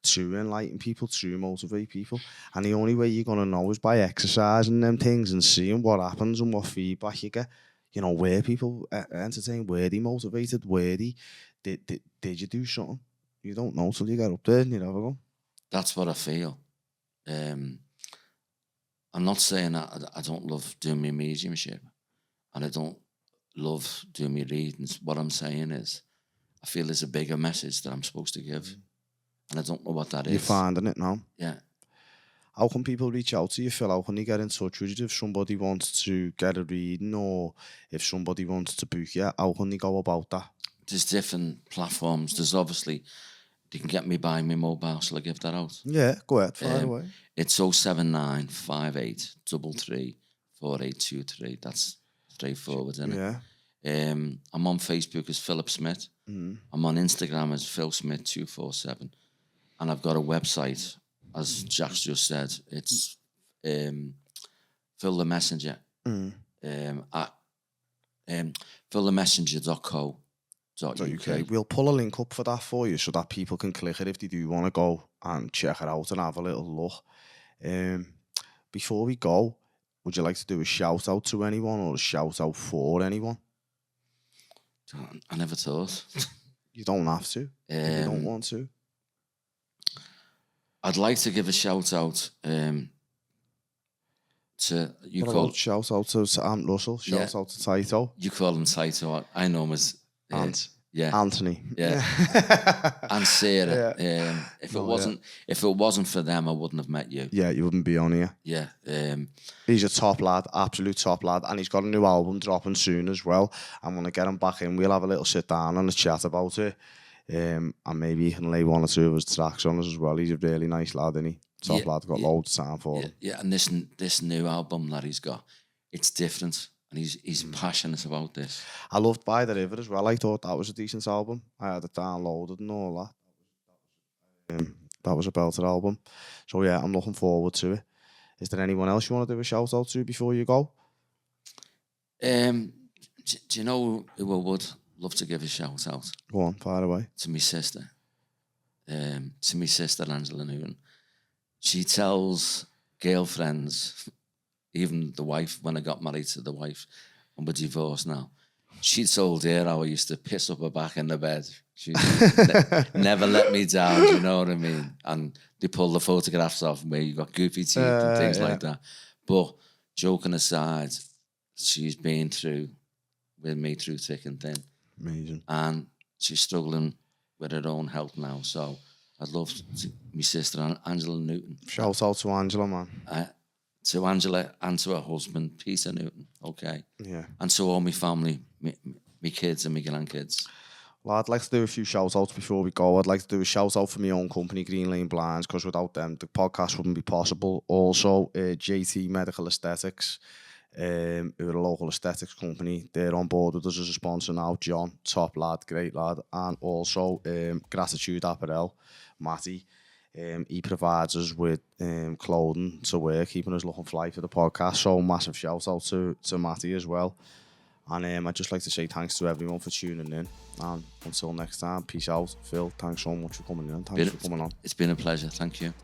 B: to enlighten people, to motivate people. And the only way you're going to know is by exercising them things and seeing what happens and what feedback you get. You know, where people entertain, where they motivated, where they... Did you do something? You don't know till you get up there and you have a go.
A: That's what I feel. I'm not saying that I don't love doing my mediumship and I don't love doing my readings. What I'm saying is I feel there's a bigger message that I'm supposed to give and I don't know what that is.
B: You're finding it now?
A: Yeah.
B: How can people reach out to you, Phil? How can they get in touch with you if somebody wants to get a reading or if somebody wants to book you? How can they go about that?
A: There's different platforms. There's obviously... You can get me by my mobile. Shall I give that out?
B: Yeah, go ahead. Fire away.
A: It's 079 58 33 4823. That's straightforward, isn't it?
B: Yeah.
A: I'm on Facebook as Philip Smith. I'm on Instagram as Phil Smith 247. And I've got a website, as Jack's just said. It's Phil the Messenger. At philthemessenger.co.uk.
B: We'll pull a link up for that for you so that people can click it if they do want to go and check it out and have a little look. Before we go, would you like to do a shout out to anyone or a shout out for anyone?
A: I never thought.
B: You don't have to. If you don't want to.
A: I'd like to give a shout out to you.
B: Shout out to Aunt Russell. Shout out to Taito.
A: You call him Taito. I know him as
B: Anthony.
A: Yeah. And Sarah. Yeah. If it wasn't for them, I wouldn't have met you.
B: Yeah, you wouldn't be on here.
A: Yeah.
B: He's a top lad, absolute top lad, and he's got a new album dropping soon as well. I'm gonna get him back in. We'll have a little sit down and a chat about it. And maybe he can lay one or two of his tracks on us as well. He's a really nice lad, isn't he? Top lad, got loads of time for him.
A: Yeah, and this new album that he's got, it's different. And he's passionate about this.
B: I loved By the River as well. I thought that was a decent album. I had it downloaded and all that. That was a belter album. So yeah, I'm looking forward to it. Is there anyone else you want to do a shout out to before you go?
A: Do you know who I would love to give a shout out?
B: Go on, fire away.
A: To my sister. To my sister, Angela Newton. She tells girlfriends... Even the wife, when I got married to the wife, and we're divorced now, she told her how I used to piss up her back in the bed. She never let me down, do you know what I mean? And they pull the photographs off where you got goofy teeth and things like that. But joking aside, she's been through with me through thick and thin.
B: Amazing.
A: And she's struggling with her own health now. So I'd love to, my sister, Angela Newton.
B: Shout out to Angela, man.
A: To Angela and to her husband, Peter Newton, okay?
B: Yeah.
A: And to all my family, me kids and me grandkids?
B: Well, I'd like to do a few shout outs before we go. I'd like to do a shout out for my own company, Green Lane Blinds, because without them, the podcast wouldn't be possible. Also, JT Medical Aesthetics, who are a local aesthetics company. They're on board with us as a sponsor now. John, top lad, great lad. And also, Gratitude Apparel, Matty. He provides us with clothing to wear, keeping us looking fly for the podcast. So, massive shout out to Matty as well. And I'd just like to say thanks to everyone for tuning in. And until next time, peace out. Phil, thanks so much for coming in. Thanks for coming on.
A: It's been a pleasure. Thank you.